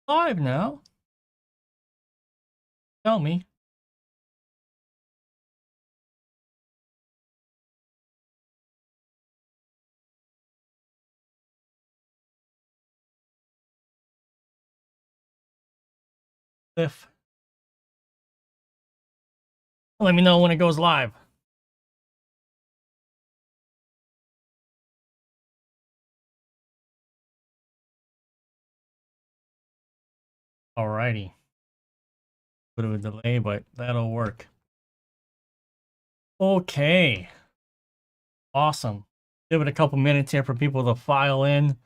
Live now. Tell me. If let me know when it goes live. Alrighty. Bit of a delay, but that'll work. Okay. Awesome. Give it a couple minutes here for people to file in.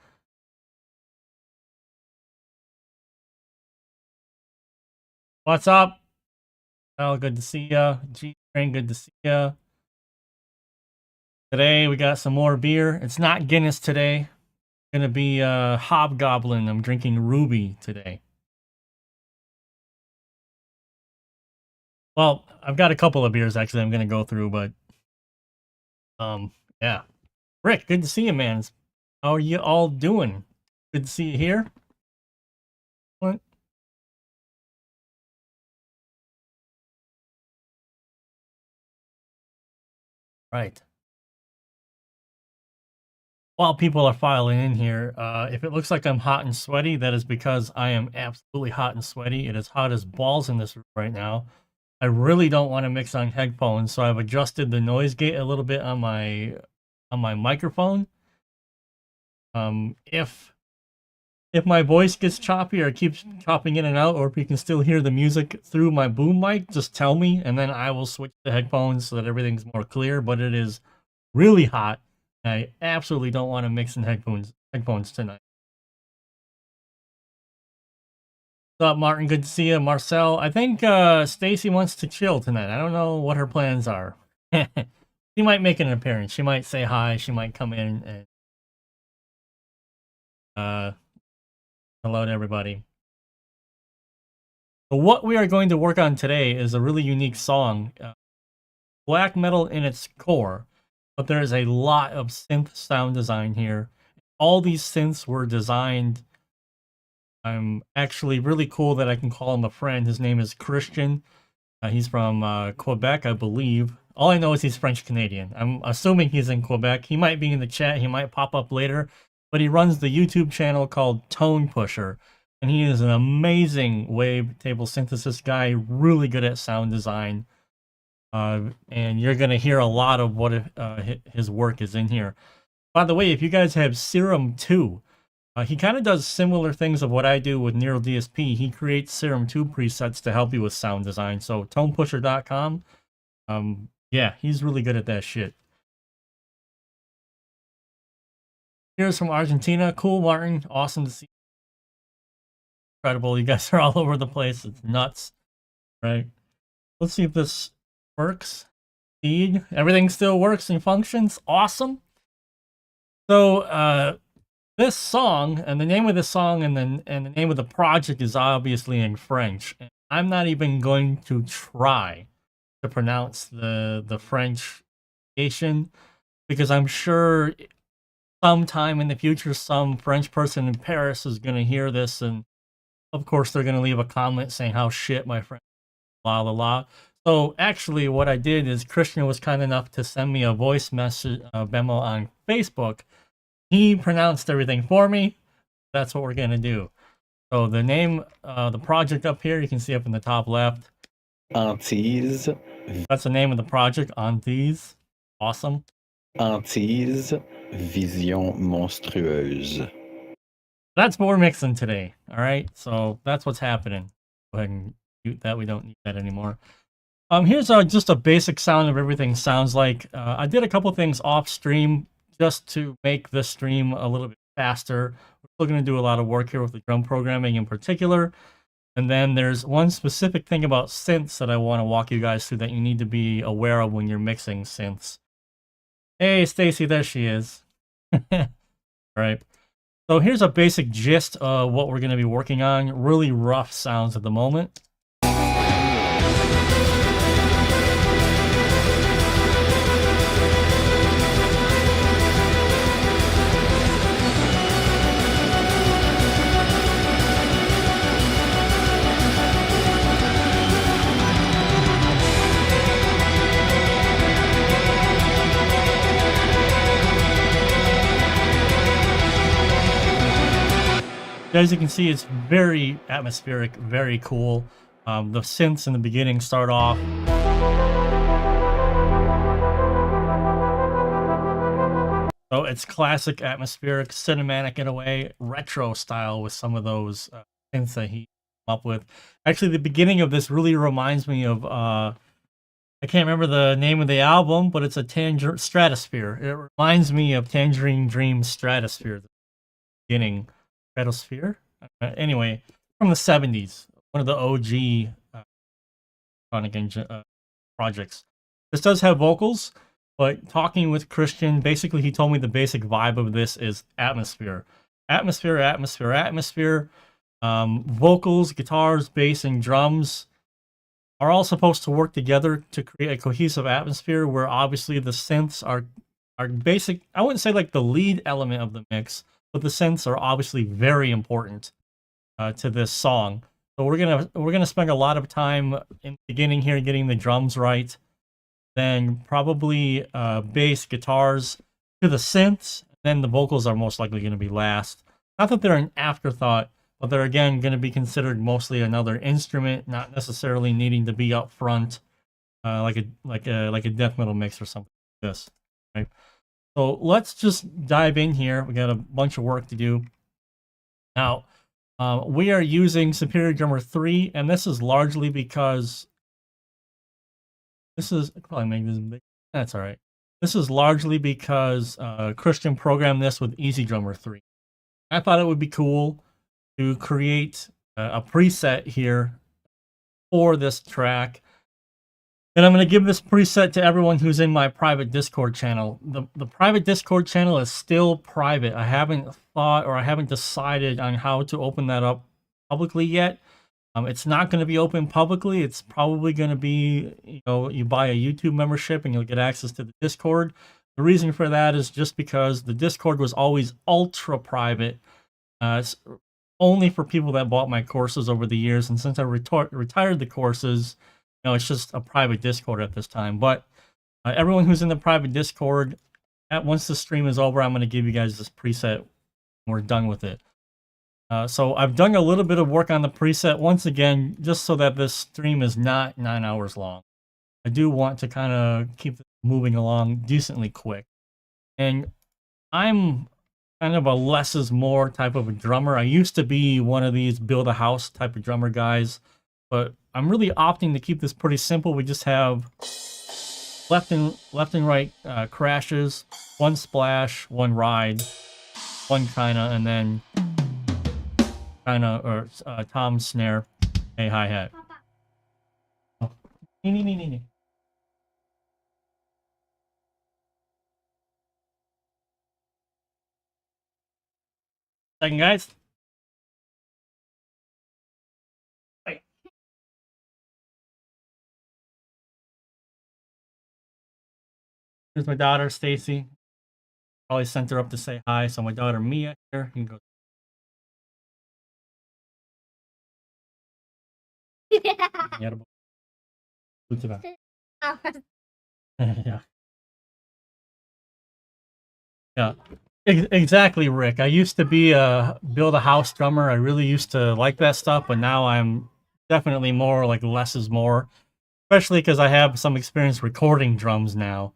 What's up? Well, good to see ya. G-Train, good to see ya. Today we got some more beer. It's not Guinness today. It's gonna be Hobgoblin. I'm drinking Ruby today. Well, I've got a couple of beers actually I'm gonna go through, but yeah. Rick, good to see you, man. How are you all doing? Good to see you here. What? Right. While people are filing in here, if it looks like I'm hot and sweaty, that is because I am absolutely hot and sweaty. It is hot as balls in this room right now. I really don't want to mix on headphones, so I've adjusted the noise gate a little bit on my microphone. If my voice gets choppy or keeps chopping in and out, or if you can still hear the music through my boom mic, just tell me, and then I will switch the headphones so that everything's more clear. But it is really hot. I absolutely don't want to mix in headphones tonight. What's up, Martin? Good to see you. Marcel, I think Stacy wants to chill tonight. I don't know what her plans are. She might make an appearance. She might say hi. She might come in and hello to everybody. But what we are going to work on today is a really unique song. Black metal in its core, but there is a lot of synth sound design here. All these synths were designed. I'm actually really cool that I can call him a friend. His name is Christian. He's from Quebec, I believe. All I know is he's French-Canadian. I'm assuming he's in Quebec. He might be in the chat. He might pop up later. But he runs the YouTube channel called Tone Pusher. And he is an amazing wavetable synthesis guy. Really good at sound design. And you're going to hear a lot of what his work is in here. By the way, if you guys have Serum 2, he kind of does similar things of what I do with Neural DSP. He creates Serum 2 presets to help you with sound design. So tonepusher.com. Yeah, he's really good at that shit. Here's from Argentina. Cool, Martin. Awesome to see. Incredible. You guys are all over the place. It's nuts. Right? Let's see if this works. Indeed. Everything still works and functions. Awesome. So, this song, and the name of the song and the name of the project is obviously in French. And I'm not even going to try to pronounce the French nation, because I'm sure sometime in the future some French person in Paris is going to hear this, and of course they're going to leave a comment saying how shit my friend, blah blah blah. So actually what I did is Christian was kind enough to send me a voice message memo on Facebook. He pronounced everything for me. That's what we're going to do. So the name, the project up here, you can see up in the top left. HANTISE. That's the name of the project, HANTISE. Awesome. HANTISE, Vision Monstrueuse. That's what we're mixing today. All right, so that's what's happening. Go ahead and mute that. We don't need that anymore. Here's just a basic sound of everything sounds like. I did a couple things off stream just to make this stream a little bit faster. We're still going to do a lot of work here with the drum programming in particular. And then there's one specific thing about synths that I want to walk you guys through that you need to be aware of when you're mixing synths. Hey, Stacy, there she is. All right. So here's a basic gist of what we're going to be working on. Really rough sounds at the moment. As you can see, it's very atmospheric, very cool. The synths in the beginning start off. So it's classic, atmospheric, cinematic in a way, retro style with some of those synths that he came up with. Actually, the beginning of this really reminds me of I can't remember the name of the album, but it's a Stratosphere. It reminds me of Tangerine Dream Stratosphere, the beginning. Stratosphere? Anyway, from the 70s, one of the OG electronic projects. This does have vocals, but talking with Christian, basically he told me the basic vibe of this is atmosphere. Atmosphere, atmosphere, atmosphere. Vocals, guitars, bass, and drums are all supposed to work together to create a cohesive atmosphere where obviously the synths are basic. I wouldn't say like the lead element of the mix, but the synths are obviously very important to this song. So we're gonna spend a lot of time in the beginning here getting the drums right, then probably bass, guitars to the synths, then the vocals are most likely going to be last. Not that they're an afterthought, but they're again going to be considered mostly another instrument, not necessarily needing to be up front, like a death metal mix or something like this. Right. So let's just dive in here. We got a bunch of work to do. Now, we are using Superior Drummer 3, and this is largely because this is probably make this big. That's all right. This is largely because Christian programmed this with Easy Drummer 3. I thought it would be cool to create a preset here for this track. And I'm going to give this preset to everyone who's in my private Discord channel. The private Discord channel is still private. I haven't thought or I haven't decided on how to open that up publicly yet. It's not going to be open publicly. It's probably going to be, you buy a YouTube membership and you'll get access to the Discord. The reason for that is just because the Discord was always ultra private. It's only for people that bought my courses over the years. And since I retired the courses, it's just a private Discord at this time. But everyone who's in the private Discord, once the stream is over, I'm going to give you guys this preset. We're done with it. So I've done a little bit of work on the preset once again, just so that this stream is not 9 hours long. I do want to kind of keep this moving along decently quick. And I'm kind of a less is more type of a drummer. I used to be one of these build a house type of drummer guys, but I'm really opting to keep this pretty simple. We just have left and right crashes, one splash, one ride, one kinda, and then or tom snare, a hi-hat. Oh. Second, guys. Hey. Here's my daughter, Stacy. Probably sent her up to say hi. So my daughter, Mia, here. You can go. Yeah. Yeah. Exactly, Rick. I used to be a build a house drummer. I really used to like that stuff, but now I'm definitely more like less is more, especially because I have some experience recording drums now,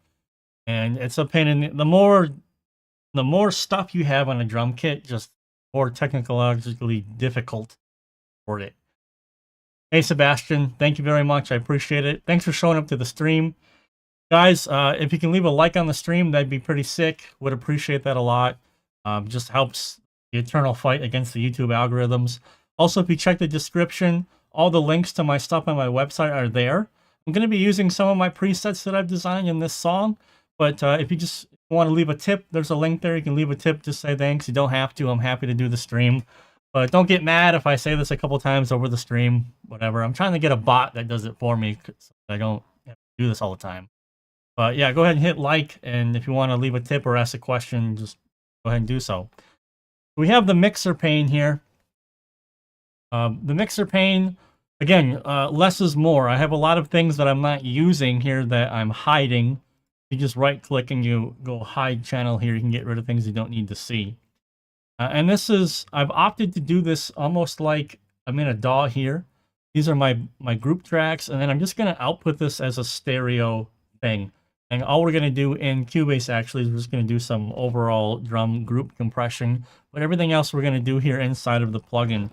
and it's a pain in the more stuff you have on a drum kit, just more technologically difficult for it. Hey, Sebastian, thank you very much. I appreciate it. Thanks for showing up to the stream. Guys, if you can leave a like on the stream, that'd be pretty sick. Would appreciate that a lot. Just helps the eternal fight against the YouTube algorithms. Also, if you check the description, all the links to my stuff on my website are there. I'm going to be using some of my presets that I've designed in this song, but if you just want to leave a tip, there's a link there. You can leave a tip, just say thanks. You don't have to. I'm happy to do the stream. But don't get mad if I say this a couple times over the stream, whatever. I'm trying to get a bot that does it for me so I don't have to do this all the time. But yeah, go ahead and hit like, and if you want to leave a tip or ask a question, just go ahead and do so. We have the mixer pane here. The mixer pane, again, less is more. I have a lot of things that I'm not using here that I'm hiding. You just right-click and you go hide channel here. You can get rid of things you don't need to see. And this is, I've opted to do this almost like I'm in a DAW here. These are my group tracks, and then I'm just going to output this as a stereo thing. And all we're going to do in Cubase actually is we're just going to do some overall drum group compression, but everything else we're going to do here inside of the plugin.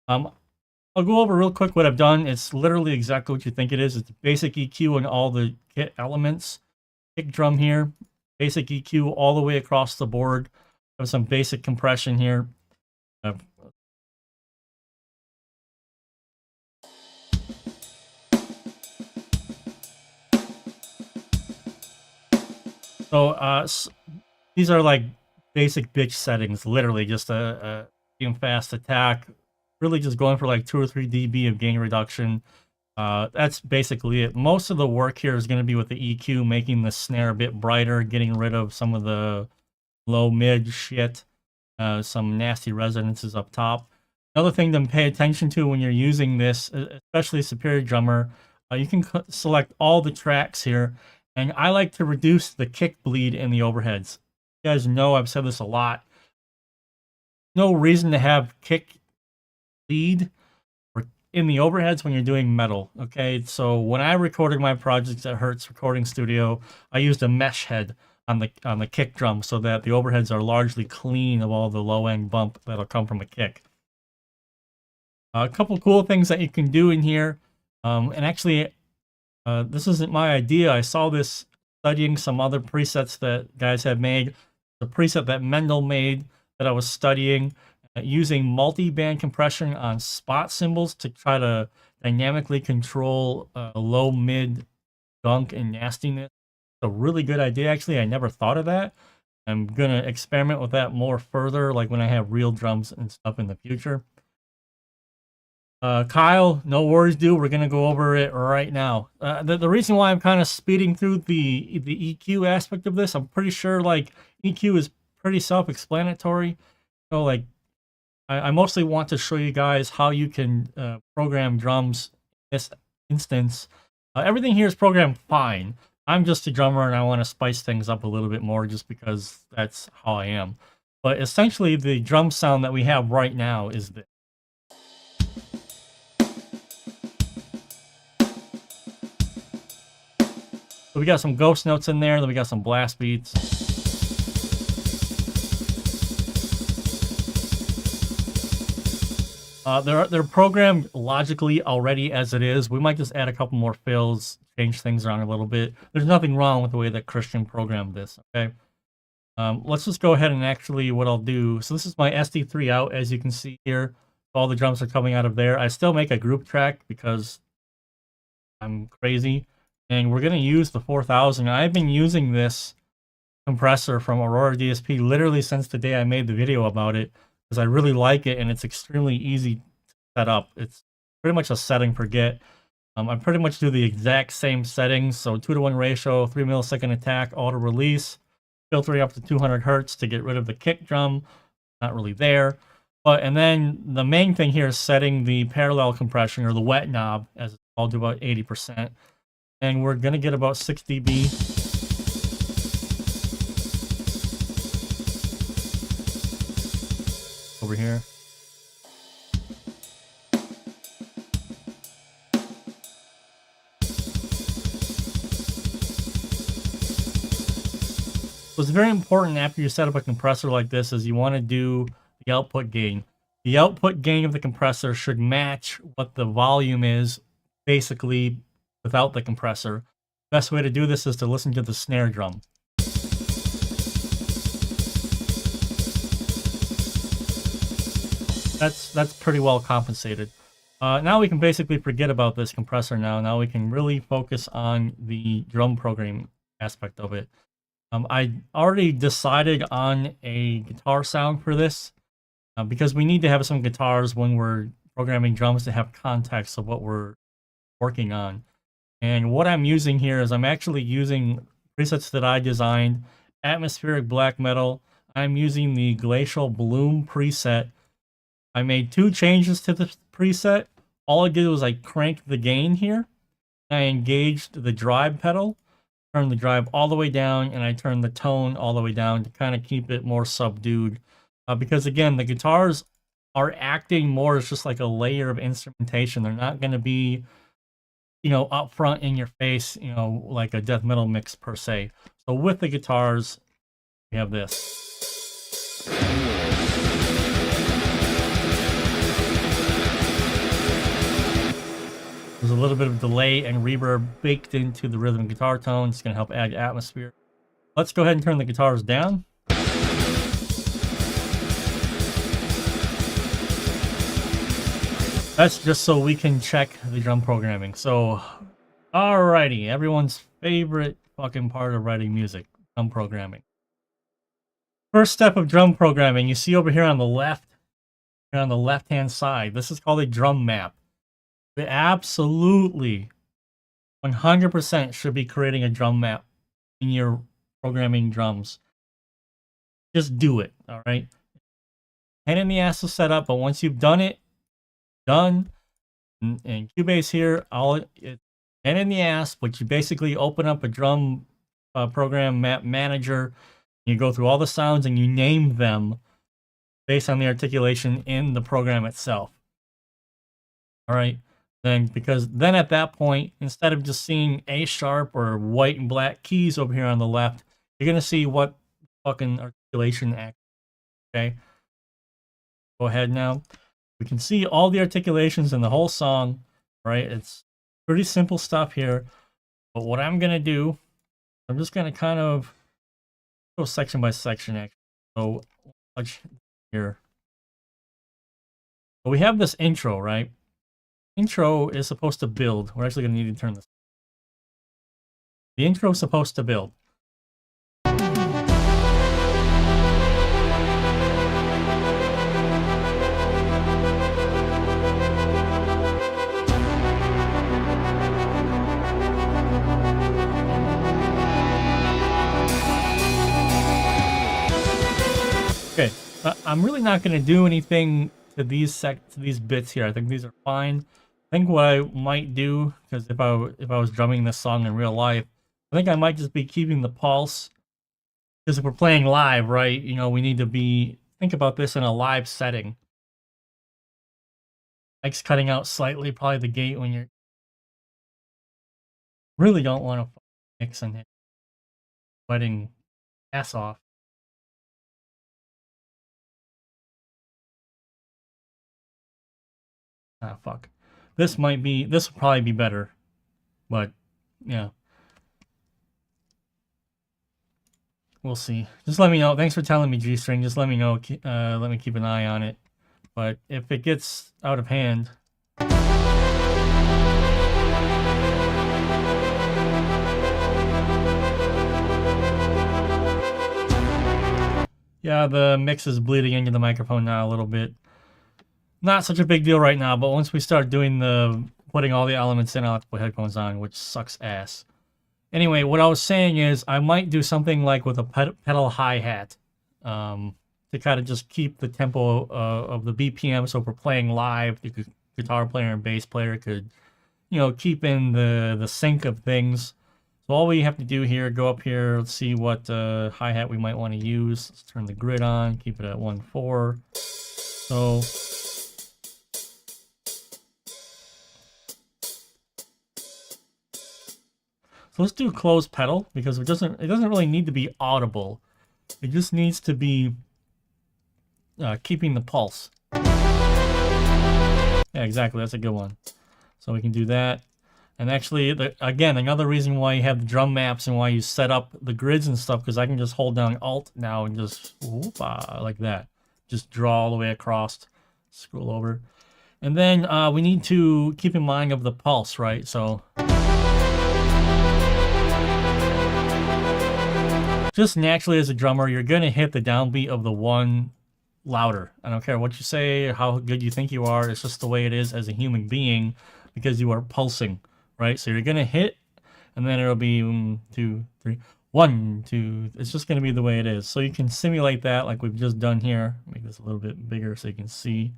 I'll go over real quick what I've done. It's literally exactly what you think it is. It's basic EQ and all the kit elements. Kick drum here, basic EQ all the way across the board. Have some basic compression here. So these are like basic bitch settings, literally just a medium fast attack, really just going for like 2 or 3 dB of gain reduction. That's basically it. Most of the work here is going to be with the EQ, making the snare a bit brighter, getting rid of some of the low mid shit, some nasty resonances up top. Another thing to pay attention to when you're using this, especially Superior Drummer, you can select all the tracks here, and I like to reduce the kick bleed in the overheads. You guys know I've said this a lot. No reason to have kick bleed in the overheads when you're doing metal, okay? So when I recorded my projects at Hertz Recording Studio, I used a mesh head on the kick drum so that the overheads are largely clean of all the low-end bump that'll come from a kick. A couple cool things that you can do in here, and actually, this isn't my idea. I saw this studying some other presets that guys have made. The preset that Mendel made that I was studying, using multi-band compression on spot cymbals to try to dynamically control low, mid, gunk, and nastiness. It's a really good idea, actually. I never thought of that. I'm going to experiment with that more further, like when I have real drums and stuff in the future. Kyle, no worries, dude. We're going to go over it right now. The reason why I'm kind of speeding through the EQ aspect of this, I'm pretty sure like EQ is pretty self-explanatory. So like, I mostly want to show you guys how you can program drums in this instance. Everything here is programmed fine. I'm just a drummer and I want to spice things up a little bit more just because that's how I am. But essentially, the drum sound that we have right now is this. So we got some ghost notes in there, then we got some blast beats. They're programmed logically already as it is. We might just add a couple more fills, change things around a little bit. There's nothing wrong with the way that Christian programmed this, okay? Let's just go ahead and actually what I'll do. So this is my SD3 out, as you can see here. All the drums are coming out of there. I still make a group track because I'm crazy. And we're going to use the 4000. I've been using this compressor from Aurora DSP literally since the day I made the video about it, because I really like it and it's extremely easy to set up. It's pretty much a setting forget. I pretty much do the exact same settings. So 2-to-1 ratio, 3 millisecond attack, auto release, filtering up to 200 hertz to get rid of the kick drum. Not really there. And then the main thing here is setting the parallel compression, or the wet knob, as it's called, to about 80%. And we're going to get about 6 dB. Over here. What's very important after you set up a compressor like this is you want to do the output gain. The output gain of the compressor should match what the volume is, basically, without the compressor. Best way to do this is to listen to the snare drum. That's pretty well compensated. Now we can basically forget about this compressor now. Now we can really focus on the drum programming aspect of it. I already decided on a guitar sound for this because we need to have some guitars when we're programming drums to have context of what we're working on. And what I'm using here is I'm actually using presets that I designed, Atmospheric Black Metal. I'm using the Glacial Bloom preset. I made 2 changes to the preset. All I did was I cranked the gain here. I engaged the drive pedal, turned the drive all the way down, and I turned the tone all the way down to kind of keep it more subdued. because again, the guitars are acting more as just like a layer of instrumentation. They're not going to be, you know, up front in your face, you know, like a death metal mix per se. So with the guitars, we have this. There's a little bit of delay and reverb baked into the rhythm guitar tone. It's going to help add atmosphere. Let's go ahead and turn the guitars down. That's just so we can check the drum programming. So, alrighty, everyone's favorite fucking part of writing music, drum programming. First step of drum programming, you see over here on the left-hand side, this is called a drum map. We absolutely 100% should be creating a drum map in your programming drums. Just do it, all right? Pain in the ass to set up, but once you've done it, done. And Cubase here, it's pain in the ass, but you basically open up a drum program map manager. You go through all the sounds and you name them based on the articulation in the program itself. All right. Because then at that point, instead of just seeing A sharp or white and black keys over here on the left, you're going to see what fucking articulation acts. Okay. Go ahead now. We can see all the articulations in the whole song, right? It's pretty simple stuff here. But what I'm going to do, I'm just going to kind of go section by section, actually. So, here. So we have this intro, right? Intro is supposed to build. We're actually going to need to turn this. The intro is supposed to build. Okay, I'm really not going to do anything to these bits here. I think these are fine. I think what I might do, because if I was drumming this song in real life, I think I might just be keeping the pulse. Because if we're playing live, right, you know, we need to think about this in a live setting. Mike's cutting out slightly, probably the gate when you're really don't want to mix and hit, sweating ass off. Ah, fuck. This will probably be better. But, yeah. We'll see. Just let me know. Thanks for telling me, G-String. Just let me know. Let me keep an eye on it. But if it gets out of hand... Yeah, the mix is bleeding into the microphone now a little bit. Not such a big deal right now, but once we start doing putting all the elements in, I'll have to put headphones on, which sucks ass. Anyway, what I was saying is I might do something like with a pedal hi-hat to kind of just keep the tempo of the BPM. So if we're playing live, the guitar player and bass player could, you know, keep in the sync of things. So all we have to do here, go up here, let's see what hi-hat we might want to use. Let's turn the grid on, keep it at 1/4. So let's do closed pedal because it doesn't really need to be audible. It just needs to be keeping the pulse. Yeah, exactly. That's a good one. So we can do that. And actually, again, another reason why you have the drum maps and why you set up the grids and stuff, because I can just hold down Alt now and just whoop-ah, like that. Just draw all the way across, scroll over. And then we need to keep in mind of the pulse, right? So just naturally as a drummer, you're going to hit the downbeat of the one louder. I don't care what you say, how good you think you are. It's just the way it is as a human being because you are pulsing, right? So you're going to hit, and then it'll be 1, 2, 3, 1, 2. It's just going to be the way it is. So you can simulate that like we've just done here. Make this a little bit bigger so you can see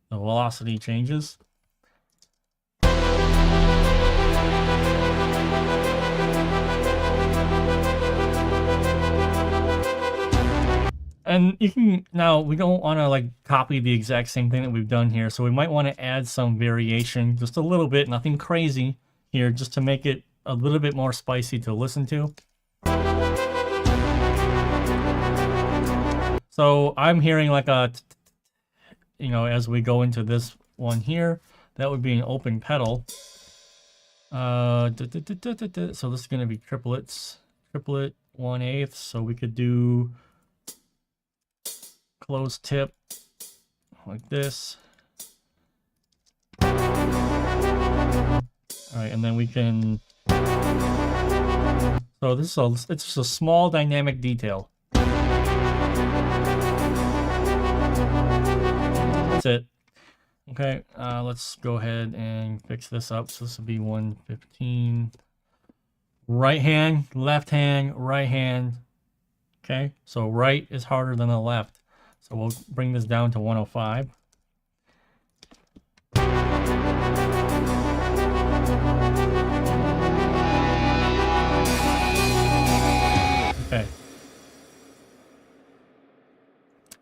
the velocity changes. And you can, now we don't want to like copy the exact same thing that we've done here, so we might want to add some variation, just a little bit, nothing crazy here, just to make it a little bit more spicy to listen to. So I'm hearing like a, you know, as we go into this one here, that would be an open pedal. So this is going to be triplets, triplet 1/8. So we could do closed tip like this. All right, and then we can. So this is it's just a small dynamic detail. That's it. Okay, let's go ahead and fix this up. So this will be 115. Right hand, left hand, right hand. Okay, so right is harder than the left. So we'll bring this down to 105. Okay.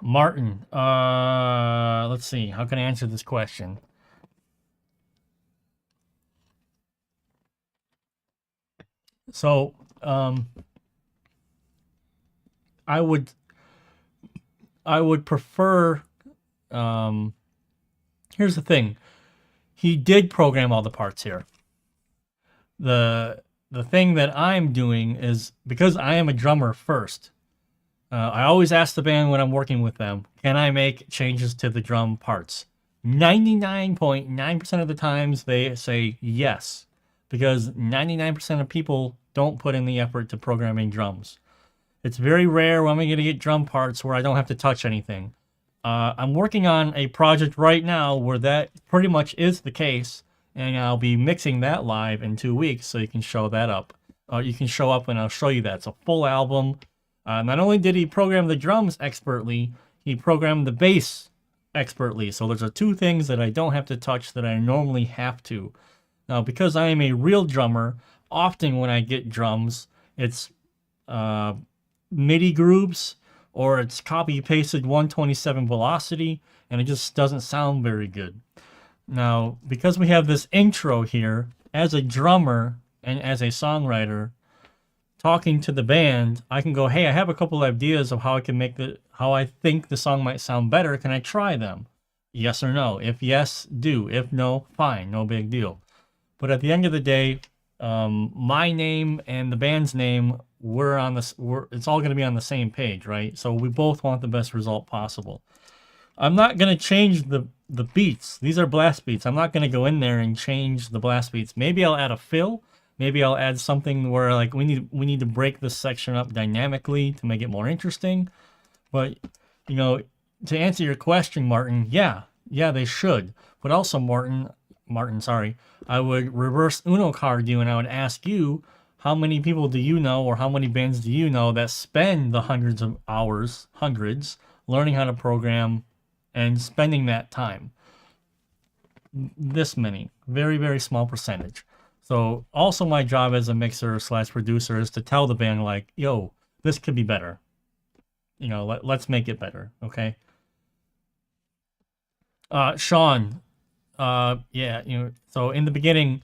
Martin, let's see. How can I answer this question? So, I would prefer, here's the thing. He did program all the parts here. The thing that I'm doing is, because I am a drummer first, I always ask the band when I'm working with them, can I make changes to the drum parts? 99.9% of the times they say yes, because 99% of people don't put in the effort to programming drums. It's very rare when I'm going to get drum parts where I don't have to touch anything. I'm working on a project right now where that pretty much is the case, and I'll be mixing that live in 2 weeks, so you can show that up. You can show up and I'll show you that. It's a full album. Not only did he program the drums expertly, he programmed the bass expertly. So there's two things that I don't have to touch that I normally have to. Now, because I am a real drummer, often when I get drums, it's MIDI grooves, or it's copy-pasted 127 velocity, and it just doesn't sound very good. Now, because we have this intro here, as a drummer and as a songwriter, talking to the band, I can go, hey, I have a couple of ideas of how I can make how I think the song might sound better. Can I try them? Yes or no? If yes, do. If no, fine, no big deal. But at the end of the day, my name and the band's name, it's all going to be on the same page, right? So we both want the best result possible. I'm not going to change the beats. These are blast beats. I'm not going to go in there and change the blast beats. Maybe I'll add a fill. Maybe I'll add something where like we need to break this section up dynamically to make it more interesting. But, you know, to answer your question, Martin, yeah, they should. But also, Martin, sorry, I would reverse Uno card you and I would ask you, how many people do you know, or how many bands do you know that spend the hundreds of hours, learning how to program and spending that time? This many. Very, very small percentage. So also my job as a mixer / producer is to tell the band, like, yo, this could be better. You know, let's make it better, okay? Sean, yeah, you know, so in the beginning,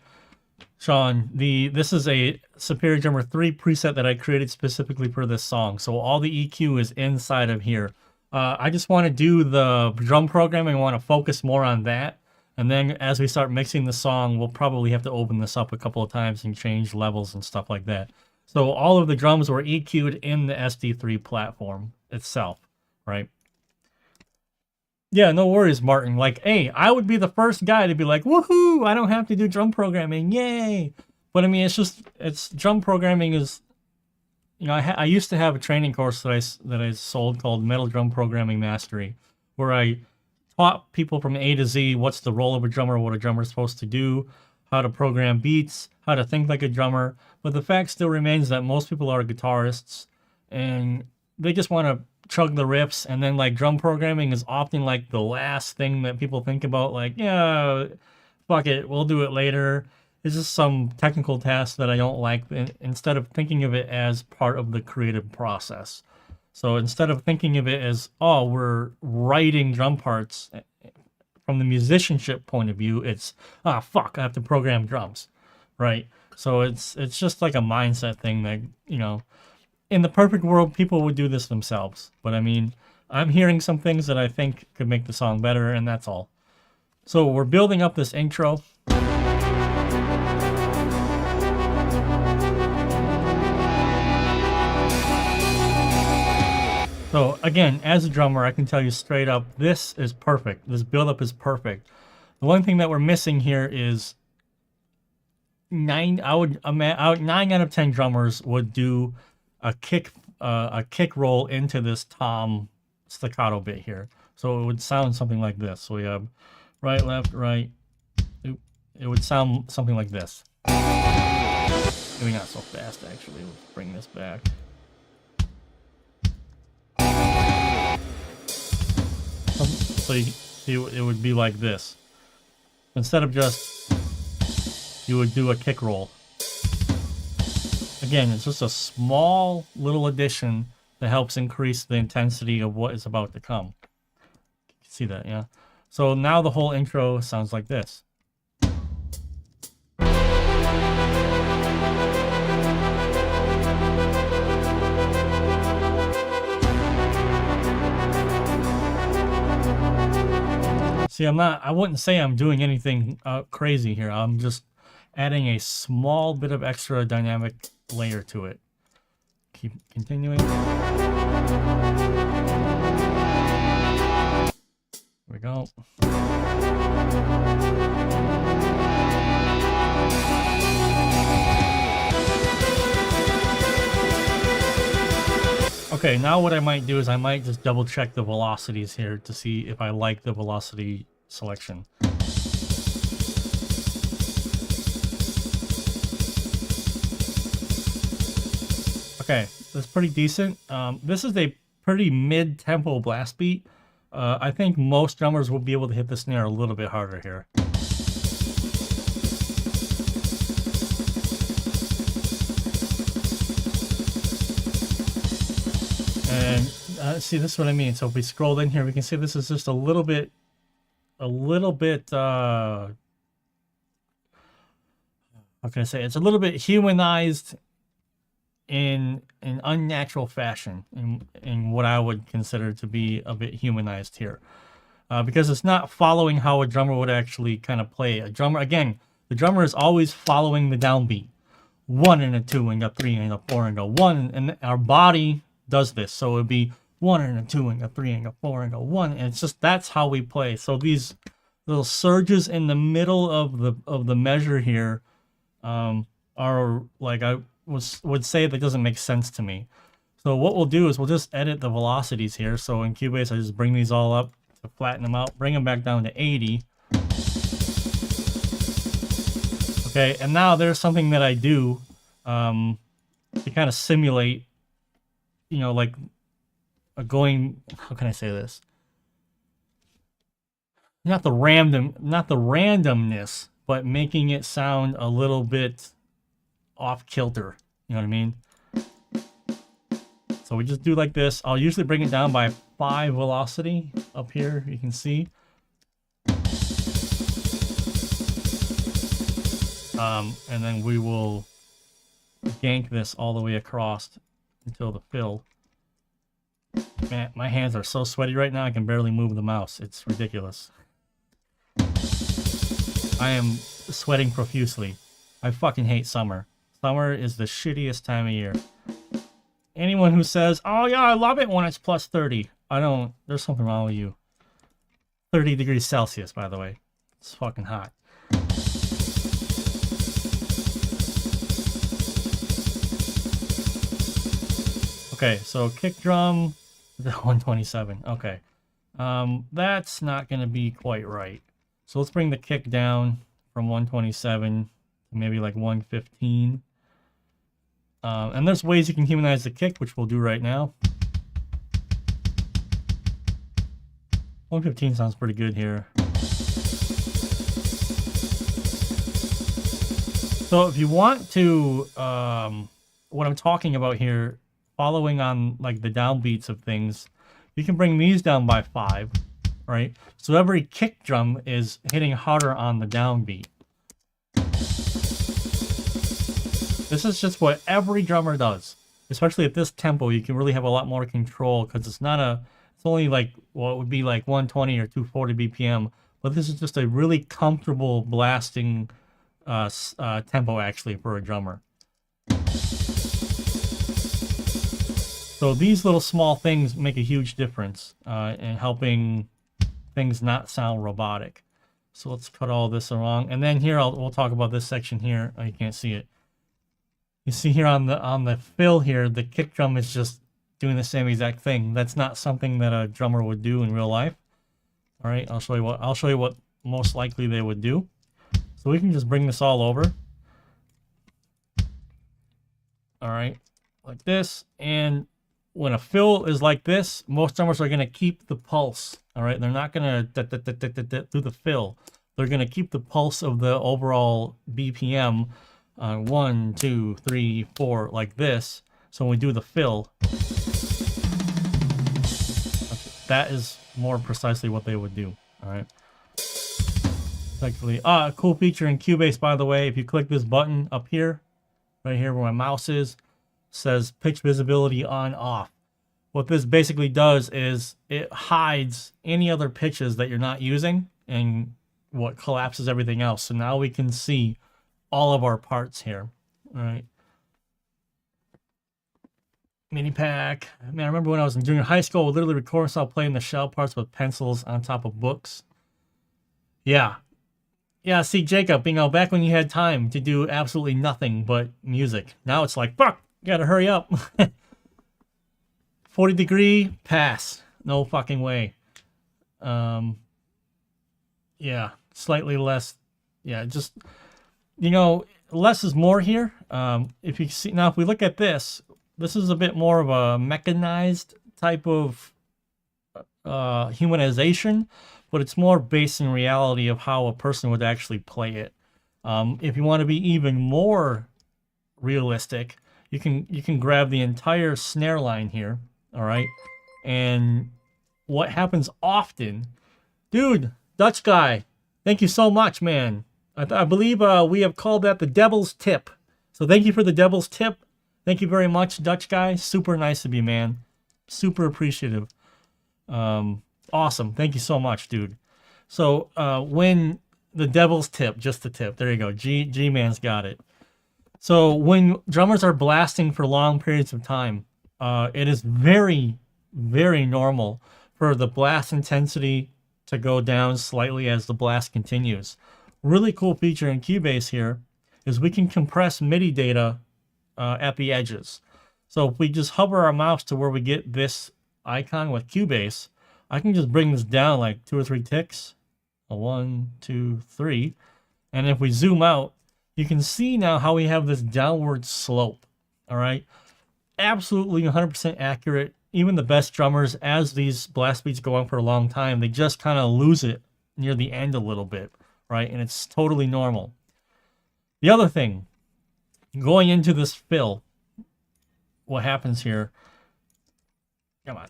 Sean, this is a Superior Drummer 3 preset that I created specifically for this song. So all the EQ is inside of here. I just want to do the drum programming. I want to focus more on that. And then as we start mixing the song, we'll probably have to open this up a couple of times and change levels and stuff like that. So all of the drums were EQ'd in the SD3 platform itself, right? Yeah, no worries, Martin. Like, hey, I would be the first guy to be like, woohoo, I don't have to do drum programming, yay. But I mean, it's drum programming is, you know, I used to have a training course that I sold called Metal Drum Programming Mastery, where I taught people from A to Z what's the role of a drummer, what a drummer's supposed to do, how to program beats, how to think like a drummer. But the fact still remains that most people are guitarists and they just want to chug the riffs, and then like drum programming is often like the last thing that people think about, like, yeah, fuck it, we'll do it later. It's just some technical task that I don't like, instead of thinking of it as part of the creative process. So instead of thinking of it as, oh, we're writing drum parts from the musicianship point of view, it's, ah, fuck, I have to program drums, right? So it's just like a mindset thing that, you know, in the perfect world, people would do this themselves. But I mean, I'm hearing some things that I think could make the song better, and that's all. So we're building up this intro. So again, as a drummer, I can tell you straight up, this is perfect. This buildup is perfect. The one thing that we're missing here is 9 out of 10 drummers would do a kick roll into this tom staccato bit here. So it would sound something like this. So we have right, left, right. It would sound something like this. Maybe not so fast, actually. Let's bring this back. So it would be like this. Instead of just, you would do a kick roll. Again, it's just a small little addition that helps increase the intensity of what is about to come. You can see that, yeah? So now the whole intro sounds like this. See, I wouldn't say I'm doing anything crazy here. I'm just adding a small bit of extra dynamic layer to it. Keep continuing. Here we go. Okay, now what I might do is I might just double check the velocities here to see if I like the velocity selection. Okay, that's pretty decent. This is a pretty mid-tempo blast beat. I think most drummers will be able to hit the snare a little bit harder here. And see, this is what I mean. So if we scroll in here, we can see this is just a little bit, how can I say? It's a little bit humanized in an unnatural fashion, in what I would consider to be a bit humanized here. Because it's not following how a drummer would actually kind of play. A drummer, again, the drummer is always following the downbeat. 1 and a 2 and a 3 and a 4 and a 1, and our body does this. So it would be 1 and a 2 and a 3 and a 4 and a 1, and it's just, that's how we play. So these little surges in the middle of the measure here are, like, I would say that doesn't make sense to me. So what we'll do is we'll just edit the velocities here. So in Cubase, I just bring these all up to flatten them out, bring them back down to 80. Okay, and now there's something that I do to kind of simulate, you know, like going, how can I say this? Not the randomness, but making it sound a little bit off kilter. You know what I mean? So we just do like this. I'll usually bring it down by 5 velocity up here. You can see. And then we will gank this all the way across until the fill. Man, my hands are so sweaty right now, I can barely move the mouse. It's ridiculous. I am sweating profusely. I fucking hate summer. Summer is the shittiest time of year. Anyone who says, oh yeah, I love it when it's plus 30. I don't, there's something wrong with you. 30 degrees Celsius, by the way. It's fucking hot. Okay, so kick drum, 127. Okay. That's not going to be quite right. So let's bring the kick down from 127 to maybe like 115. And there's ways you can humanize the kick, which we'll do right now. 115 sounds pretty good here. So if you want to, what I'm talking about here following on like the downbeats of things, you can bring these down by 5, right? So every kick drum is hitting harder on the downbeat. This is just what every drummer does, especially at this tempo. You can really have a lot more control because it's only like what would be like 120 or 240 BPM, but this is just a really comfortable blasting tempo actually for a drummer. So these little small things make a huge difference in helping things not sound robotic. So let's cut all this along, and then here we'll talk about this section here. Oh, you can't see it. You see here on the fill here, the kick drum is just doing the same exact thing. That's not something that a drummer would do in real life. All right, I'll show you what most likely they would do. So we can just bring this all over. All right, like this, and when a fill is like this, most drummers are going to keep the pulse. All right, they're not going to do the fill. They're going to keep the pulse of the overall BPM 1, 2, 3, 4 like this. So when we do the fill, that is more precisely what they would do. All right. Effectively, a cool feature in Cubase, by the way, if you click this button up here, right here where my mouse is, says pitch visibility on off. What this basically does is it hides any other pitches that you're not using and what collapses everything else. So now we can see all of our parts here. All right. Mini pack. Man, I remember when I was in junior high school, I would literally record myself playing the shell parts with pencils on top of books. Yeah. Yeah, see, Jacob, back when you had time to do absolutely nothing but music. Now it's like, fuck, gotta hurry up. 40 degree, pass. No fucking way. Yeah, slightly less. Yeah, just, less is more here. If you see, now if we look at this is a bit more of a mechanized type of humanization, but it's more based in reality of how a person would actually play it. If you want to be even more realistic, you can grab the entire snare line here, all right? And what happens often, dude, Dutch guy, thank you so much, man. I believe we have called that the devil's tip. So thank you for the devil's tip. Thank you very much, Dutch guy. Super nice of you, man. Super appreciative. Awesome. Thank you so much, dude. So when the devil's tip, just the tip. There you go. G-Man's got it. So when drummers are blasting for long periods of time, it is very, very normal for the blast intensity to go down slightly as the blast continues. Really cool feature in Cubase here is we can compress MIDI data at the edges. So if we just hover our mouse to where we get this icon with Cubase, I can just bring this down like 2 or 3 ticks. 1, 2, 3. And if we zoom out, you can see now how we have this downward slope. All right. Absolutely 100% accurate. Even the best drummers, as these blast beats go on for a long time, they just kind of lose it near the end a little bit. Right. And it's totally normal. The other thing, going into this fill, what happens here? Come on.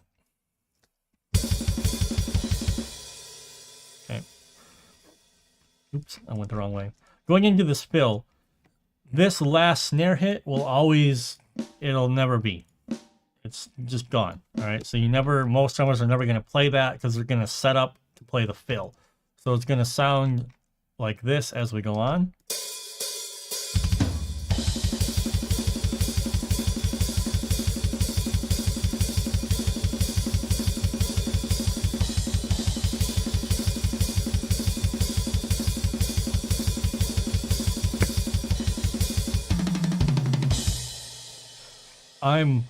Okay. Oops, I went the wrong way. Going into this fill, this last snare hit will always, it'll never be. It's just gone. All right. So most drummers are never going to play that because they're going to set up to play the fill. So it's going to sound like this as we go on.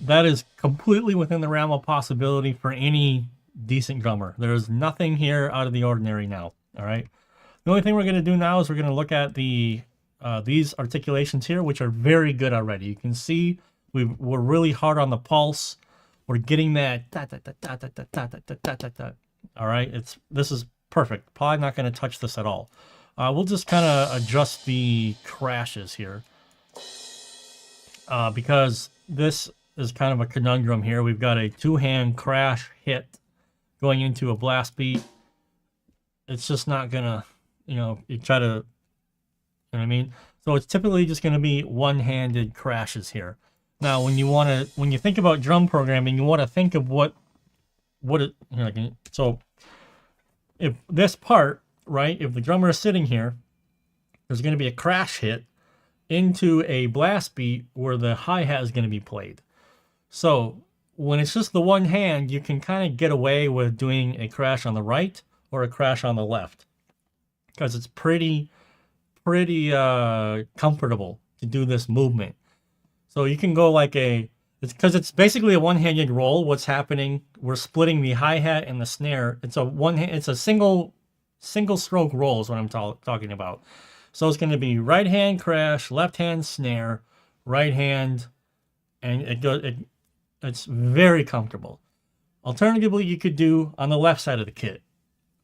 That is completely within the realm of possibility for any decent drummer. There's nothing here out of the ordinary now. All right. The only thing we're going to do now is we're going to look at these articulations here, which are very good already. You can see we're really hard on the pulse. We're getting that ta ta ta ta ta ta ta ta ta ta ta. All right. This is perfect. Probably not going to touch this at all. We'll just kind of adjust the crashes here because this is kind of a conundrum here. We've got a 2-hand crash hit going into a blast beat. It's just not gonna, you try to, you know what I mean? So it's typically just gonna be one-handed crashes here. Now, when you think about drum programming, you want to think of so if this part, right, if the drummer is sitting here, there's going to be a crash hit into a blast beat where the hi-hat is going to be played. So when it's just the one hand, you can kind of get away with doing a crash on the right or a crash on the left, because it's pretty comfortable to do this movement. So you can go like it's basically a one-handed roll. What's happening? We're splitting the hi-hat and the snare. It's a single stroke roll is what I'm talking about. So it's going to be right hand crash, left hand snare, right hand, and it's very comfortable. Alternatively, you could do on the left side of the kit,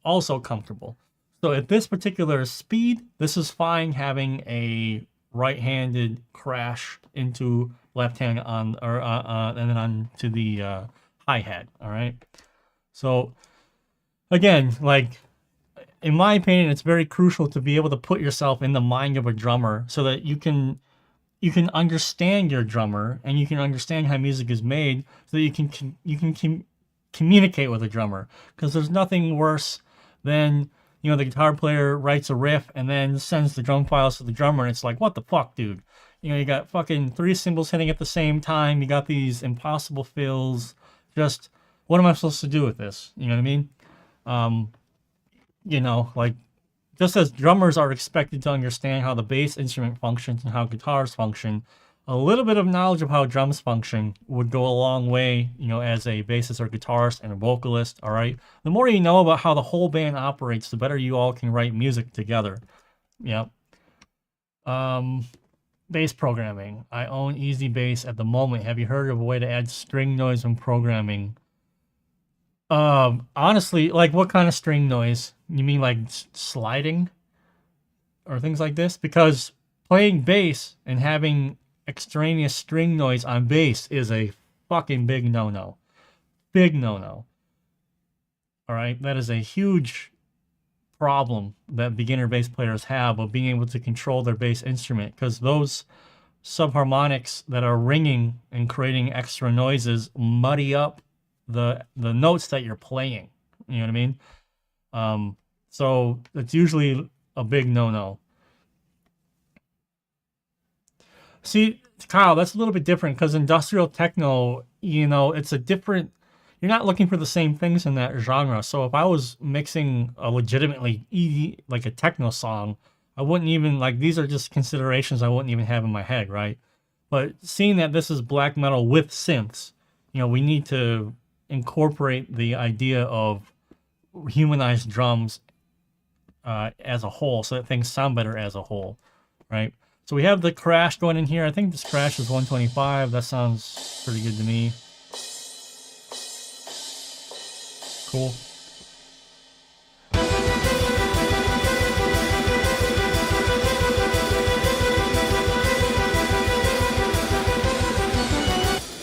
also comfortable. So at this particular speed, this is fine having a right-handed crash into left hand and then on to the hi-hat. All right. So again, like in my opinion, it's very crucial to be able to put yourself in the mind of a drummer so that you can understand your drummer and you can understand how music is made, so that you can communicate with a drummer. Because there's nothing worse than the guitar player writes a riff and then sends the drum files to the drummer, and it's like, what the fuck, dude? You got fucking 3 cymbals hitting at the same time. You got these impossible fills. Just, what am I supposed to do with this? You know what I mean? Like, just as drummers are expected to understand how the bass instrument functions and how guitars function, a little bit of knowledge of how drums function would go a long way, as a bassist or guitarist and a vocalist, all right? The more you know about how the whole band operates, the better you all can write music together. Yep. Bass programming. I own Easy Bass at the moment. Have you heard of a way to add string noise when programming? Honestly, like what kind of string noise? You mean like sliding or things like this? Because playing bass and having extraneous string noise on bass is a fucking big no-no. Big no-no. All right, that is a huge problem that beginner bass players have of being able to control their bass instrument, because those subharmonics that are ringing and creating extra noises muddy up the notes that you're playing. You know what I mean? So it's usually a big no-no. See, Kyle, that's a little bit different, because industrial techno, it's a different... You're not looking for the same things in that genre. So if I was mixing a legitimately like a techno song, I wouldn't even, like, these are just considerations I wouldn't even have in my head, right? But seeing that this is black metal with synths, we need to incorporate the idea of humanized drums as a whole, so that things sound better as a whole, right? So we have the crash going in here. I think this crash is 125. That sounds pretty good to me. Cool.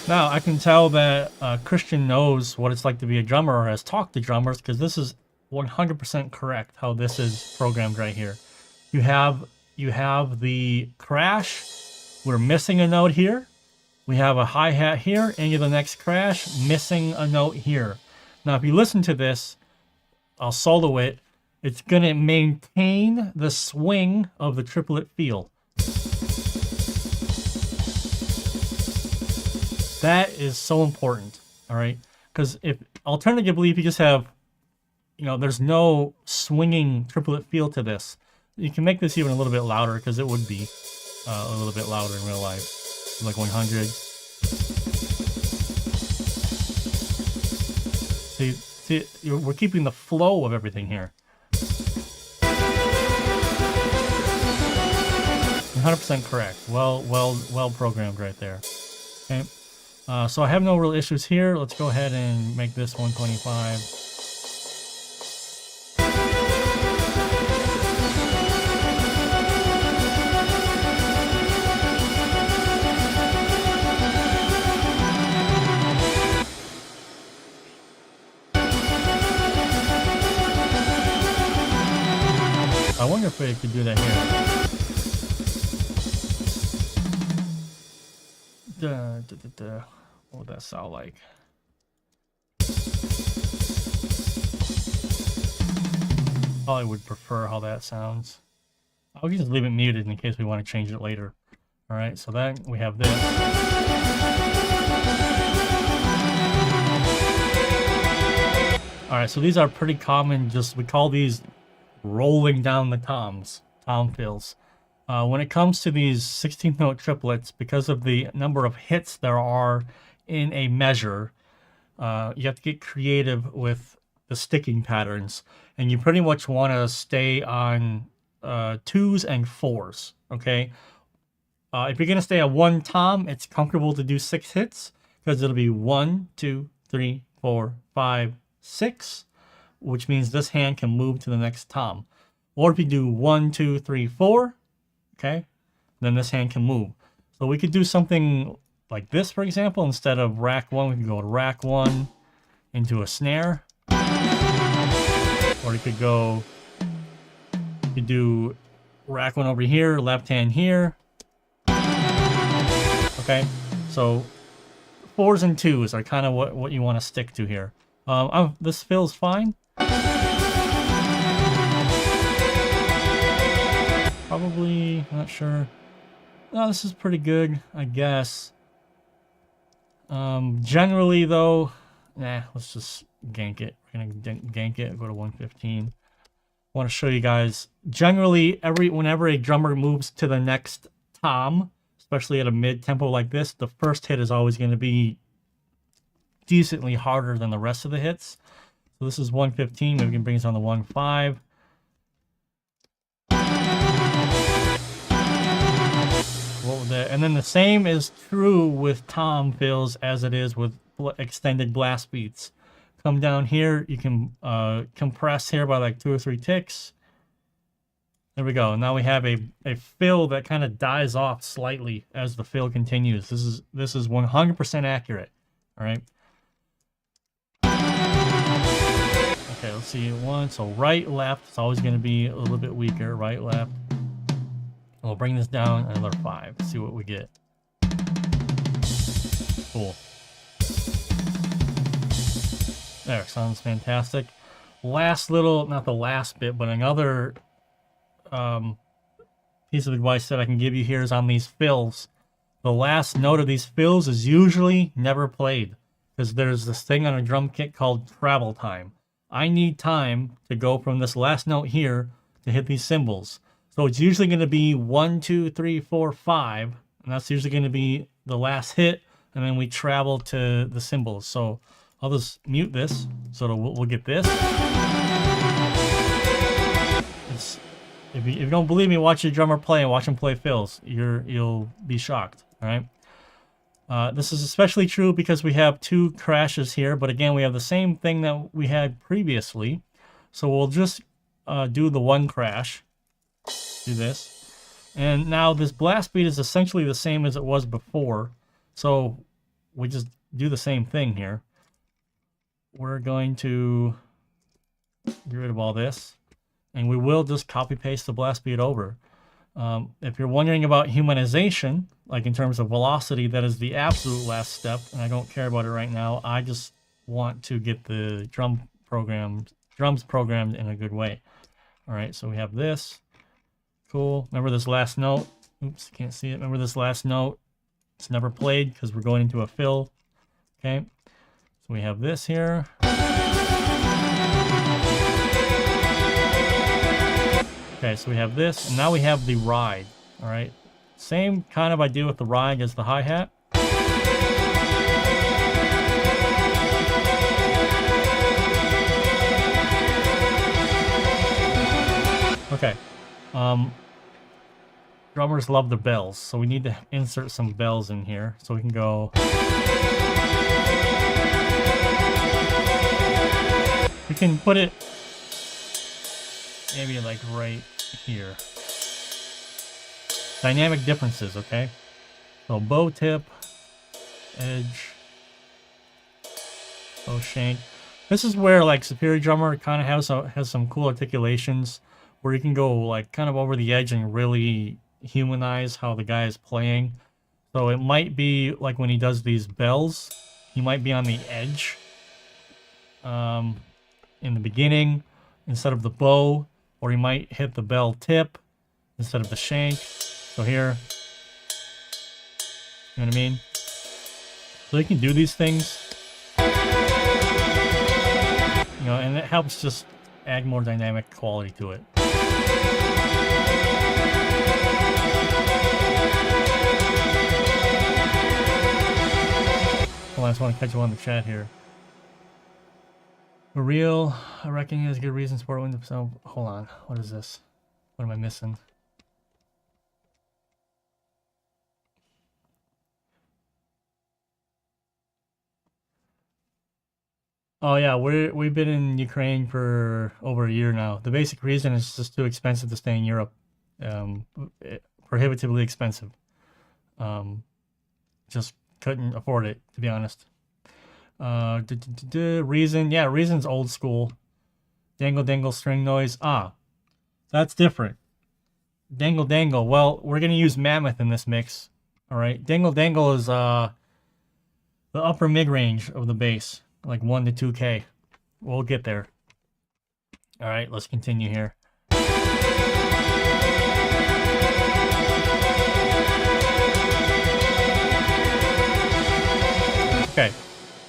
Now, I can tell that Christian knows what it's like to be a drummer or has talked to drummers, because this is 100% correct how this is programmed right here. You have the crash. We're missing a note here. We have a hi-hat here, into the next crash, missing a note here. Now, if you listen to this, I'll solo it. It's going to maintain the swing of the triplet feel. That is so important, all right? Because if alternatively, if you just have, there's no swinging triplet feel to this, you can make this even a little bit louder, because it would be a little bit louder in real life, like 100. See, we're keeping the flow of everything here. 100% correct. Well programmed right there. Okay. So I have no real issues here. Let's go ahead and make this 125. I wonder if we could do that here. What would that sound like? Probably would prefer how that sounds. I'll just leave it muted in case we want to change it later. All right, so then we have this. All right, so these are pretty common. Just we call these rolling down the toms, tom fills. When it comes to these 16th-note triplets, because of the number of hits there are in a measure, you have to get creative with the sticking patterns, and you pretty much want to stay on 2s and 4s. Okay, if you're gonna stay at 1 tom, it's comfortable to do 6 hits because it'll be 1, 2, 3, 4, 5, 6, which means this hand can move to the next tom. Or if you do 1, 2, 3, 4, okay, then this hand can move. So we could do something like this, for example. Instead of rack 1, we can go to rack 1 into a snare. Or you could go, you could do rack 1 over here, left hand here. Okay, so 4s and 2s are kind of what you want to stick to here. This feels fine. Probably, not sure. No, this is pretty good, I guess. Generally though, let's just gank it. We're gonna gank it, go to 115. I want to show you guys, generally, whenever a drummer moves to the next tom, especially at a mid-tempo like this, the first hit is always going to be decently harder than the rest of the hits. So this is 115, maybe we can bring this on the 1.5. And then the same is true with tom fills as it is with extended blast beats. Come down here, you can compress here by like 2 or 3 ticks. There we go. Now we have a fill that kind of dies off slightly as the fill continues. This is 100% accurate. All right. Okay, let's see one. So right, left. It's always going to be a little bit weaker. Right, left. We'll bring this down another 5. See what we get. Cool. There, sounds fantastic. Last little, not the last bit, but another piece of advice that I can give you here is on these fills. The last note of these fills is usually never played because there's this thing on a drum kit called travel time. I need time to go from this last note here to hit these cymbals. So it's usually going to be 1, 2, 3, 4, 5, and that's usually going to be the last hit, and then we travel to the cymbals. So I'll just mute this so that we'll get this. If you don't believe me, watch your drummer play and watch him play fills. You'll be shocked. All right. This is especially true because we have 2 crashes here, but again, we have the same thing that we had previously. So we'll just do the 1 crash. Do this. And now this blast beat is essentially the same as it was before. So we just do the same thing here. We're going to get rid of all this. And we will just copy paste the blast beat over. If you're wondering about humanization, like in terms of velocity, that is the absolute last step. And I don't care about it right now. I just want to get the drums programmed in a good way. All right, so we have this. Cool. Remember this last note? Oops, can't see it. Remember this last note? It's never played because we're going into a fill. Okay. So we have this here. Okay, so we have this, and now we have the ride. All right. Same kind of idea with the ride as the hi-hat. Okay. Drummers love the bells, so we need to insert some bells in here. So we can go. We can put it maybe like right here. Dynamic differences, okay? So bow tip, edge, bow shank. This is where like Superior Drummer kind of has some cool articulations. where you can go like kind of over the edge and really humanize how the guy is playing. So it might be like when he does these bells, he might be on the edge in the beginning instead of the bow, or he might hit the bell tip instead of the shank. So here, you know what I mean? So you can do these things, you know, and it helps just add more dynamic quality to it. Hold on, I just want to catch you on the chat here. For real, I reckon he has good reasons for it. So, hold on, what is this? What am I missing? Oh yeah, we've been in Ukraine for over a year now. The basic reason is just too expensive to stay in Europe. Prohibitively expensive. Just couldn't afford it, to be honest. Reason, yeah, Reason's old school. Dangle dangle string noise. Ah, that's different. Dangle dangle. Well, we're gonna use Mammoth in this mix. All right, dangle dangle is the upper mid range of the bass, like 1 to 2K. We'll get there. All right, let's continue here. Okay,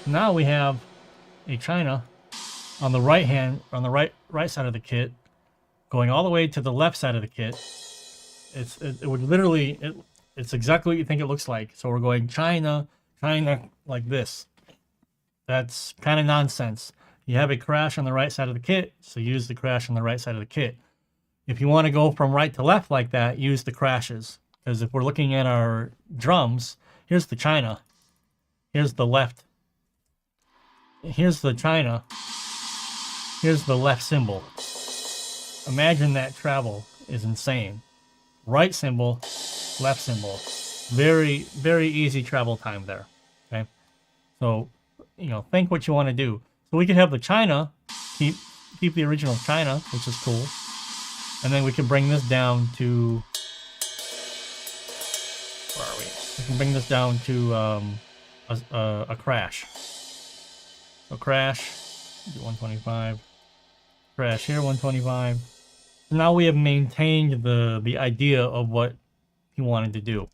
now we have a China on the right right side of the kit, going all the way to the left side of the kit. It would literally, it's exactly what you think it looks like. So we're going China like this. That's kind of nonsense. You have a crash on the right side of the kit, so use the crash on the right side of the kit. If you want to go from right to left like that, use the crashes. Because if we're looking at our drums, here's the China. Here's the left. Here's the China. Here's the left cymbal. Imagine that travel is insane. Right cymbal, left cymbal. Very, very easy travel time there. Okay? So, you know, think what you want to do. So we could have the China, keep the original China, which is cool. And then we can bring this down to... Where are we? We can bring this down to a crash. So crash, 125. Crash here, 125. Now we have maintained the idea of what he wanted to do.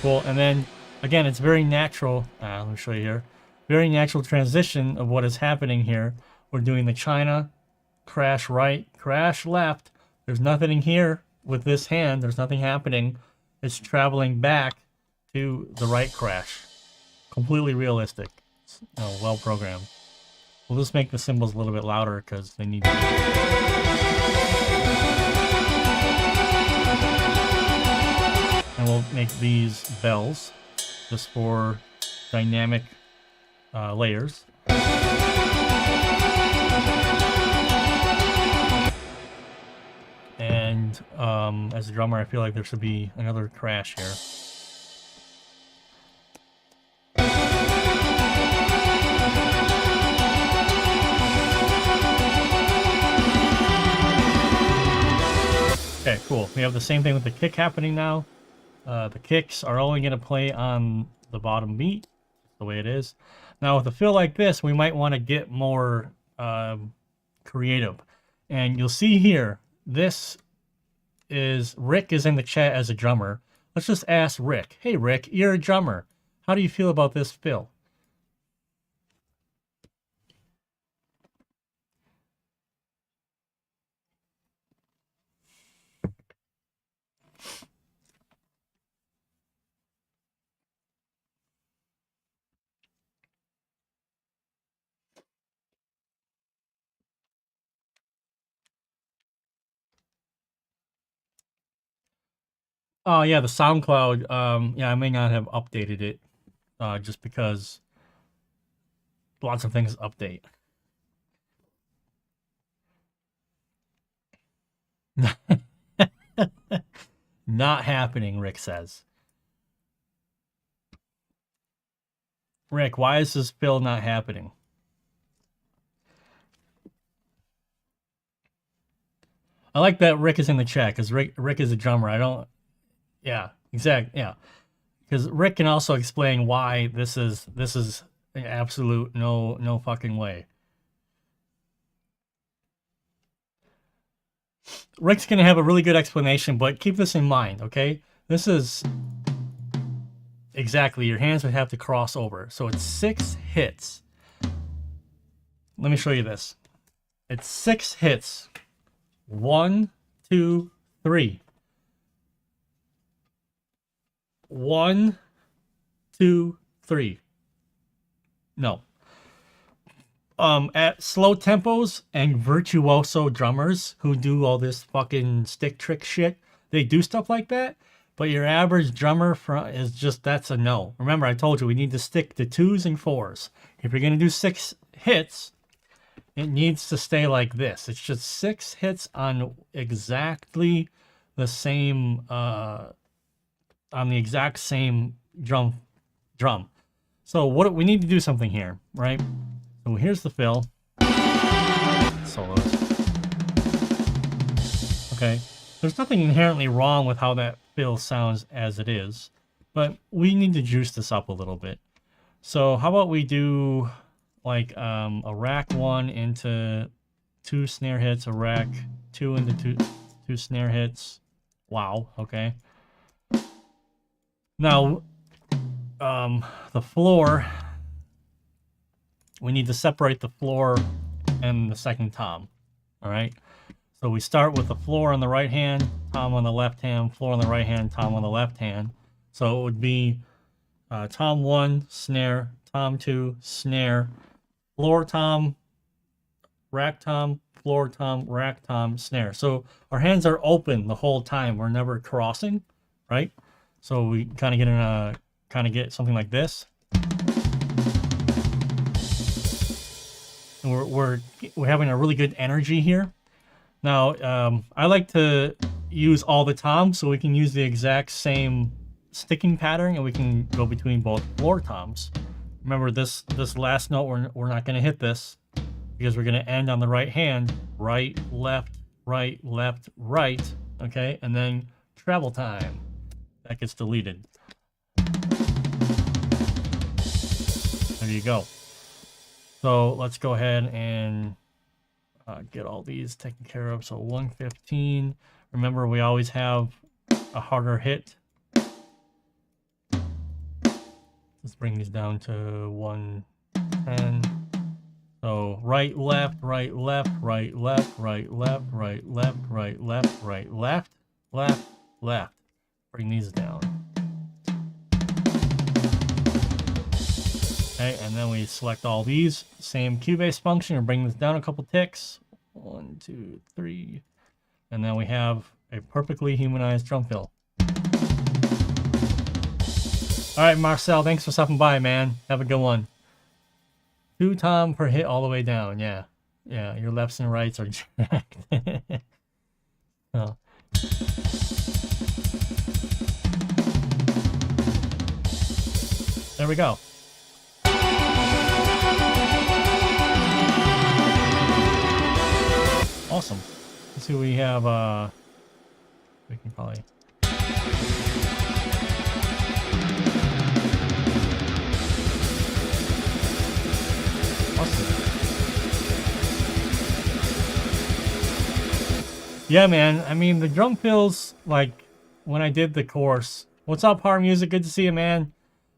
Cool, and then again, it's very natural. Let me show you here. Very natural transition of what is happening here. We're doing the China, crash right, crash left. There's nothing in here with this hand. There's nothing happening. It's traveling back to the right crash. Completely realistic. It's, you know, well programmed. We'll just make the cymbals a little bit louder because they need to be. And we'll make these bells just for dynamic layers. And as a drummer, I feel like there should be another crash here. Okay, cool. We have the same thing with the kick happening now. The kicks are only going to play on the bottom beat, the way it is. Now, with a fill like this, we might want to get more creative. And you'll see here, this is Rick is in the chat as a drummer. Let's just ask Rick. Hey, Rick, you're a drummer. How do you feel about this fill? Oh yeah, the SoundCloud. Yeah, I may not have updated it, just because lots of things update. Not happening, Rick says. Rick, why is this fill not happening? I like that Rick is in the chat because Rick is a drummer. I don't. Yeah, exact. Yeah, because Rick can also explain why this is an absolute no fucking way. Rick's gonna have a really good explanation, but keep this in mind, okay? This is exactly, your hands would have to cross over. So it's 6 hits. Let me show you this. It's 6 hits. 1, 2, 3. 1, 2, 3. No. At slow tempos and virtuoso drummers who do all this fucking stick trick shit, they do stuff like that. But your average drummer is just, that's a no. Remember, I told you we need to stick to 2s and 4s. If you're gonna do 6 hits, it needs to stay like this. It's just 6 hits on exactly the same, on the exact same drum. So what we need to do something here, right? So here's the fill. Solos. Okay. There's nothing inherently wrong with how that fill sounds as it is, but we need to juice this up a little bit. So how about we do like a rack 1 into 2 snare hits, a rack 2 into two snare hits. Wow, okay. Now, the floor, we need to separate the floor and the second tom, all right? So we start with the floor on the right hand, tom on the left hand, floor on the right hand, tom on the left hand. So it would be tom 1, snare, tom 2, snare, floor tom, rack tom, floor tom, rack tom, snare. So our hands are open the whole time. We're never crossing, right? So we kind of get something like this. And we're having a really good energy here. Now, I like to use all the toms so we can use the exact same sticking pattern and we can go between both floor toms. Remember this last note, we're not going to hit this because we're going to end on the right hand, right, left, right, left, right, okay? And then travel time, that gets deleted. There you go. So let's go ahead and get all these taken care of. So 115. Remember, we always have a harder hit. Let's bring these down to 110. So right, left, right, left, right, left, right, left, right, left, right, left, right, left, left, left. Bring these down. Okay, and then we select all these, same Cubase function, and bring this down a couple ticks. 1, 2, 3. And then we have a perfectly humanized drum fill. All right, Marcel, thanks for stopping by, man. Have a good one. 2 tom per hit all the way down. Yeah. Yeah, your lefts and rights are jacked. Oh. There we go. Awesome. Let's see what we have. We can probably. Awesome. Yeah, man. I mean, the drum fills, like when I did the course. What's up, Hard Music? Good to see you, man.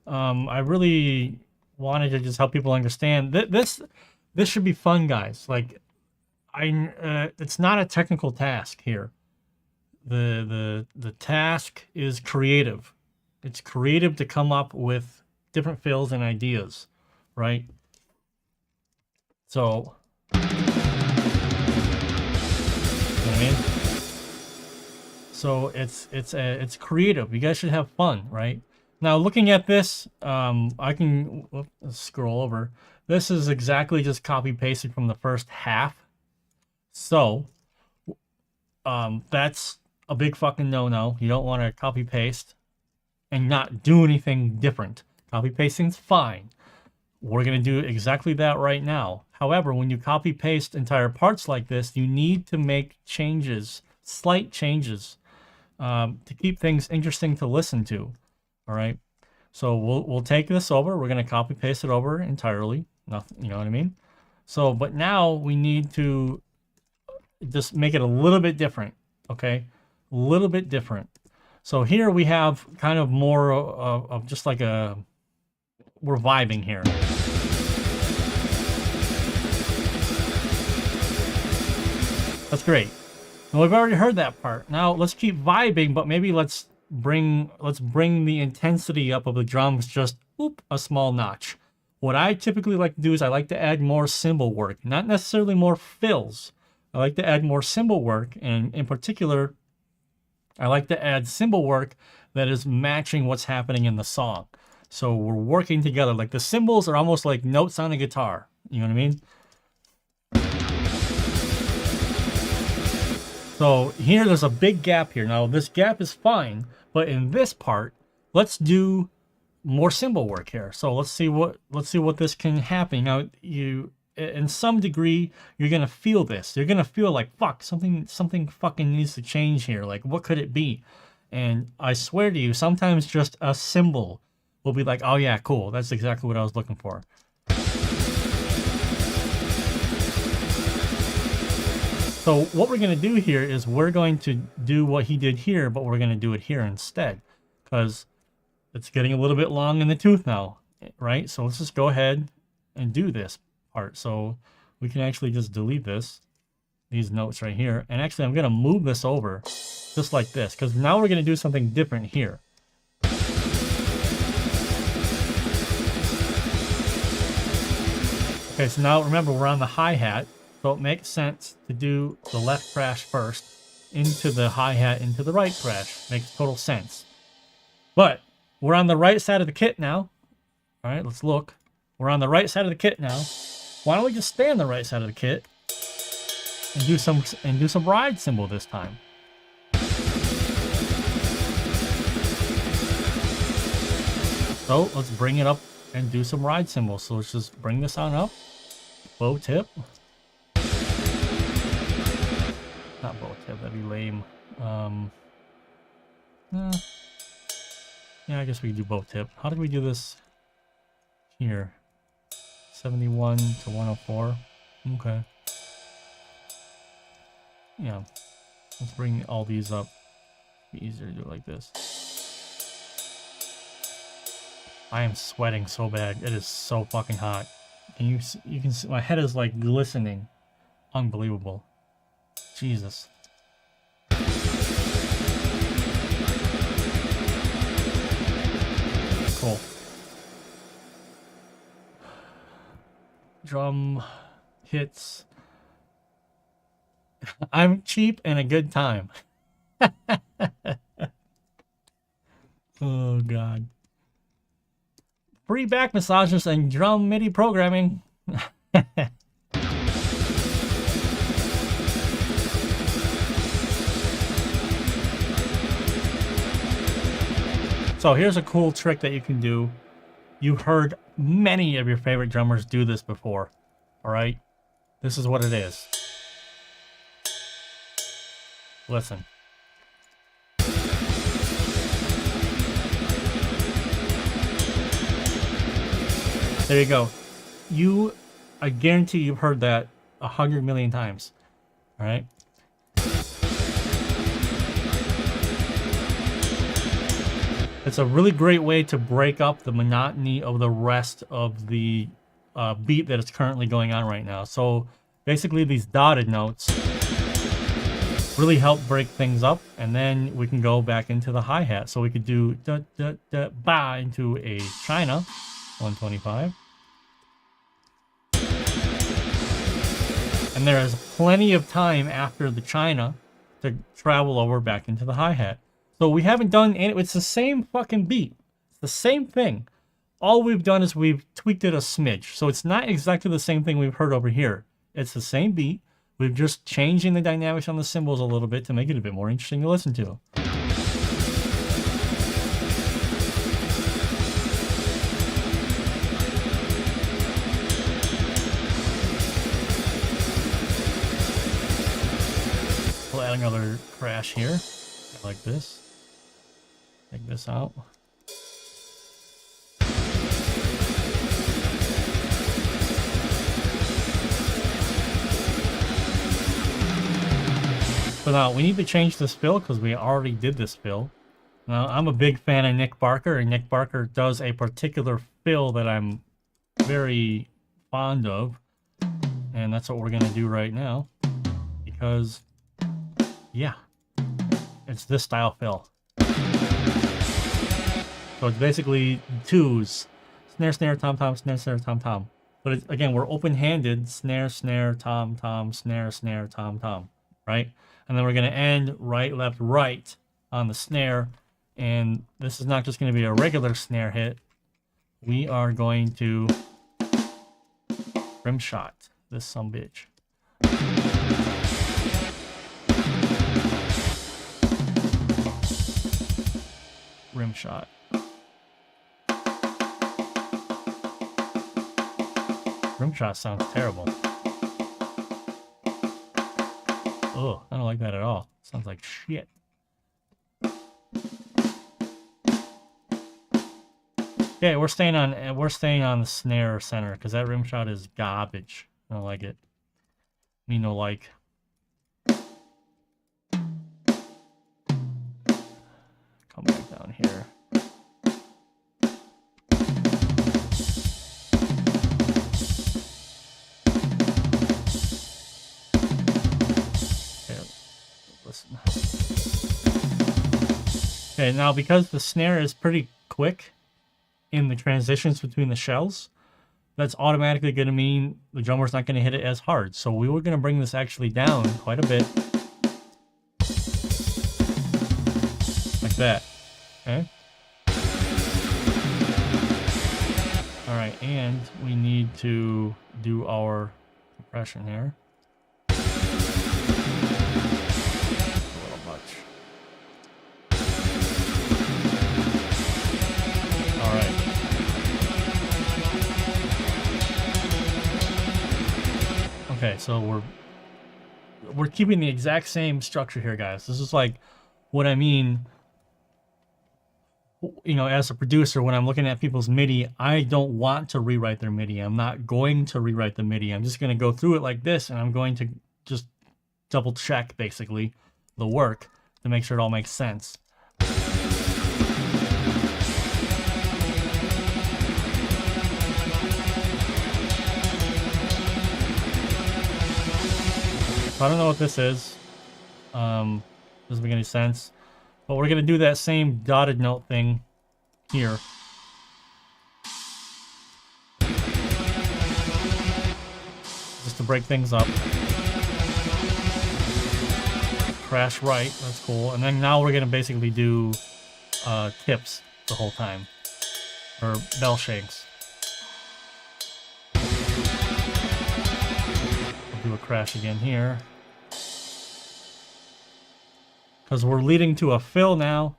I really wanted to just help people understand this should be fun, guys. Like, it's not a technical task here. The task is creative. It's creative to come up with different fills and ideas, right? So, you know what I mean? So it's creative. You guys should have fun, right? Now, looking at this, I can let's scroll over. This is exactly just copy pasted from the first half. So, that's a big fucking no-no. You don't want to copy paste and not do anything different. Copy pasting's fine. we're going to do exactly that right now. However, when you copy paste entire parts like this, you need to make changes, slight changes, to keep things interesting to listen to. All right. So we'll take this over. We're going to copy paste it over entirely. Nothing, you know what I mean? So, but now we need to just make it a little bit different. Okay. A little bit different. So here we have kind of more of just like we're vibing here. That's great. Well, we've already heard that part. Now let's keep vibing, but maybe let's bring the intensity up of the drums just a small notch. What I typically like to do is I like to add more cymbal work, not necessarily more fills. I like to add more cymbal work, and in particular, I like to add cymbal work that is matching what's happening in the song. So we're working together. Like the cymbals are almost like notes on a guitar. You know what I mean? So here, there's a big gap here. Now this gap is fine, but in this part, let's do more cymbal work here. So let's see what this can happen. Now in some degree, you're gonna feel this. You're gonna feel like, fuck, something fucking needs to change here. Like, what could it be? And I swear to you, sometimes just a cymbal will be like, oh yeah, cool. That's exactly what I was looking for. So what we're gonna do here is we're going to do what he did here, but we're gonna do it here instead, because it's getting a little bit long in the tooth now, right? So let's just go ahead and do this part. So we can actually just delete these notes right here. And actually, I'm going to move this over just like this, because now we're going to do something different here. Okay, so now remember, we're on the hi-hat. So it makes sense to do the left crash first, into the hi-hat, into the right crash. Makes total sense. But we're on the right side of the kit now. All right, let's look. We're on the right side of the kit now. Why don't we just stay on the right side of the kit and do some ride cymbal this time? So let's bring it up and do some ride cymbal. So let's just bring this on up. Bow tip. Not bow tip, that'd be lame. Yeah, I guess we can do bow tip. How did we do this here? 71 to 104. Okay. Yeah. Let's bring all these up. Be easier to do it like this. I am sweating so bad. It is so fucking hot. You can see my head is like glistening. Unbelievable. Jesus. Cool. Drum hits. I'm cheap and a good time. Oh god. Free back massages and drum MIDI programming. So here's a cool trick that you can do. You've heard many of your favorite drummers do this before. Alright? This is what it is. Listen. There you go. I guarantee you've heard that 100 million times. Alright? It's a really great way to break up the monotony of the rest of the beat that is currently going on right now. So basically these dotted notes really help break things up, and then we can go back into the hi-hat. So we could do da da da ba into a China 125. And there is plenty of time after the China to travel over back into the hi-hat. So we haven't done any, it's the same fucking beat. It's the same thing. All we've done is we've tweaked it a smidge. So it's not exactly the same thing we've heard over here. It's the same beat. We're just changing the dynamics on the cymbals a little bit to make it a bit more interesting to listen to. We'll add another crash here, like this. Take this out. So now we need to change this fill because we already did this fill. Now I'm a big fan of Nick Barker, and Nick Barker does a particular fill that I'm very fond of, and that's what we're gonna do right now because, yeah, it's this style fill. So it's basically twos: snare, snare, tom, tom, snare, snare, tom, tom. But it's, again, we're open-handed: snare, snare, tom, tom, snare, snare, tom, tom, right? And then we're going to end right, left, right on the snare. And this is not just going to be a regular snare hit. We are going to rim shot this sumbitch. Rim shot. Rim shot sounds terrible. Oh, I don't like that at all. Sounds like shit. Okay, we're staying on the snare center because that rim shot is garbage. I don't like it. Me no like. Come back down here. Okay, now because the snare is pretty quick in the transitions between the shells, that's automatically going to mean the drummer's not going to hit it as hard. So we were going to bring this actually down quite a bit. Like that. Okay? Alright, and we need to do our compression here. Okay, so we're keeping the exact same structure here, guys. This is like what I mean, you know, as a producer, when I'm looking at people's MIDI, I don't want to rewrite their MIDI. I'm not going to rewrite the MIDI. I'm just going to go through it like this, and I'm going to just double check, basically, the work to make sure it all makes sense. I don't know what this is. Doesn't make any sense. But we're gonna do that same dotted note thing here. Just to break things up. Crash right, that's cool. And then now we're gonna basically do tips the whole time. Or bell shakes. We'll do a crash again here. Because we're leading to a fill now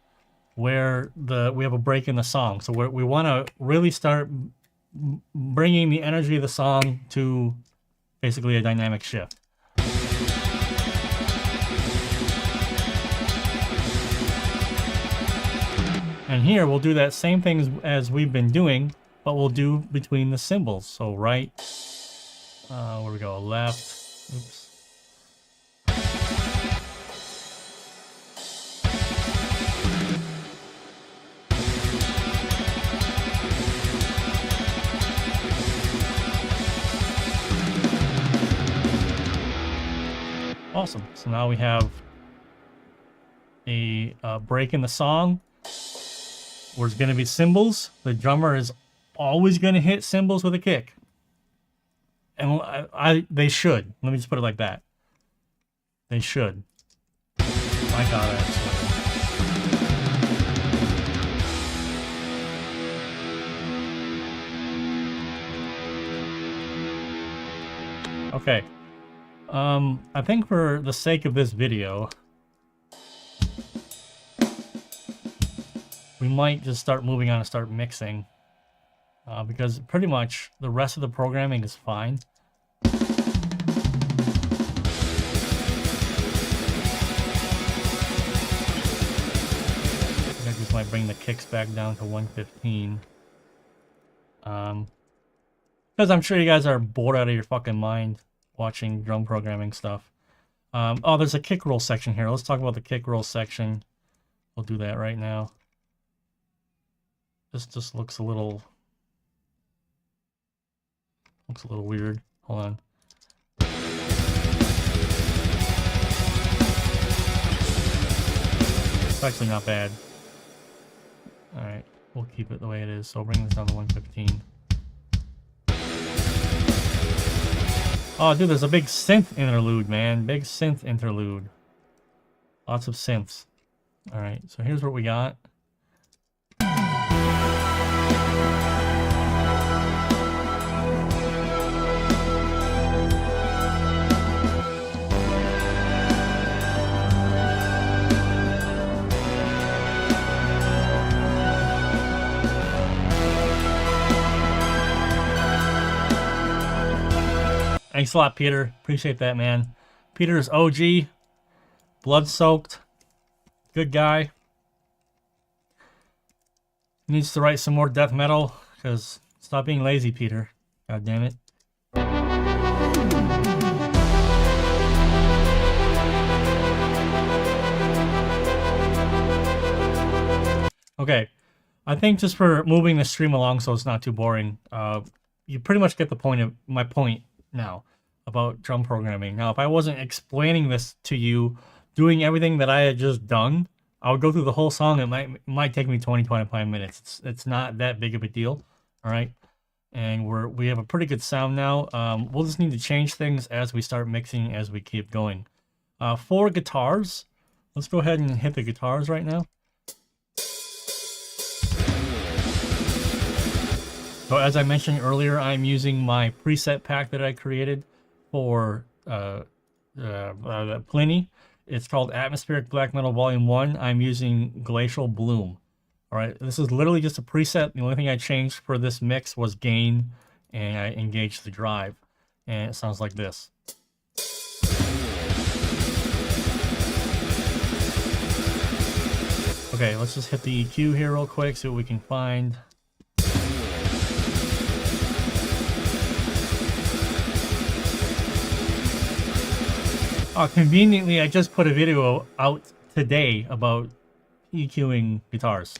where we have a break in the song. So we want to really start bringing the energy of the song to basically a dynamic shift. And here we'll do that same thing as we've been doing, but we'll do between the cymbals. So right, where we go, left, oops. Awesome. So now we have a break in the song where it's going to be cymbals. The drummer is always going to hit cymbals with a kick. And they should. Let me just put it like that. They should. My God, actually. Okay. I think for the sake of this video, we might just start moving on and start mixing. Because pretty much the rest of the programming is fine. might bring the kicks back down to 115. Because I'm sure you guys are bored out of your fucking mind watching drum programming stuff. Oh, there's a kick roll section here. Let's talk about the kick roll section. We'll do that right now. This just looks a little weird. Hold on. It's actually not bad. Alright, we'll keep it the way it is. So I'll bring this down to 115. Oh, dude, there's a big synth interlude, man. Big synth interlude. Lots of synths. Alright, so here's what we got. Thanks a lot, Peter. Appreciate that, man. Peter's OG. Blood-soaked. Good guy. Needs to write some more death metal, because stop being lazy, Peter. God damn it. Okay. I think just for moving the stream along so it's not too boring, you pretty much get the point of my point now about drum programming. Now, if I wasn't explaining this to you, doing everything that I had just done, I would go through the whole song. It might take me 20-25 minutes. It's not that big of a deal. All right. And we have a pretty good sound now. We'll just need to change things as we start mixing, as we keep going. For guitars, let's go ahead and hit the guitars right now. So as I mentioned earlier, I'm using my preset pack that I created for Pliny. It's called Atmospheric Black Metal Volume 1. I'm using Glacial Bloom. All right, this is literally just a preset. The only thing I changed for this mix was gain, and I engaged the drive. And it sounds like this. Okay, let's just hit the EQ here real quick, see what we can find. Conveniently, I just put a video out today about EQing guitars.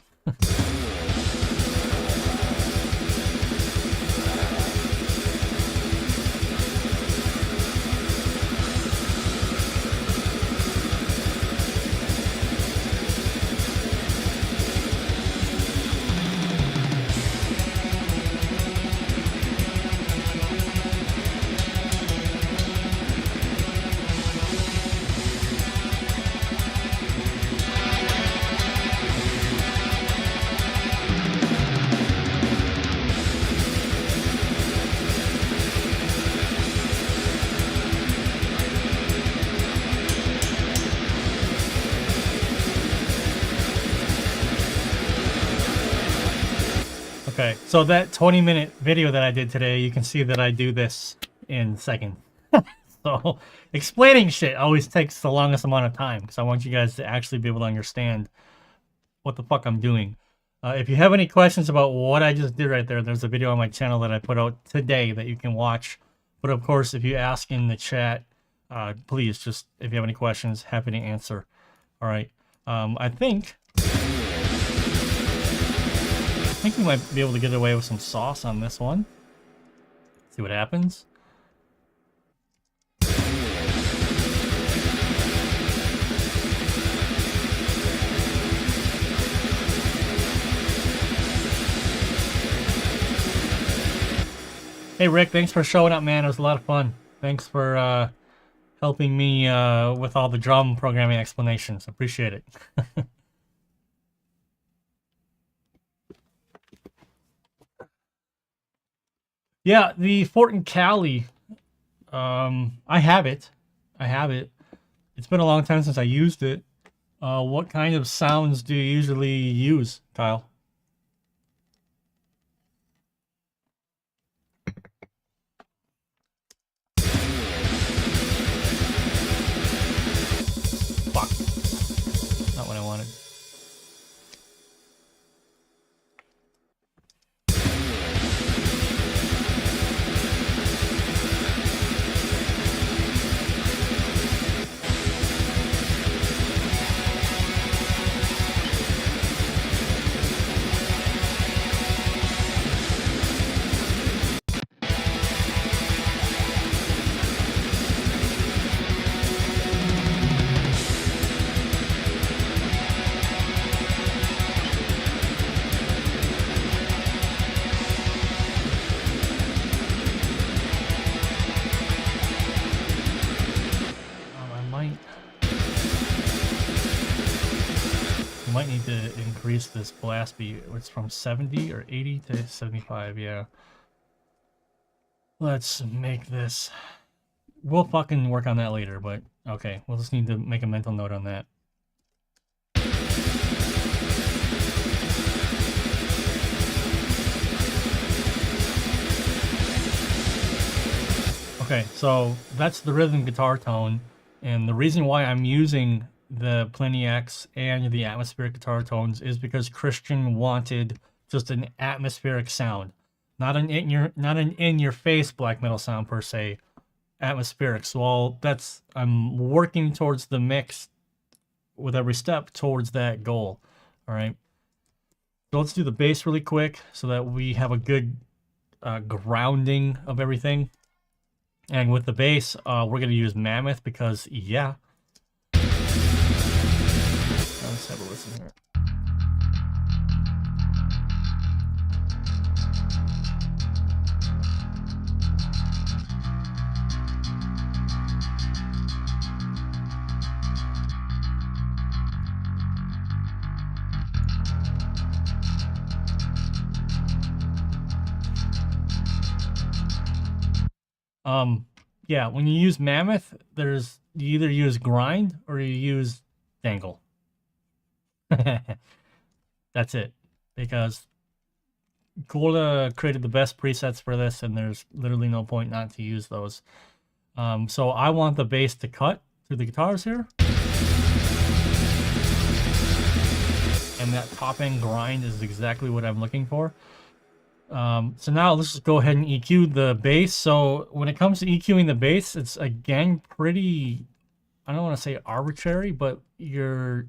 Okay, so that 20-minute video that I did today, you can see that I do this in seconds. So explaining shit always takes the longest amount of time because I want you guys to actually be able to understand what the fuck I'm doing. If you have any questions about what I just did right there, there's a video on my channel that I put out today that you can watch. But of course, if you ask in the chat, please just, if you have any questions, happy to answer. All right, I think we might be able to get away with some sauce on this one. See what happens. Hey Rick, thanks for showing up, man. It was a lot of fun. Thanks for helping me with all the drum programming explanations. Appreciate it. Yeah, the Fortin Cali, I have it. It's been a long time since I used it. What kind of sounds do you usually use, Kyle? Fuck. Not what I wanted. might need to increase this blast speed. It's from 70 or 80 to 75, yeah. Let's make this... We'll fucking work on that later, but okay. We'll just need to make a mental note on that. Okay, so that's the rhythm guitar tone, and the reason why I'm using the Pleniacs and the atmospheric guitar tones is because Christian wanted just an atmospheric sound, not an in your face black metal sound per se, atmospheric. So I'm working towards the mix with every step towards that goal. All right. So let's do the bass really quick so that we have a good grounding of everything. And with the bass, we're going to use Mammoth because, yeah. Let's have a listen here. Yeah, when you use Mammoth, you either use grind or you use dangle. That's it. Because Gola created the best presets for this, and there's literally no point not to use those. So I want the bass to cut through the guitars here. And that top end grind is exactly what I'm looking for. So now let's just go ahead and EQ the bass. So when it comes to EQing the bass, it's again pretty, I don't want to say arbitrary, but you're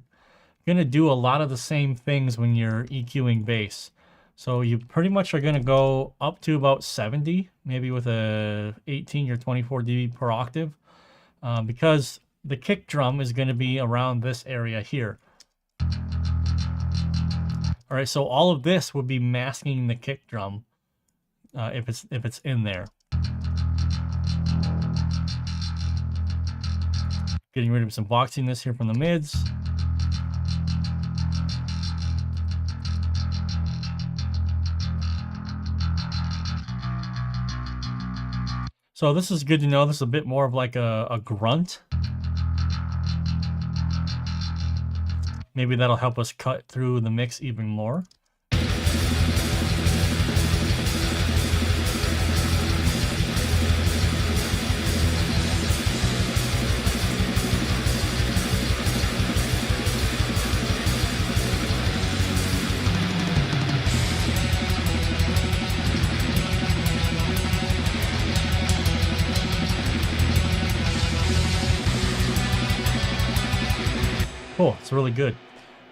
going to do a lot of the same things when you're EQing bass. So you pretty much are going to go up to about 70, maybe with a 18 or 24 dB per octave, because the kick drum is going to be around this area here. All right, so all of this would be masking the kick drum if it's in there. Getting rid of some boxiness here from the mids. So this is good to know. This is a bit more of like a grunt. Maybe that'll help us cut through the mix even more. Cool, it's really good.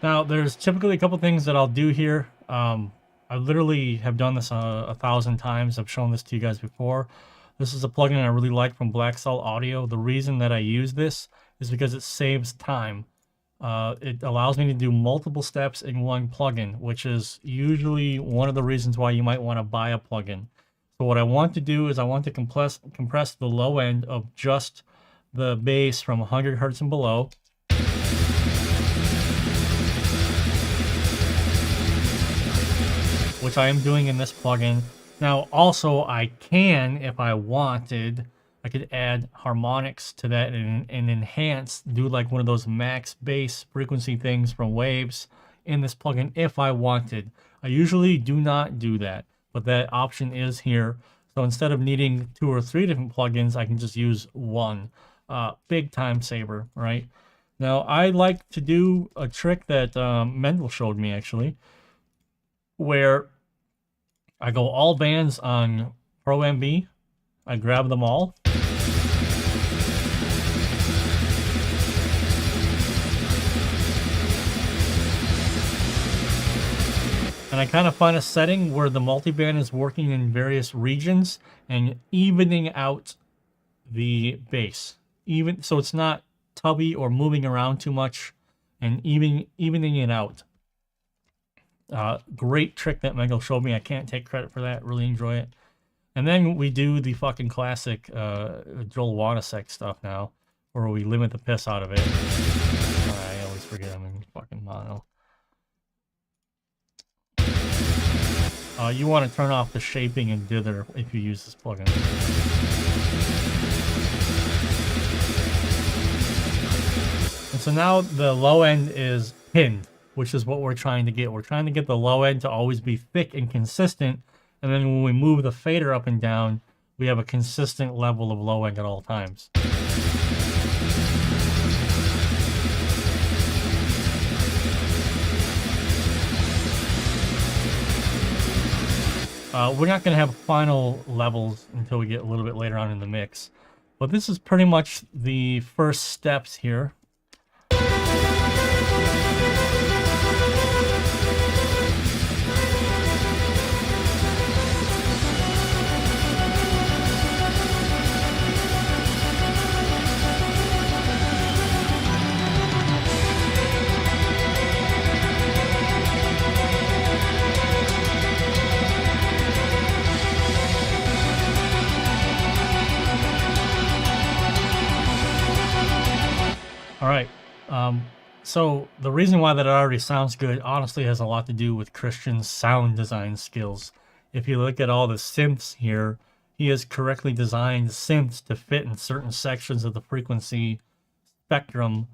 Now, there's typically a couple things that I'll do here. I literally have done this 1,000 times. I've shown this to you guys before. This is a plugin I really like from Black Salt Audio. The reason that I use this is because it saves time. It allows me to do multiple steps in one plugin, which is usually one of the reasons why you might want to buy a plugin. So what I want to do is I want to compress the low end of just the bass from 100 hertz and below. Which I am doing in this plugin. Now, also, I can, if I wanted, I could add harmonics to that and enhance, do like one of those max bass frequency things from Waves in this plugin if I wanted. I usually do not do that, but that option is here. So instead of needing 2 or 3 different plugins, I can just use one. Big time saver, right? Now, I like to do a trick that Mendel showed me, actually, where I go all bands on Pro MB. I grab them all. And I kind of find a setting where the multiband is working in various regions and evening out the bass. So it's not tubby or moving around too much, and evening it out. Great trick that Mengel showed me. I can't take credit for that. Really enjoy it. And then we do the fucking classic Joel Wanasek stuff now, or we limit the piss out of it. I always forget I'm in fucking mono. You want to turn off the shaping and dither if you use this plugin. And so now the low end is pinned, which is what we're trying to get. We're trying to get the low end to always be thick and consistent, and then when we move the fader up and down, we have a consistent level of low end at all times. We're not going to have final levels until we get a little bit later on in the mix. But this is pretty much the first steps here. Alright, so the reason why that already sounds good honestly has a lot to do with Christian's sound design skills. If you look at all the synths here, he has correctly designed synths to fit in certain sections of the frequency spectrum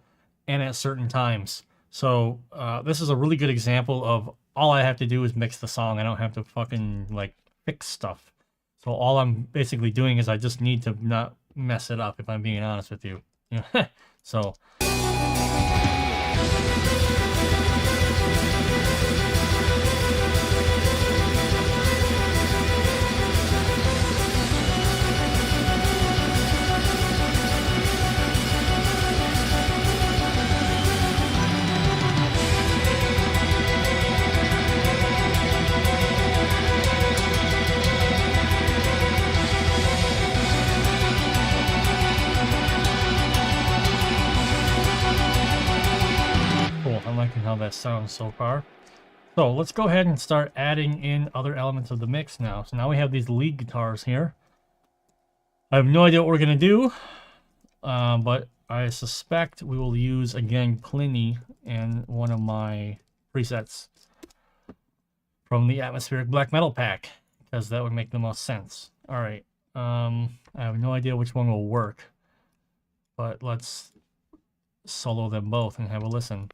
and at certain times. So this is a really good example of all I have to do is mix the song. I don't have to fucking like fix stuff. So all I'm basically doing is I just need to not mess it up, if I'm being honest with you. So how that sounds so far. So let's go ahead and start adding in other elements of the mix now. So now we have these lead guitars here. I have no idea what we're gonna do, but I suspect we will use again Pliny in one of my presets from the Atmospheric Black Metal pack, because that would make the most sense. All right, I have no idea which one will work, but let's solo them both and have a listen.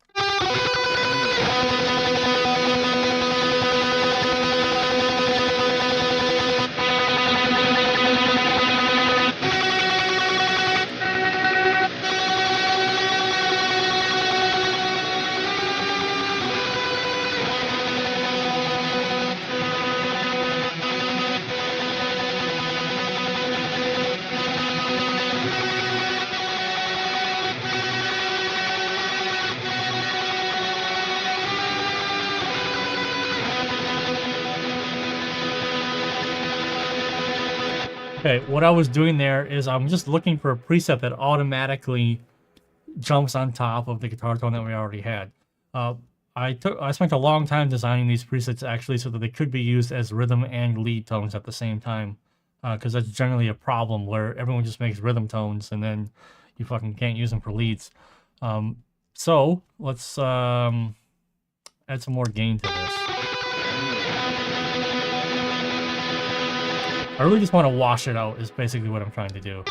Okay, what I was doing there is I'm just looking for a preset that automatically jumps on top of the guitar tone that we already had. I spent a long time designing these presets actually so that they could be used as rhythm and lead tones at the same time, because that's generally a problem where everyone just makes rhythm tones and then you fucking can't use them for leads. So let's add some more gain to this. I really just want to wash it out is basically what I'm trying to do.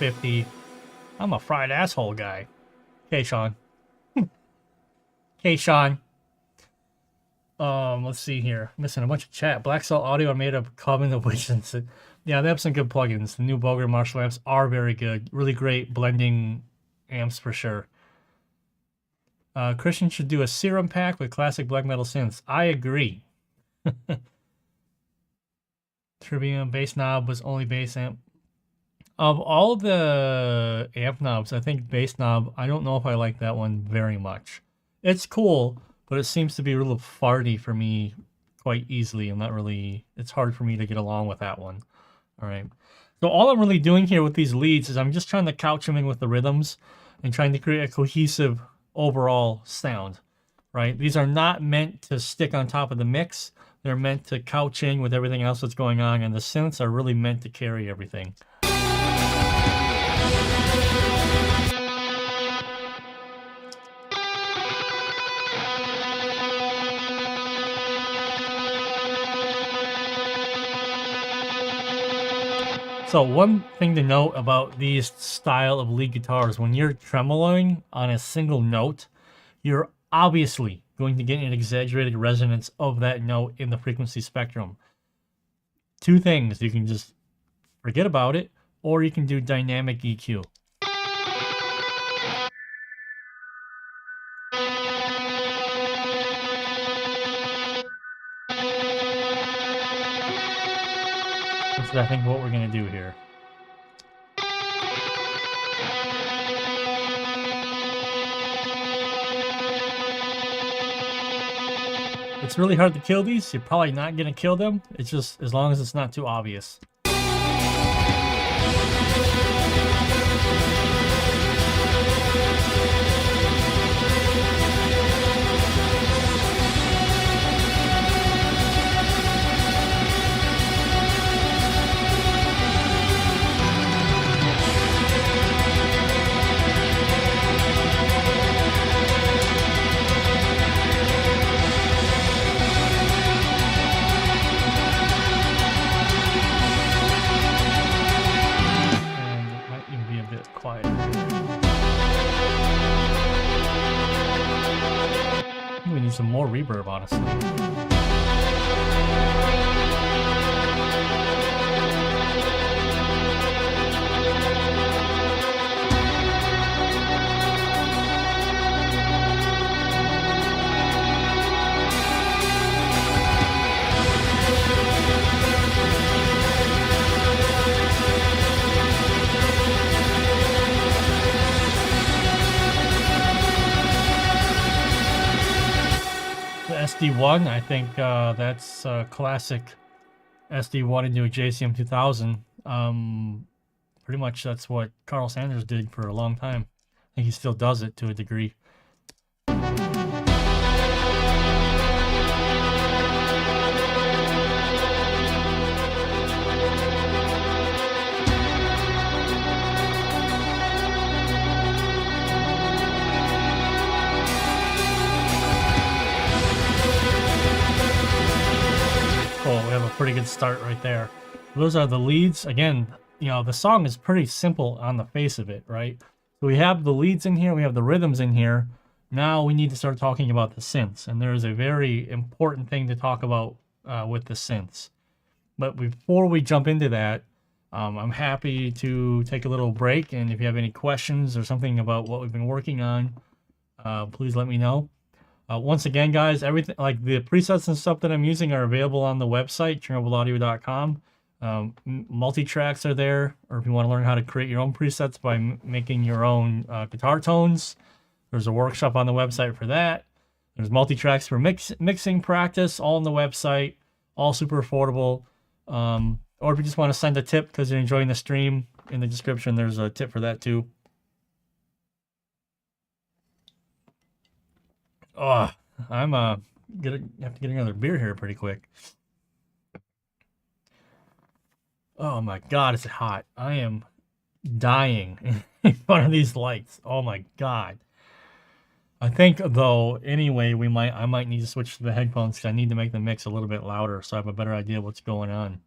150. I'm a fried asshole guy. Okay, Sean. Okay, Sean. Let's see here. Missing a bunch of chat. Black Cell Audio are made of Coven of Witches. Yeah, they have some good plugins. The new Bulgar Marshall amps are very good. Really great blending amps for sure. Christian should do a serum pack with classic black metal synths. I agree. Trivium bass knob was only bass amp. Of all the amp knobs, I think bass knob, I don't know if I like that one very much. It's cool, but it seems to be a little farty for me quite easily. It's hard for me to get along with that one. All right. So all I'm really doing here with these leads is I'm just trying to couch them in with the rhythms and trying to create a cohesive overall sound, right? These are not meant to stick on top of the mix. They're meant to couch in with everything else that's going on, and the synths are really meant to carry everything. So one thing to note about these style of lead guitars, when you're tremoloing on a single note, you're obviously going to get an exaggerated resonance of that note in the frequency spectrum. Two things, you can just forget about it, or you can do dynamic EQ. That's I think what we're going to do here. It's really hard to kill these. You're probably not going to kill them. It's just as long as it's not too obvious. We need some more reverb, honestly. SD1, I think that's classic SD1 into a JCM 2000. Pretty much that's what Carl Sanders did for a long time. I think he still does it to a degree. Oh, we have a pretty good start right there. Those are the leads. Again, you know, the song is pretty simple on the face of it, right? So we have the leads in here, we have the rhythms in here. Now we need to start talking about the synths, and there's a very important thing to talk about with the synths. But before we jump into that, I'm happy to take a little break, and if you have any questions or something about what we've been working on, please let me know. Once again, guys, everything like the presets and stuff that I'm using are available on the website, chernobylaudio.com. MULTITRACKS are there, or if you want to learn how to create your own presets by making your own guitar tones, there's a workshop on the website for that. There's MULTITRACKS for mixing practice, all on the website, all super affordable. Or if you just want to send a tip because you're enjoying the stream, in the description there's a tip for that too. Oh, I'm gonna have to get another beer here pretty quick. Oh my god, it's hot. I am dying in front of these lights. Oh my god. I think though, anyway, I might need to switch to the headphones because I need to make the mix a little bit louder so I have a better idea of what's going on.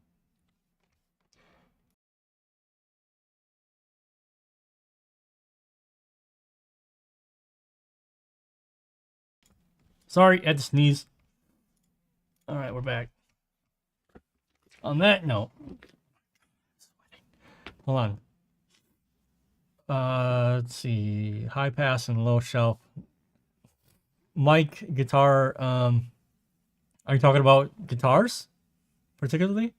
Sorry, had to sneeze. All right, we're back. On that note, hold on. Let's see. High pass and low shelf. Mic, guitar. Are you talking about guitars, particularly?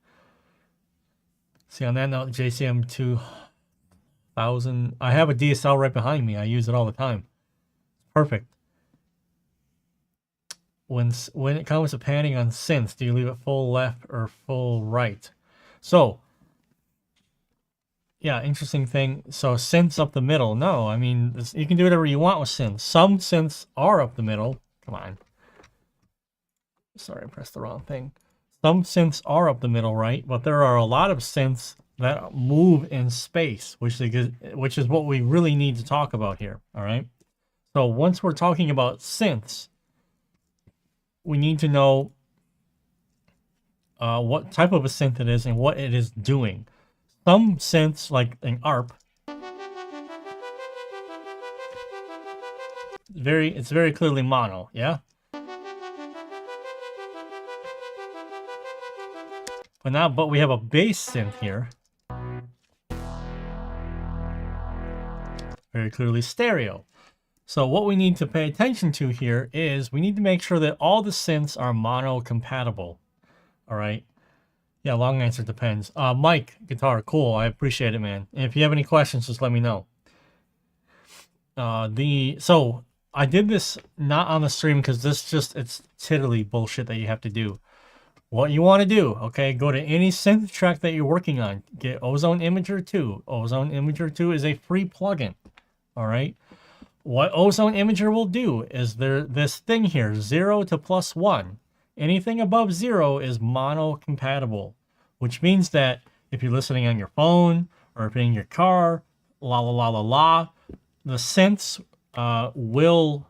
See, on that note, JCM 2000. I have a DSL right behind me. I use it all the time. Perfect. When it comes to panning on synths, do you leave it full left or full right? So, yeah, interesting thing. So synths up the middle. No, I mean, you can do whatever you want with synths. Some synths are up the middle. Come on. Sorry, I pressed the wrong thing. Some synths are up the middle, right? But there are a lot of synths that move in space, which is what we really need to talk about here, all right? So once we're talking about synths, we need to know what type of a synth it is and what it is doing. Some synths, like an ARP, it's very clearly mono, yeah? But we have a bass synth here. Very clearly stereo. So what we need to pay attention to here is we need to make sure that all the synths are mono compatible. All right. Yeah, long answer depends. Mike, guitar, cool. I appreciate it, man. And if you have any questions, just let me know. So I did this not on the stream because it's tiddly bullshit that you have to do. What you want to do, okay, go to any synth track that you're working on. Get Ozone Imager 2. Ozone Imager 2 is a free plugin. All right. What Ozone Imager will do is this thing here, 0 to +1. Anything above 0 is mono compatible, which means that if you're listening on your phone or if you're in your car, the synths will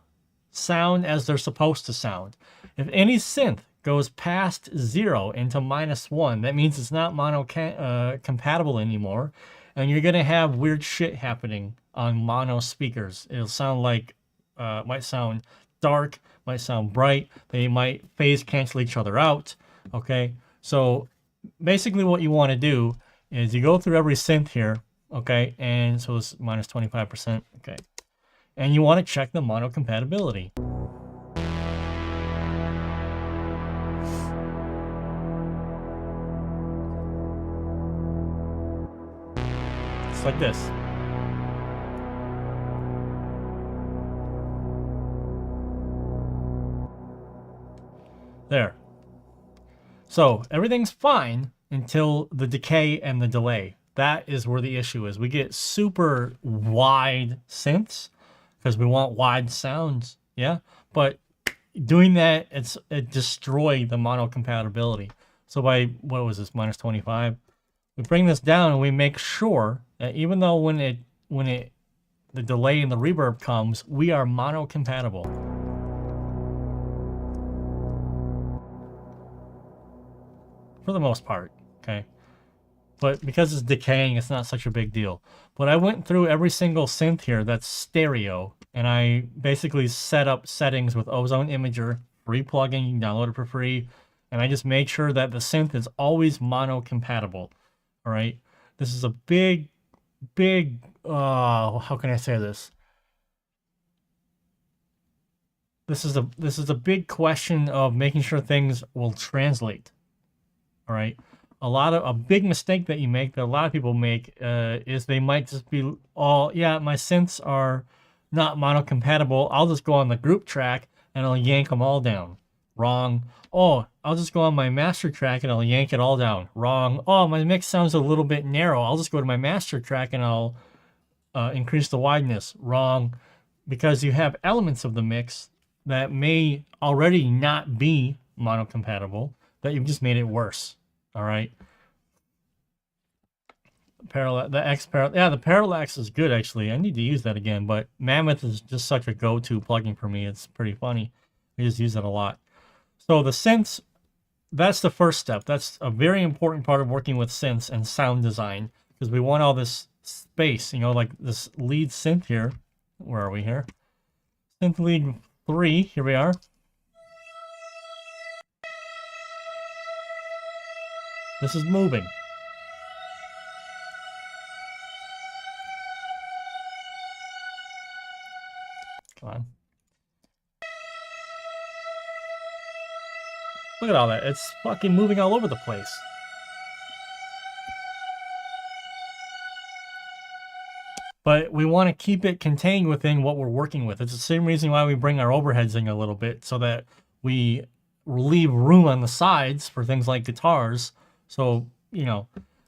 sound as they're supposed to sound. If any synth goes past 0 into -1, that means it's not mono compatible anymore, and you're gonna have weird shit happening on mono speakers. It'll sound like might sound dark, might sound bright. They might phase cancel each other out. Okay, so basically what you want to do is you go through every synth here. Okay, and so it's -25%. Okay, and you want to check the mono compatibility. It's like this. There. So everything's fine until the decay and the delay. That is where the issue is. We get super wide synths because we want wide sounds, yeah? But doing that, it destroyed the mono compatibility. So by, what was this, -25? We bring this down and we make sure that even though when the delay and the reverb comes, we are mono compatible. For the most part, okay? But because it's decaying, it's not such a big deal. But I went through every single synth here that's stereo, and I basically set up settings with Ozone Imager, free plugin, you can download it for free, and I just made sure that the synth is always mono compatible. All right? This is a big, how can I say this? This is a big question of making sure things will translate. All right, a big mistake that you make, that a lot of people make, is they might just be yeah, my synths are not mono compatible. I'll just go on the group track and I'll yank them all down. Wrong. Oh, I'll just go on my master track and I'll yank it all down. Wrong. Oh, my mix sounds a little bit narrow. I'll just go to my master track and I'll increase the wideness. Wrong, because you have elements of the mix that may already not be mono compatible, that you've just made it worse. All right. The Parallax is good, actually. I need to use that again, but Mammoth is just such a go-to plugin for me. It's pretty funny. I just use it a lot. So the synths, that's the first step. That's a very important part of working with synths and sound design, because we want all this space, you know, like this lead synth here. Where are we here? Synth lead 3, here we are. This is moving. Come on. Look at all that. It's fucking moving all over the place. But we want to keep it contained within what we're working with. It's the same reason why we bring our overheads in a little bit, so that we leave room on the sides for things like guitars. So, you know,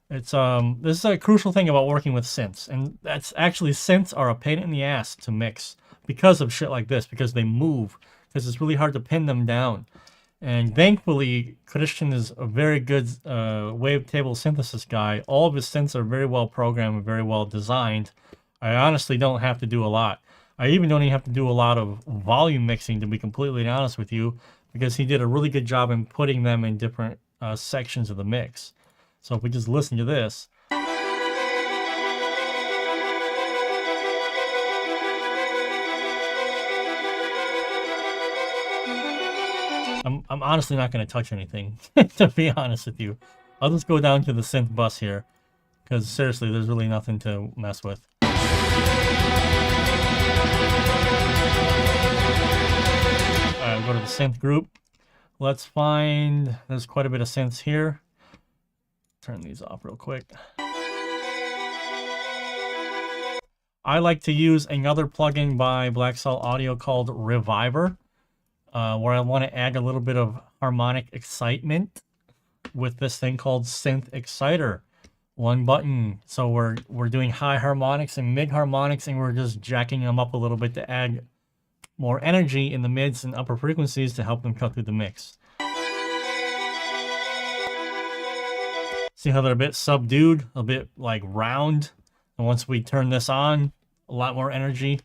it's this is a crucial thing about working with synths. And that's actually, synths are a pain in the ass to mix because of shit like this, because they move, because it's really hard to pin them down. And thankfully, Christian is a very good wavetable synthesis guy. All of his synths are very well programmed and very well designed. I honestly don't have to do a lot. I even don't even have to do a lot of volume mixing, to be completely honest with you, because he did a really good job in putting them in different sections of the mix. So if we just listen to this. I'm honestly not going to touch anything, to be honest with you. I'll just go down to the synth bus here, because seriously, there's really nothing to mess with. Alright, go to the synth group. Let's find, there's quite a bit of synths here. Turn these off real quick. I like to use another plugin by Black Salt Audio called Reviver, where I want to add a little bit of harmonic excitement with this thing called Synth Exciter. One button. So we're doing high harmonics and mid harmonics, and we're just jacking them up a little bit to add more energy in the mids and upper frequencies to help them cut through the mix. See how they're a bit subdued, a bit like round, and once we turn this on, a lot more energy.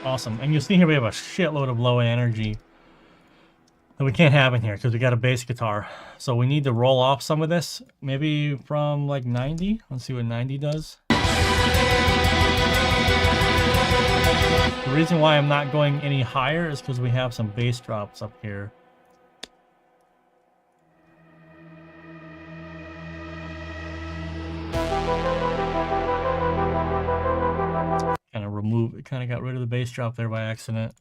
Awesome. And you'll see here we have a shitload of low energy that we can't have in here because we got a bass guitar. So we need to roll off some of this, maybe from like 90. Let's see what 90 does. The reason why I'm not going any higher is because we have some bass drops up here. Kind of got rid of the bass drop there by accident.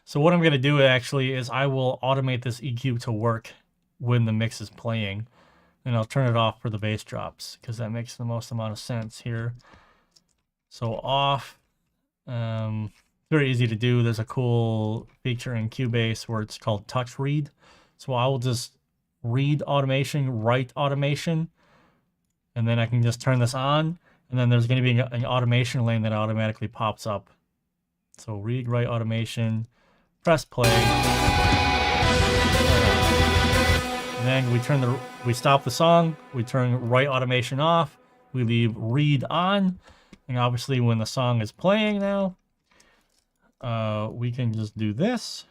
So what I'm going to do actually is I will automate this EQ to work when the mix is playing, and I'll turn it off for the bass drops because that makes the most amount of sense here. So off. Very easy to do. There's a cool feature in Cubase where it's called touch read. So I will just read automation, write automation, and then I can just turn this on, and then there's going to be an automation lane that automatically pops up. So read, write automation, press play, and then we stop the song, we turn write automation off, we leave read on, and obviously when the song is playing now, we can just do this.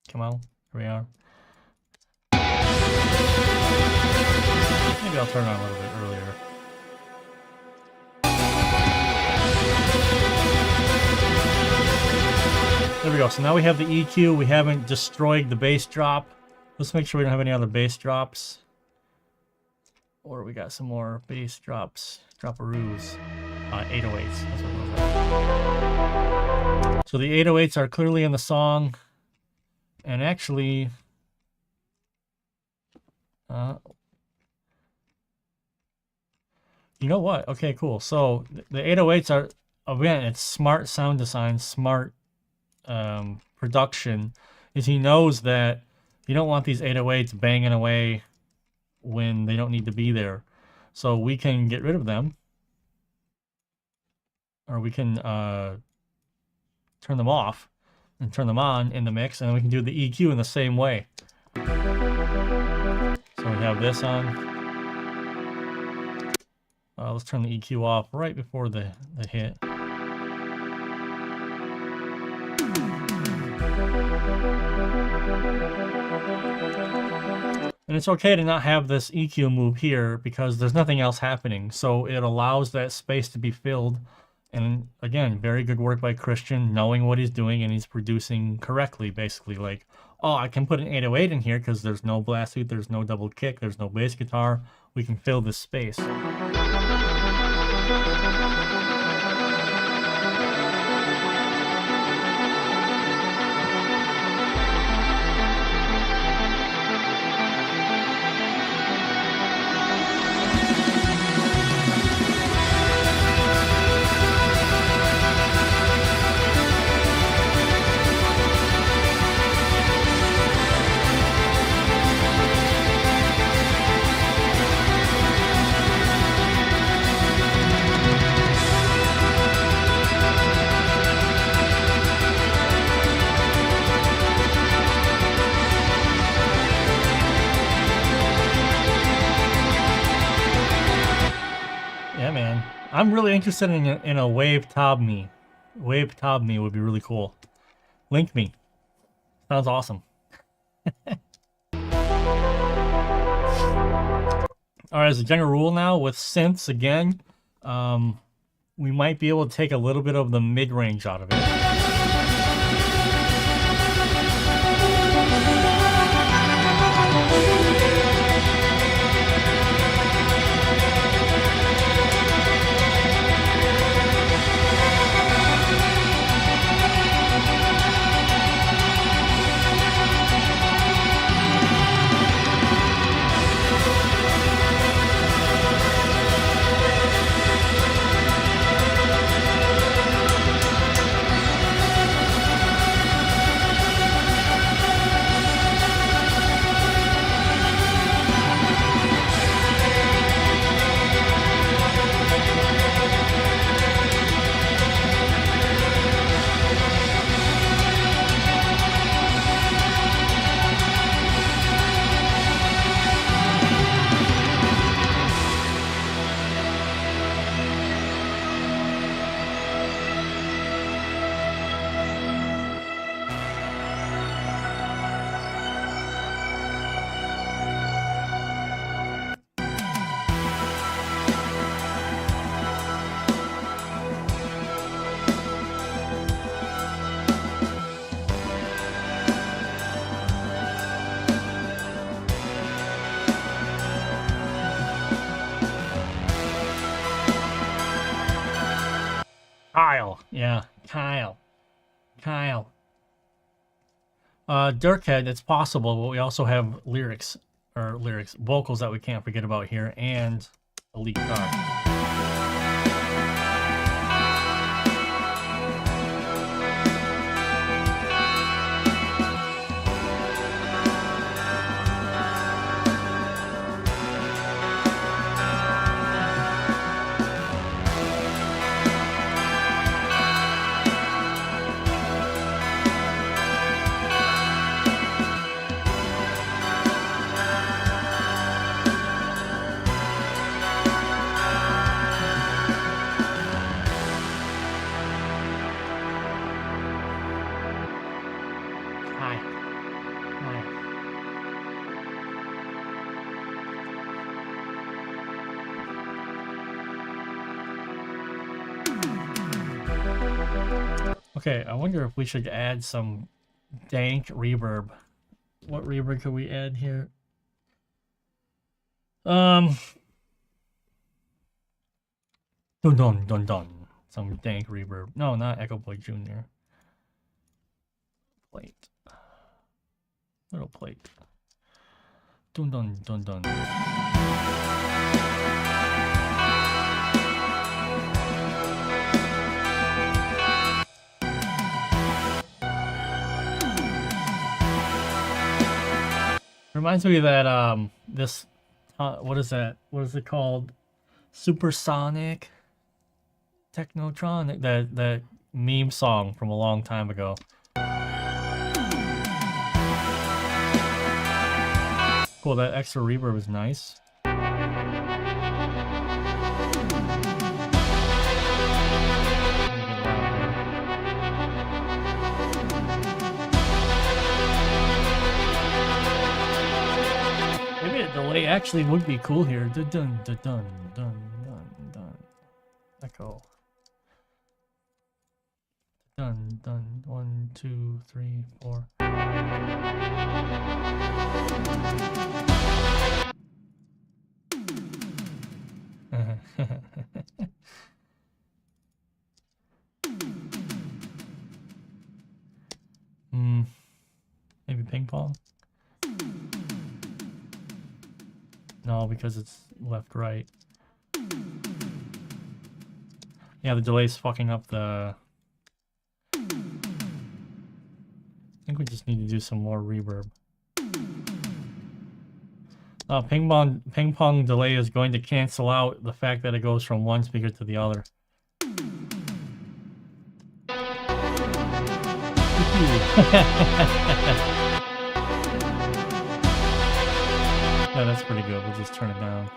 Come on, here we are. Maybe I'll turn it on a little bit earlier. There we go. So now we have the EQ. We haven't destroyed the bass drop. Let's make sure we don't have any other bass drops. Or we got some more bass drops. Drop-a-roos. 808s. That's what those are. So the 808s are clearly in the song. And actually, you know what? Okay, cool. So the 808s are, again, it's smart sound design, smart production, is he knows that you don't want these 808s banging away when they don't need to be there. So we can get rid of them, or we can turn them off and turn them on in the mix, and then we can do the EQ in the same way. So we have this on. Let's turn the EQ off right before the hit. And it's okay to not have this EQ move here because there's nothing else happening. So it allows that space to be filled. And again, very good work by Christian, knowing what he's doing, and he's producing correctly, basically. Like, oh, I can put an 808 in here because there's no blast suit, there's no double kick, there's no bass guitar. We can fill this space. Yeah, man. I'm really interested in a wave Tob Me. Wave Tob Me would be really cool. Link me. Sounds awesome. Alright, as a general rule now, with synths again, we might be able to take a little bit of the mid-range out of it. Kyle. Yeah, Kyle. Dirkhead, it's possible, but we also have vocals that we can't forget about here, and a lead guitar. Okay, I wonder if we should add some dank reverb. What reverb could we add here? Dun dun dun dun. Some dank reverb. No, not Echo Boy Jr. Plate. Little plate. Dun dun dun dun. Reminds me of that this what is that? What is it called? Supersonic Technotronic, that meme song from a long time ago. Cool, that extra reverb is nice. actually would be cool here. Dun dun dun dun dun dun dun. Echo. Dun dun. 1, 2, 3, 4. Maybe ping pong? No, because it's left right. Yeah, the delay's fucking up the... I think we just need to do some more reverb. Ping pong delay is going to cancel out the fact that it goes from one speaker to the other. Yeah, that's pretty good. We'll just turn it down.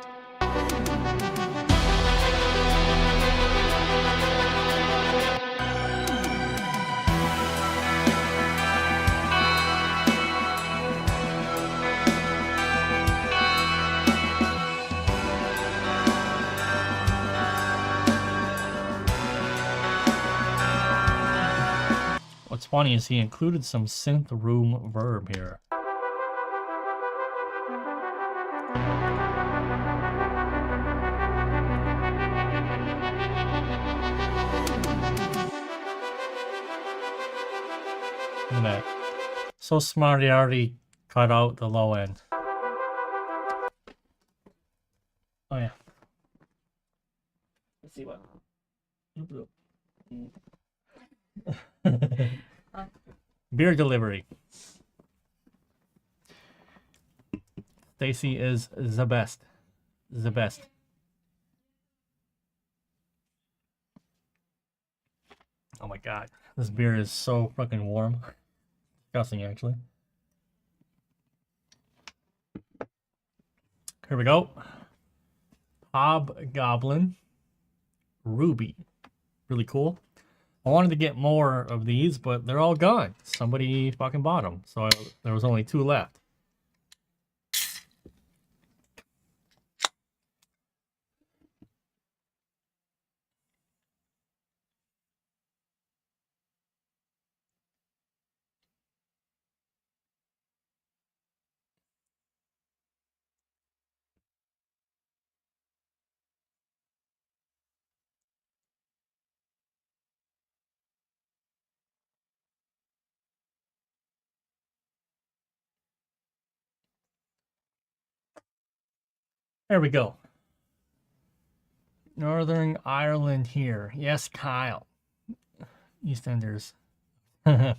What's funny is he included some synth room verb here. Look at that. So smart, he already cut out the low end. Oh yeah. Let's see what. Beer delivery. Stacy is the best. The best. Oh my god. This beer is so fucking warm. Disgusting, actually. Here we go. Hobgoblin Ruby. Really cool. I wanted to get more of these, but they're all gone. Somebody fucking bought them. So there was only 2 left. There we go. Northern Ireland here. Yes, Kyle. EastEnders. Oh.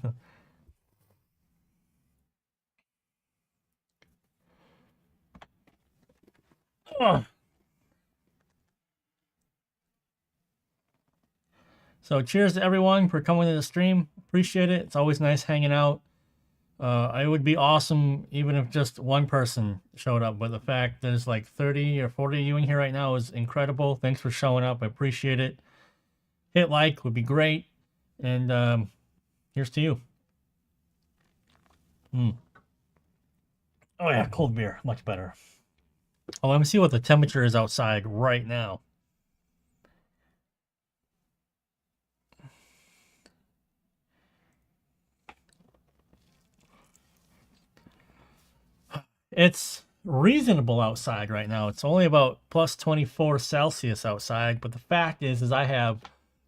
So cheers to everyone for coming to the stream. Appreciate it. It's always nice hanging out. It would be awesome even if just one person showed up, but the fact there's like 30 or 40 of you in here right now is incredible. Thanks for showing up. I appreciate it. Hit like would be great. And here's to you. Oh yeah, cold beer. Much better. Oh, let me see what the temperature is outside right now. It's reasonable outside right now. It's only about plus 24 Celsius outside, but the fact is I have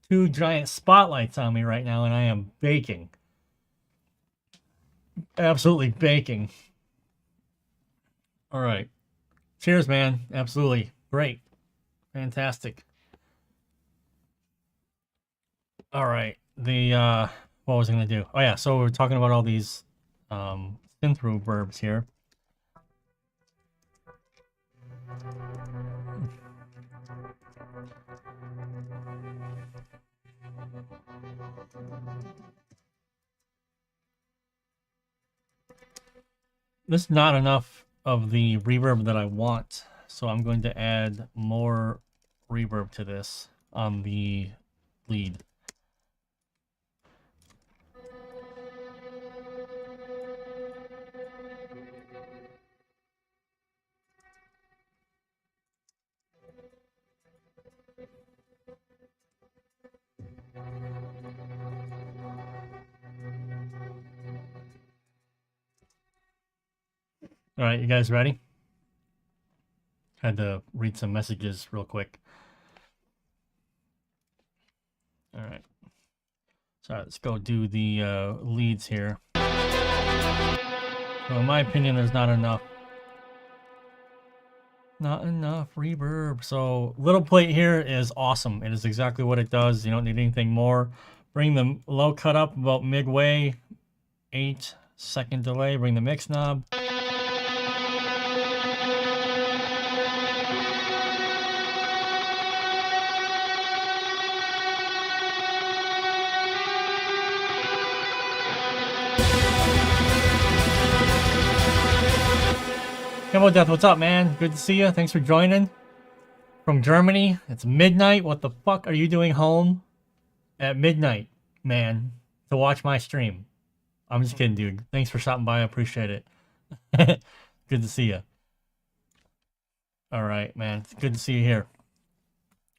2 giant spotlights on me right now and I am baking. Absolutely baking. All right. Cheers, man. Absolutely. Great. Fantastic. All right. What was I going to do? Oh yeah, so we're talking about all these synth room verbs here. This is not enough of the reverb that I want, so I'm going to add more reverb to this on the lead. All right, you guys ready? Had to read some messages real quick. All right. So let's go do the leads here. So in my opinion, there's not enough. Not enough reverb. So little plate here is awesome. It is exactly what it does. You don't need anything more. Bring the low cut up about midway. 8-second delay. Bring the mix knob. Camo Death, what's up, man? Good to see you. Thanks for joining. From Germany. It's midnight. What the fuck are you doing home at midnight, man, to watch my stream? I'm just kidding, dude. Thanks for stopping by. I appreciate it. Good to see you. All right, man. It's good to see you here.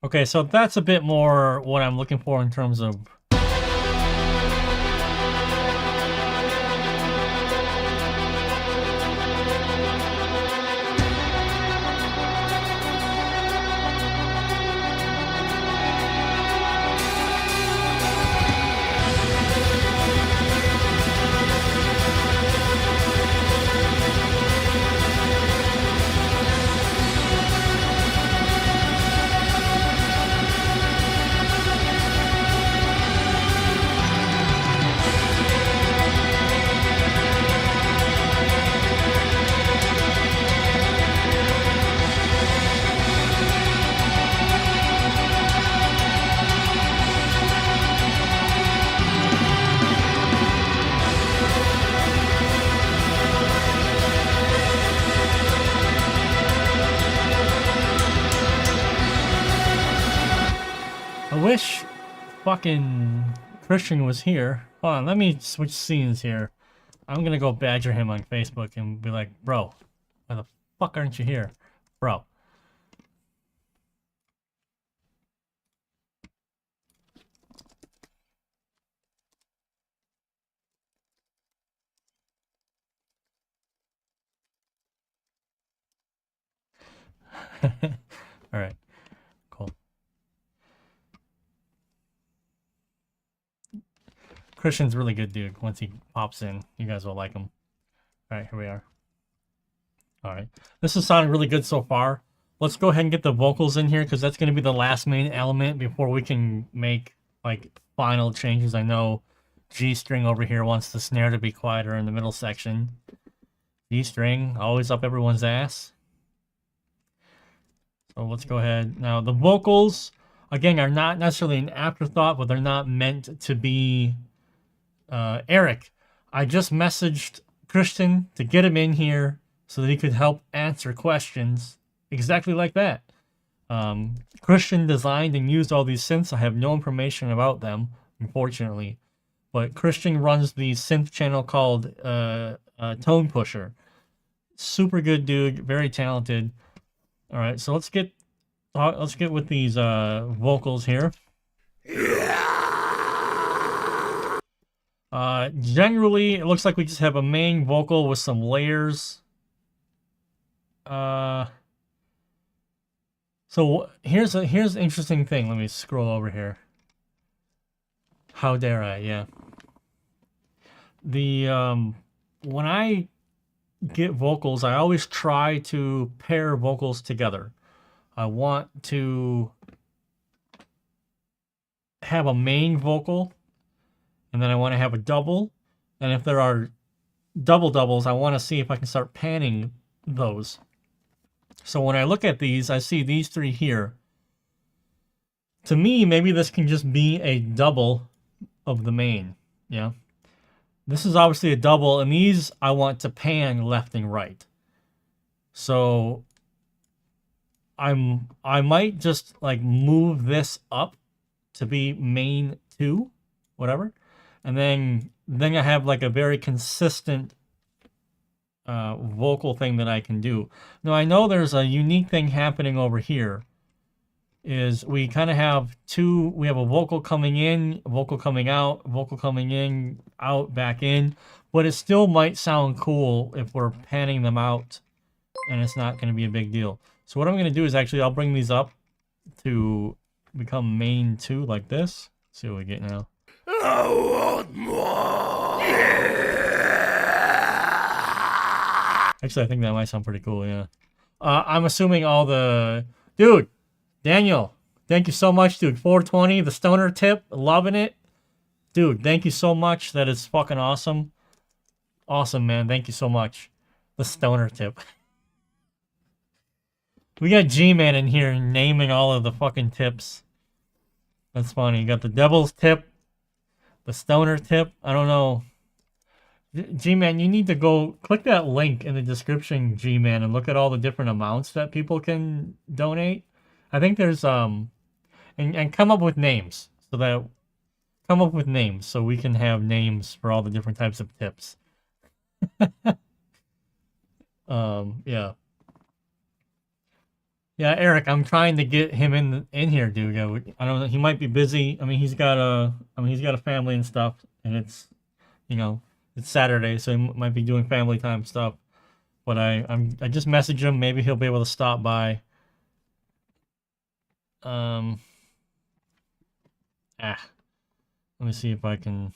Okay, so that's a bit more what I'm looking for in terms of... I wish fucking Christian was here. Hold on, let me switch scenes here. I'm gonna go badger him on Facebook and be like, bro, why the fuck aren't you here? Bro. Alright, cool. Christian's really good dude. Once he pops in, you guys will like him. Alright, here we are. Alright. This is sounding really good so far. Let's go ahead and get the vocals in here, because that's going to be the last main element before we can make, like, final changes. I know G-string over here wants the snare to be quieter in the middle section. G-string, always up everyone's ass. So let's go ahead. Now, the vocals, again, are not necessarily an afterthought, but they're not meant to be... Eric, I just messaged Christian to get him in here so that he could help answer questions exactly like that. Christian designed and used all these synths. I have no information about them, unfortunately. But Christian runs the synth channel called Tone Pusher. Super good dude, very talented. All right, so let's get with these vocals here. Generally, it looks like we just have a main vocal with some layers. So here's an interesting thing. Let me scroll over here. How dare I? Yeah. When I get vocals, I always try to pair vocals together. I want to have a main vocal, and then I want to have a double. And if there are doubles, I want to see if I can start panning those. So when I look at these, I see these three here. To me, maybe this can just be a double of the main. Yeah. This is obviously a double, and these I want to pan left and right. So I might just like move this up to be main 2, whatever. And then I have like a very consistent vocal thing that I can do. Now I know there's a unique thing happening over here is we kind of have two. We have a vocal coming in, vocal coming out, vocal coming in, out, back in. But it still might sound cool if we're panning them out, and it's not going to be a big deal. So what I'm going to do is actually I'll bring these up to become main 2 like this. Let's see what we get now. I want more. Actually, I think that might sound pretty cool, yeah. I'm assuming all the... Dude, Daniel, thank you so much, dude. 420, the stoner tip, loving it. Dude, thank you so much. That is fucking awesome. Awesome, man. Thank you so much. The stoner tip. We got G-Man in here naming all of the fucking tips. That's funny. You got the devil's tip, the stoner tip. I don't know. G-Man, you need to go click that link in the description, G-Man, and look at all the different amounts that people can donate. I think there's and come up with names so we can have names for all the different types of tips. Yeah. Yeah, Eric, I'm trying to get him in here, dude. I don't know. He might be busy. I mean, he's got a family and stuff, and it's, you know, it's Saturday, so he might be doing family time stuff. But I just messaged him. Maybe he'll be able to stop by. Let me see if I can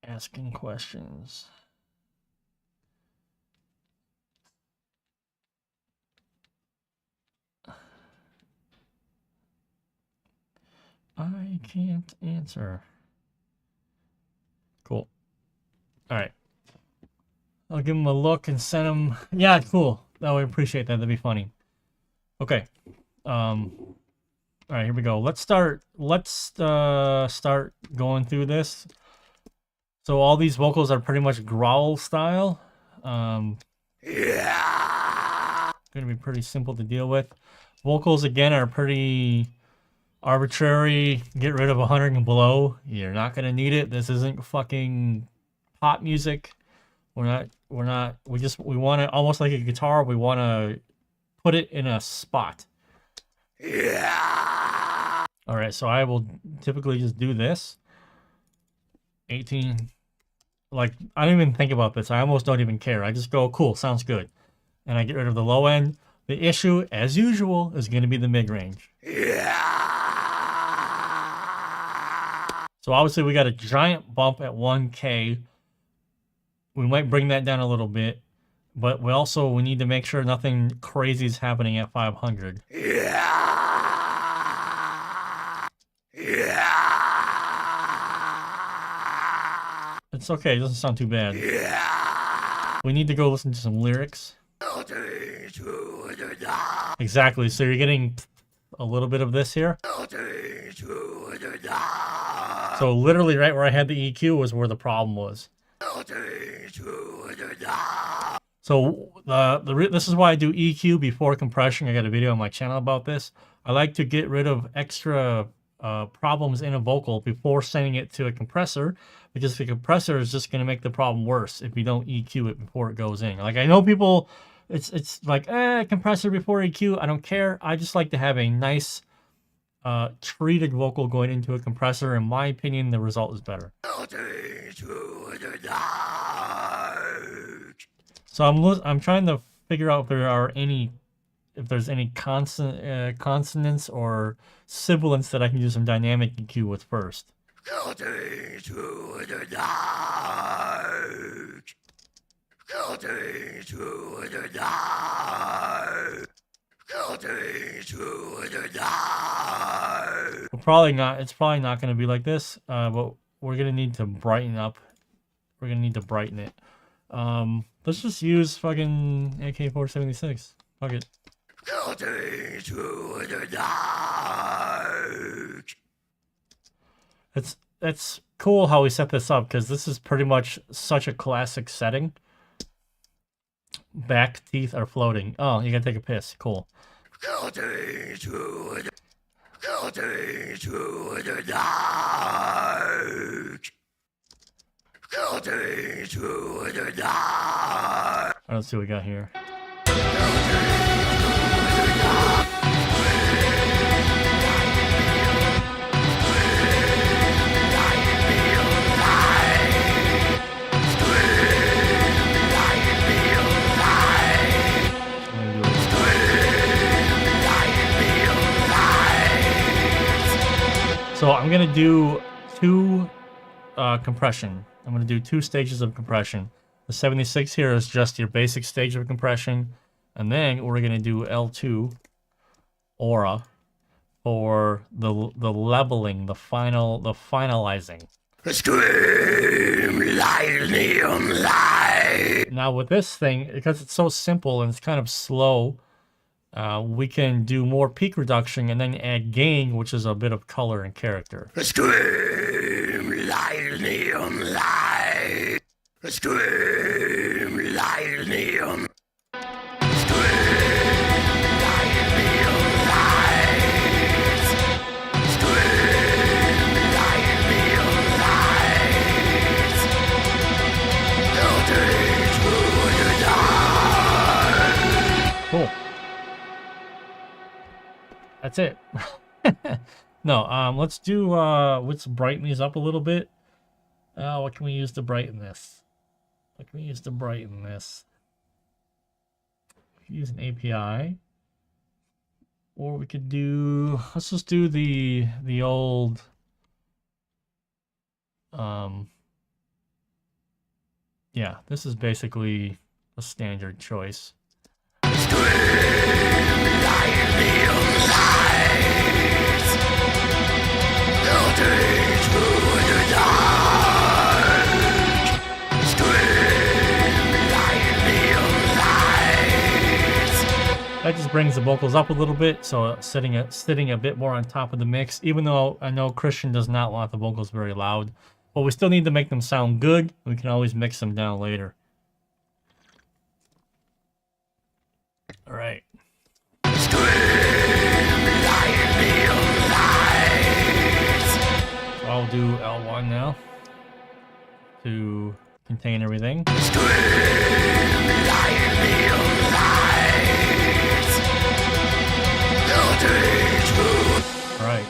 ask him questions. I can't answer. Cool. All right. I'll give him a look and send him. Yeah, cool. I would appreciate that. That'd be funny. Okay. All right, here we go. Let's start going through this. So all these vocals are pretty much growl style. Yeah. Gonna be pretty simple to deal with. Vocals again are pretty arbitrary. Get rid of 100 and below. You're not gonna need it. This isn't fucking pop music. We want it almost like a guitar. We want to put it in a spot. Yeah. All right, so I will typically just do this. 18. Like, I don't even think about this. I almost don't even care. I just go, cool, sounds good. And I get rid of the low end. The issue, as usual, is going to be the mid-range. Yeah. So obviously we got a giant bump at 1K. We might bring that down a little bit. But we need to make sure nothing crazy is happening at 500. Yeah. Yeah. It's okay. It doesn't sound too bad. Yeah. We need to go listen to some lyrics. Exactly. So you're getting a little bit of this here. So literally right where I had the EQ was where the problem was. So this is why I do EQ before compression. I got a video on my channel about this. I like to get rid of extra problems in a vocal before sending it to a compressor, because the compressor is just going to make the problem worse if you don't EQ it before it goes in. Like, I know people, it's like, compressor before EQ. I don't care. I just like to have a nice treated vocal going into a compressor. In my opinion, the result is better. So I'm trying to figure out if there's any consonants or sibilants that I can do some dynamic EQ with first. It's probably not going to be like this, but we're going to need to brighten up. We're going to need to brighten it. Let's just use fucking AK-476. Fuck it. It's cool how we set this up, because this is pretty much such a classic setting. Back teeth are floating. Oh, you gotta take a piss. Cool. Let's see what we got here. gonna do two compression. I'm gonna do 2 stages of compression. The 76 here is just your basic stage of compression, and then we're gonna do L2 aura for the leveling, the finalizing. Scream lightning light. Now with this thing, because it's so simple and it's kind of slow, we can do more peak reduction and then add gain, which is a bit of color and character. Scream lightning light. Scream lightning. Cool. That's it. No, let's do, let's brighten these up a little bit. What can we use to brighten this? What can we use to brighten this? We could use an API. Or we could do, let's just do the old, yeah, this is basically a standard choice. That just brings the vocals up a little bit, so sitting a bit more on top of the mix, even though I know Christian does not want the vocals very loud. But we still need to make them sound good. We can always mix them down later. All right. So I'll do L1 now to contain everything. All right.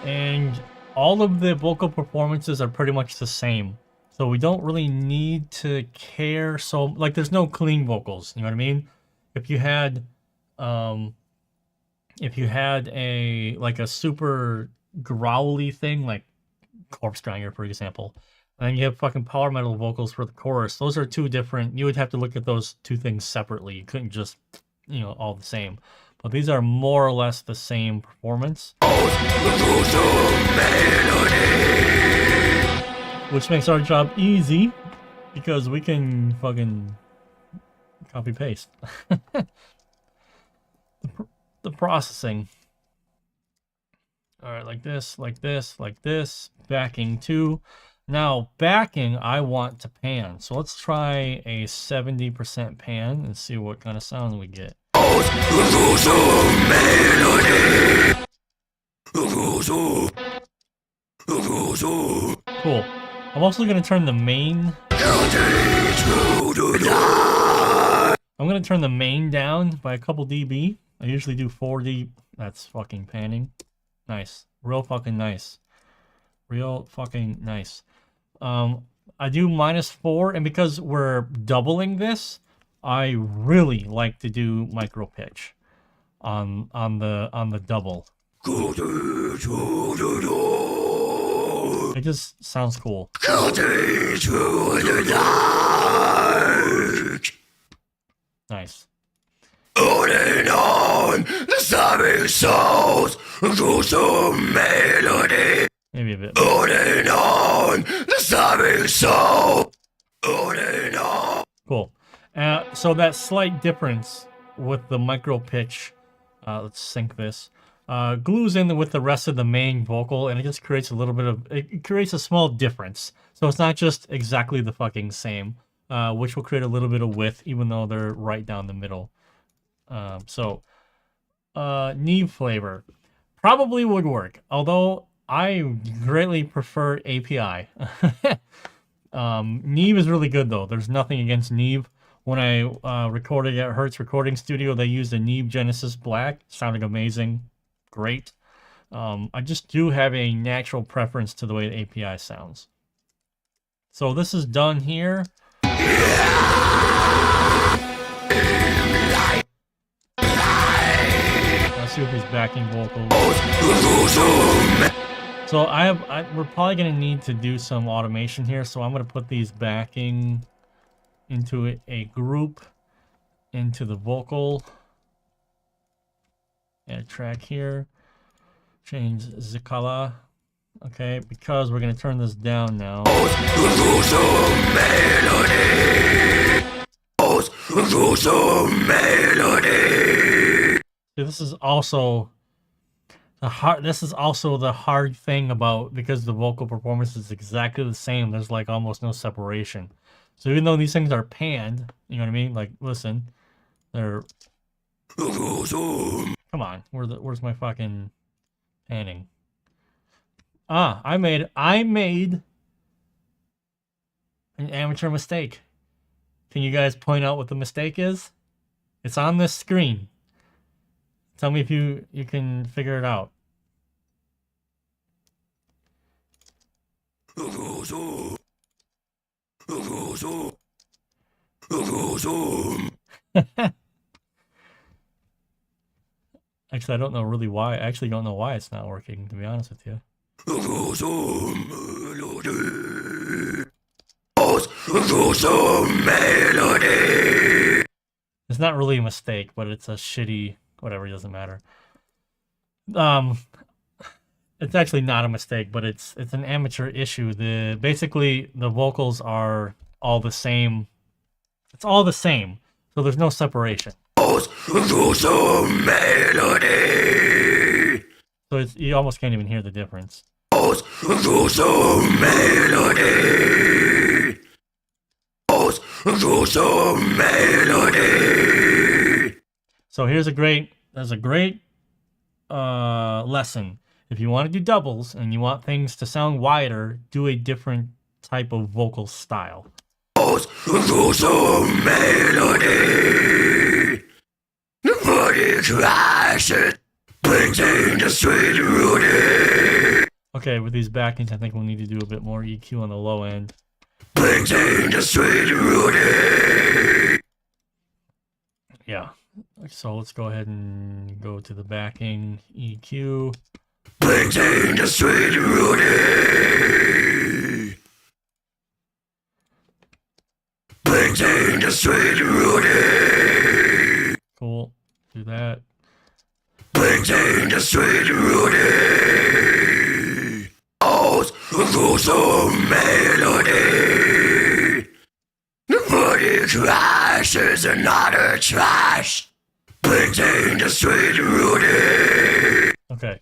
And all of the vocal performances are pretty much the same. So we don't really need to care. So like there's no clean vocals, you know what I mean? If you had a like a super growly thing like Corpse Grinder, for example, and then you have fucking power metal vocals for the chorus, those are two different. You would have to look at those two things separately. You couldn't just, you know, all the same. But these are more or less the same performance, which makes our job easy because we can fucking copy paste. the processing. All right, like this, like this, like this. Backing too. Now backing, I want to pan. So let's try a 70% pan and see what kind of sound we get. Cool. I'm also going to turn the main. I'm going to turn the main down by a couple dB. I usually do 4 dB. That's fucking panning. Nice. Real fucking nice. Real fucking nice. I do -4, and because we're doubling this, I really like to do micro pitch on the double. It just sounds cool. Nice. On and on, the sobbing souls, gruesome melody. Maybe a bit. On and on, the sobbing soul. On and on. Cool. So that slight difference with the micro pitch, let's sync this, glues in with the rest of the main vocal, and it just creates a little bit of, it creates a small difference. So it's not just exactly the fucking same, which will create a little bit of width, even though they're right down the middle. Neve flavor probably would work, although I greatly prefer API. Neve is really good though. There's nothing against Neve. When I recorded at Hertz Recording Studio, they used a Neve Genesis Black. Sounded amazing. Great. I just do have a natural preference to the way the API sounds. So this is done here. Let's see what these backing vocals. So we're probably gonna need to do some automation here. So I'm gonna put these backing into a group, into the vocal. Add a track here. Change the color. Okay, because we're gonna turn this down now. See, this is also the hard thing about, because the vocal performance is exactly the same, there's like almost no separation. So even though these things are panned, you know what I mean? Like, listen, they're... Come on, where's my fucking panning? Ah, I made an amateur mistake. Can you guys point out what the mistake is? It's on this screen. Tell me if you can figure it out. Actually, I don't know really why. I actually don't know why it's not working, to be honest with you. It's not really a mistake, but it's a shitty... Whatever, it doesn't matter. It's actually not a mistake, but it's an amateur issue. Basically the vocals are all the same. It's all the same, so there's no separation. So you almost can't even hear the difference. So there's a great lesson. If you want to do doubles and you want things to sound wider, do a different type of vocal style. Okay, with these backings, I think we'll need to do a bit more EQ on the low end. Yeah. So let's go ahead and go to the backing EQ. Cool. Do that. Trash is another trash. Painting the street Rudy. Okay.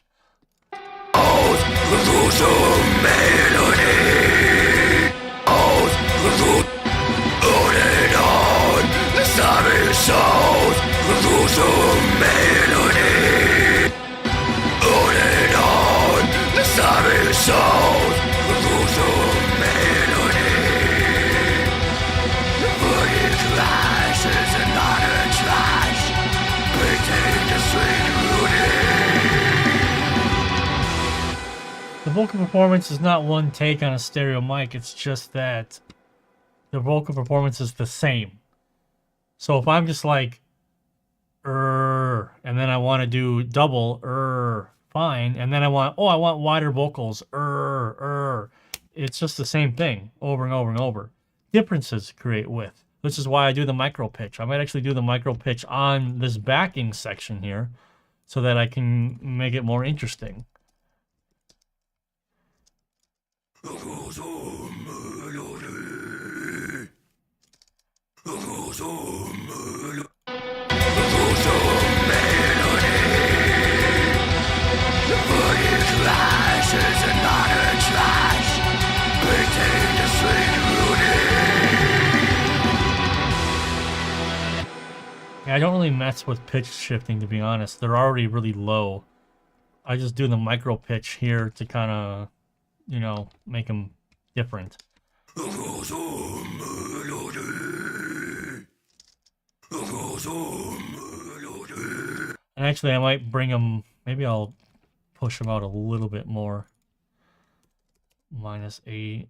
The vocal performance is not one take on a stereo mic, it's just that the vocal performance is the same. So if I'm just like, and then I want to do double, fine, and then I want wider vocals, it's just the same thing over and over and over. Differences create width, which is why I do the micro pitch. I might actually do the micro pitch on this backing section here so that I can make it more interesting. I don't really mess with pitch shifting, to be honest. They're already really low. I just do the micro pitch here to kind of, you know, make them different. And actually, I might bring them, maybe I'll push them out a little bit more. Minus 80,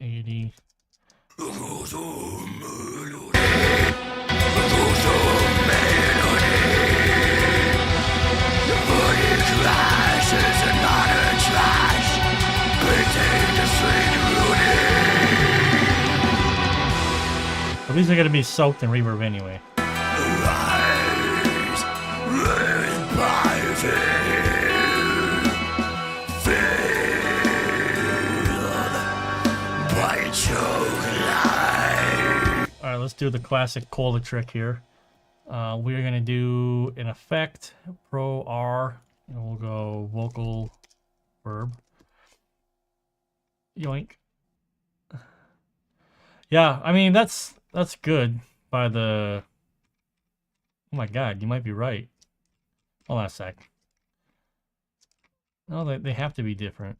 80. Trash is another trash. these are going to be soaked in reverb anyway. Rise with my filled by choke light. Alright, let's do the classic cola trick here. We're going to do an effect, Pro R, and we'll go vocal verb. Yoink. Yeah, I mean, that's good by the... Oh my god, you might be right. Hold on a sec. No, they have to be different.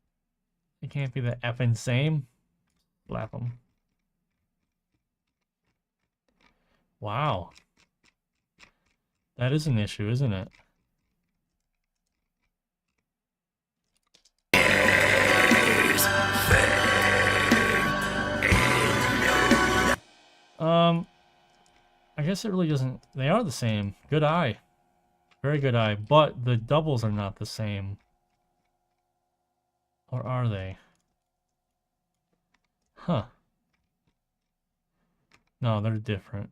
They can't be the effing same. Slap them. Wow. That is an issue, isn't it? I guess it really doesn't... They are the same. Good eye. Very good eye. But the doubles are not the same. Or are they? Huh. No, they're different.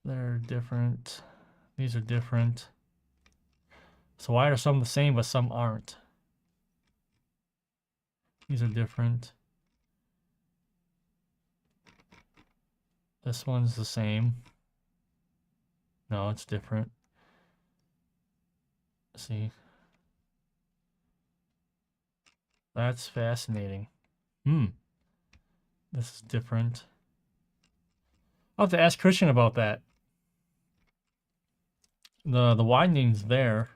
They're different. These are different. So why are some the same but some aren't? These are different. This one's the same. No, it's different. See? That's fascinating. This is different. I'll have to ask Christian about that. The widening's there.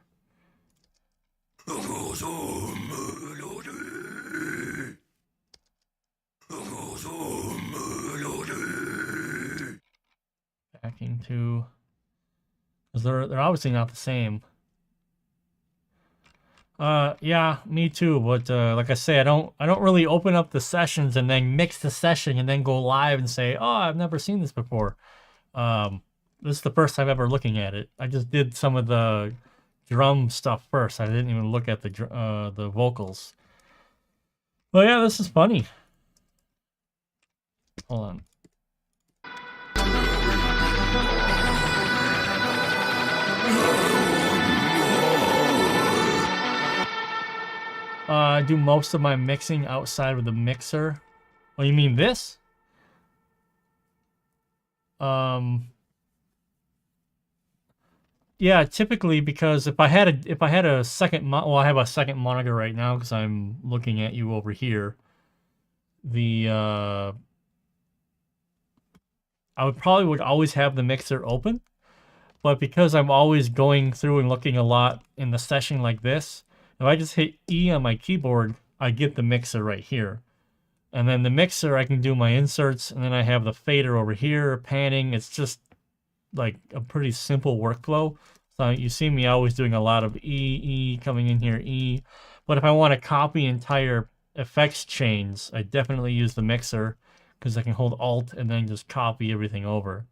Backing to, because they're obviously not the same. Yeah, me too. But like I say, I don't really open up the sessions and then mix the session and then go live and say, oh, I've never seen this before. This is the first time ever looking at it. I just did some of the drum stuff first. I didn't even look at the vocals. But yeah, this is funny. Hold on. I do most of my mixing outside of the mixer. Oh, you mean this? Yeah, typically, because if I had a second well, I have a second monitor right now because I'm looking at you over here. I would always have the mixer open, but because I'm always going through and looking a lot in the session like this, if I just hit E on my keyboard, I get the mixer right here. And then the mixer, I can do my inserts, and then I have the fader over here, panning. It's just like a pretty simple workflow. So you see me always doing a lot of E, coming in here, E. But if I want to copy entire effects chains, I definitely use the mixer because I can hold Alt and then just copy everything over.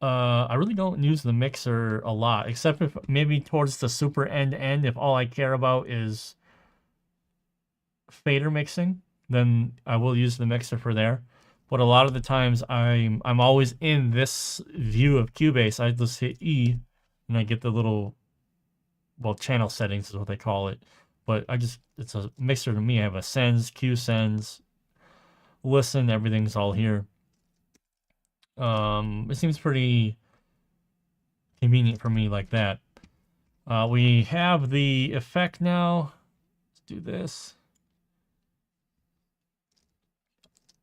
I really don't use the mixer a lot, except if maybe towards the super end, if all I care about is fader mixing, then I will use the mixer for there. But a lot of the times I'm always in this view of Cubase. I just hit E and I get the little, well, channel settings is what they call it. But it's a mixer to me. I have a sends, Q sends, listen, everything's all here. It seems pretty convenient for me like that. We have the effect now. Let's do this.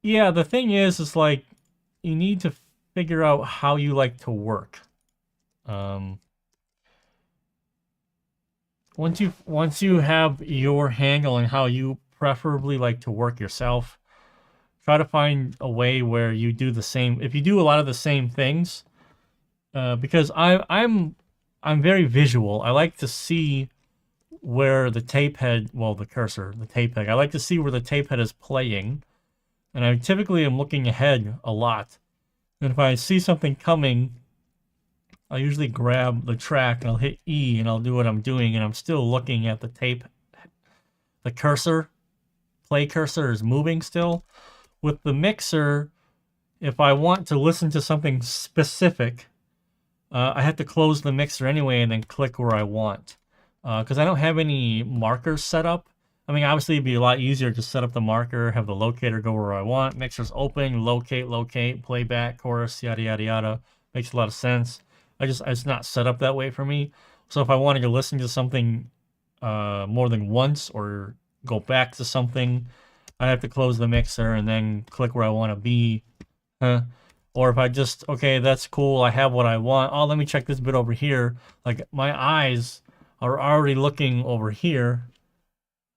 Yeah, the thing is like, you need to figure out how you like to work. Once you have your handle on how you preferably like to work yourself, try to find a way where you do the same. If you do a lot of the same things, because I'm very visual. I like to see where the tape head, well, the cursor, the tape head. I like to see where the tape head is playing, and I typically am looking ahead a lot. And if I see something coming, I'll usually grab the track and I'll hit E and I'll do what I'm doing, and I'm still looking at the tape, the cursor, play cursor is moving still. With the mixer, if I want to listen to something specific, I have to close the mixer anyway and then click where I want. Because I don't have any markers set up. I mean, obviously it'd be a lot easier to set up the marker, have the locator go where I want, mixer's open, locate, playback, chorus, yada, yada, yada. Makes a lot of sense. It's not set up that way for me. So if I wanted to listen to something more than once or go back to something, I have to close the mixer and then click where I want to be. Or if I just, okay, that's cool, I have what I want. Oh, let me check this bit over here. Like, my eyes are already looking over here.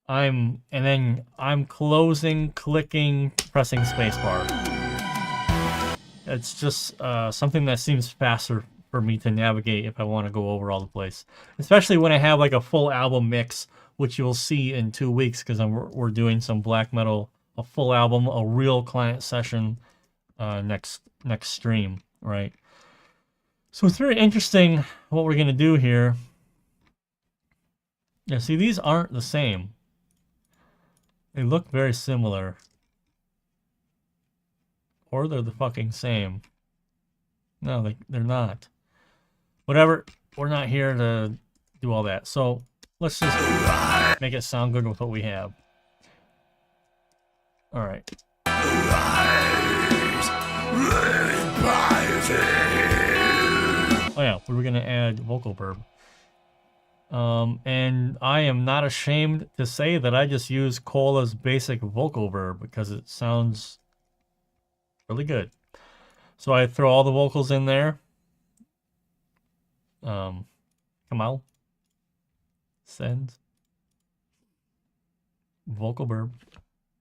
And then I'm closing, clicking, pressing spacebar. It's just something that seems faster for me to navigate if I want to go over all the place. Especially when I have like a full album mix, which you'll see in 2 weeks, because we're doing some black metal, a full album, a real client session next stream, right? So it's very interesting what we're gonna do here. Yeah, see, these aren't the same. They look very similar. Or they're the fucking same. No, they're not. Whatever, we're not here to do all that. So let's just make it sound good with what we have. All right. Oh yeah, we were gonna add vocal verb. And I am not ashamed to say that I just use Cola's basic vocal verb because it sounds really good. So I throw all the vocals in there. Come on. Send. Vocal verb.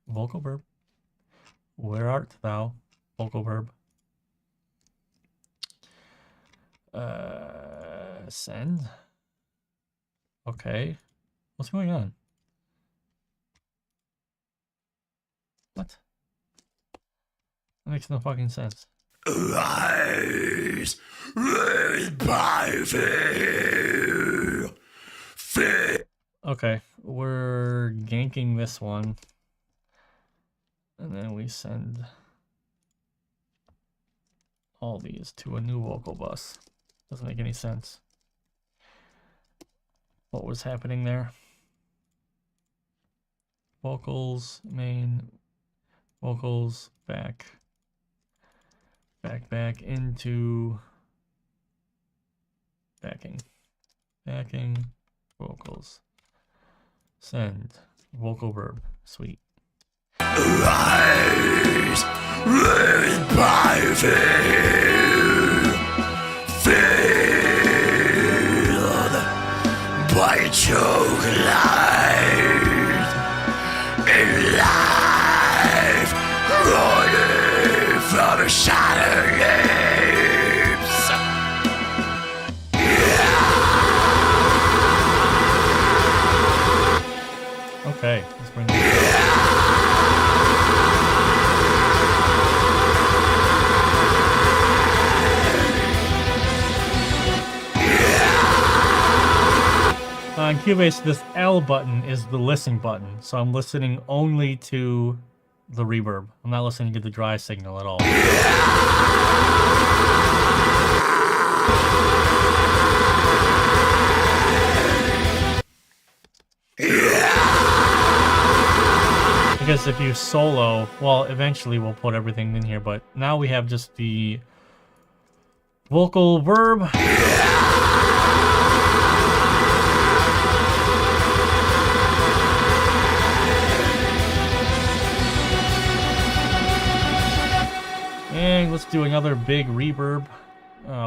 Vocal verb. Where art thou? Vocal verb. Send. Okay. What's going on? What? That makes no fucking sense. Rise by fear. Okay, we're ganking this one. And then we send all these to a new vocal bus. Doesn't make any sense. What was happening there? Vocals, main, vocals, back into backing, vocals, send, vocal verb, sweet. Rise by fear, filled by choke light, in life running from shattered lips. Okay, let's bring it. On Cubase, this L button is the listen button, so I'm listening only to the reverb. I'm not listening to the dry signal at all. Because if you solo, well, eventually we'll put everything in here, but now we have just the vocal verb. And let's do another big reverb.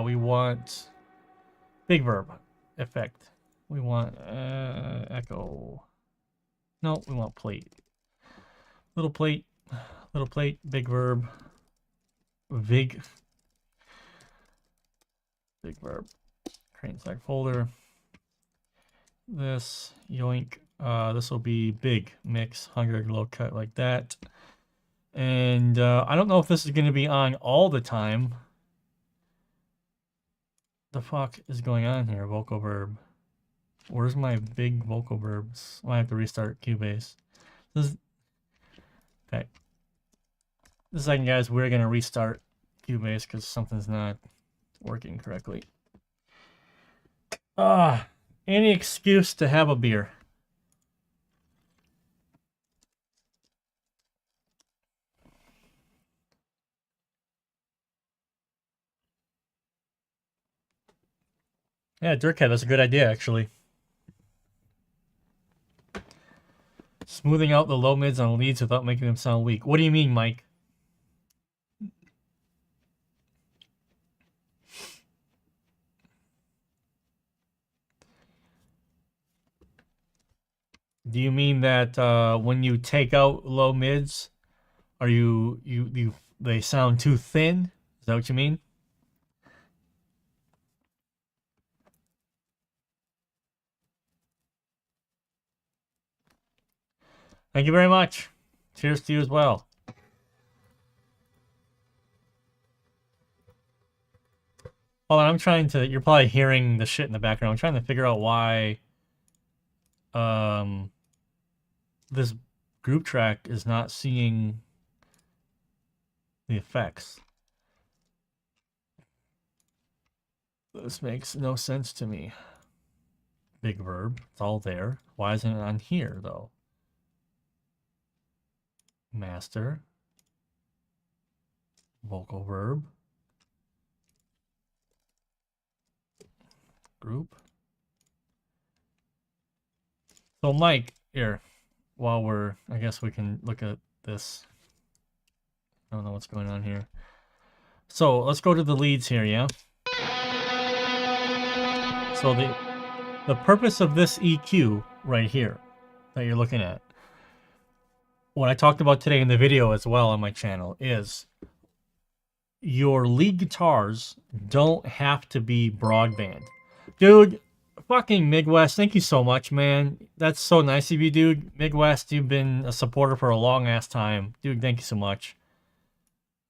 We want big verb effect. We want echo. No, we want plate. Little plate, big verb, big verb. Create select folder. This yoink. This will be big mix, 100 low cut like that. And I don't know if this is going to be on all the time. The fuck is going on here? Vocal verb. Where's my big vocal verbs? I have to restart Cubase. Okay. This second, guys, we're going to restart Cubase because something's not working correctly. Any excuse to have a beer. Yeah, Dirkhead, that's a good idea, actually. Smoothing out the low mids on leads without making them sound weak. What do you mean, Mike? Do you mean that when you take out low mids, are they sound too thin? Is that what you mean? Thank you very much. Cheers to you as well. Hold on, I'm trying to... You're probably hearing the shit in the background. I'm trying to figure out why this group track is not seeing the effects. This makes no sense to me. Big verb. It's all there. Why isn't it on here, though? Master. Vocal verb. Group. So Mike, here, while I guess we can look at this. I don't know what's going on here. So let's go to the leads here, yeah? So the purpose of this EQ right here that you're looking at, what I talked about today in the video as well on my channel, is your lead guitars don't have to be broadband. Dude, fucking Midwest, thank you so much, man. That's so nice of you, dude. Midwest, you've been a supporter for a long ass time. Dude, thank you so much.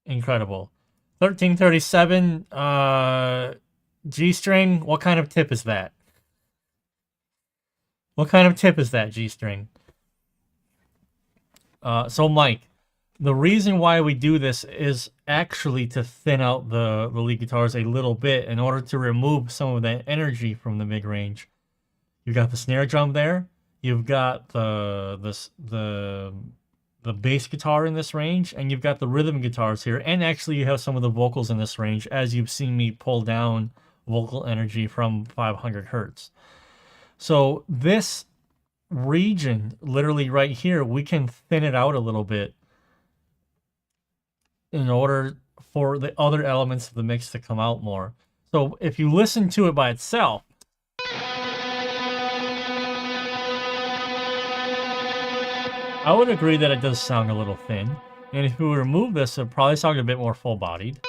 Incredible. 1337, G-string, what kind of tip is that? What kind of tip is that, G-string? So Mike, the reason why we do this is actually to thin out the lead guitars a little bit in order to remove some of that energy from the mid-range. You've got the snare drum there. You've got the bass guitar in this range, and you've got the rhythm guitars here, and actually you have some of the vocals in this range, as you've seen me pull down vocal energy from 500 hertz. So this region, literally right here, we can thin it out a little bit in order for the other elements of the mix to come out more. So if you listen to it by itself, I would agree that it does sound a little thin. And if we remove this, it probably sound a bit more full-bodied.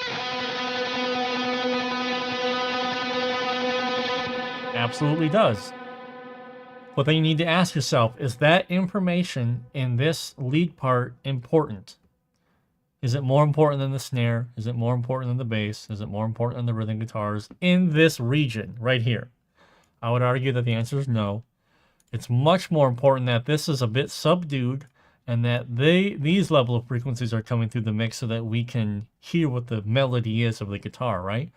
Absolutely does. But then you need to ask yourself, is that information in this lead part important? Is it more important than the snare? Is it more important than the bass? Is it more important than the rhythm guitars in this region right here? I would argue that the answer is no. It's much more important that this is a bit subdued and that these level of frequencies are coming through the mix so that we can hear what the melody is of the guitar, right?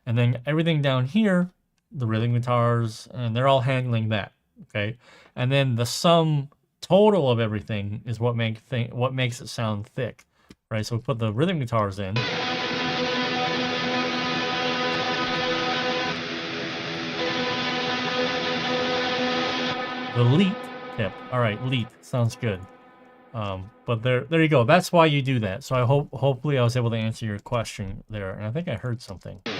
And then everything down here, the rhythm guitars, and they're all handling that, okay? And then the sum total of everything is what makes it sound thick. Right, so we put the rhythm guitars in. The lead tip. All right, lead sounds good. But there you go. That's why you do that. So hopefully I was able to answer your question there. And I think I heard something. I'm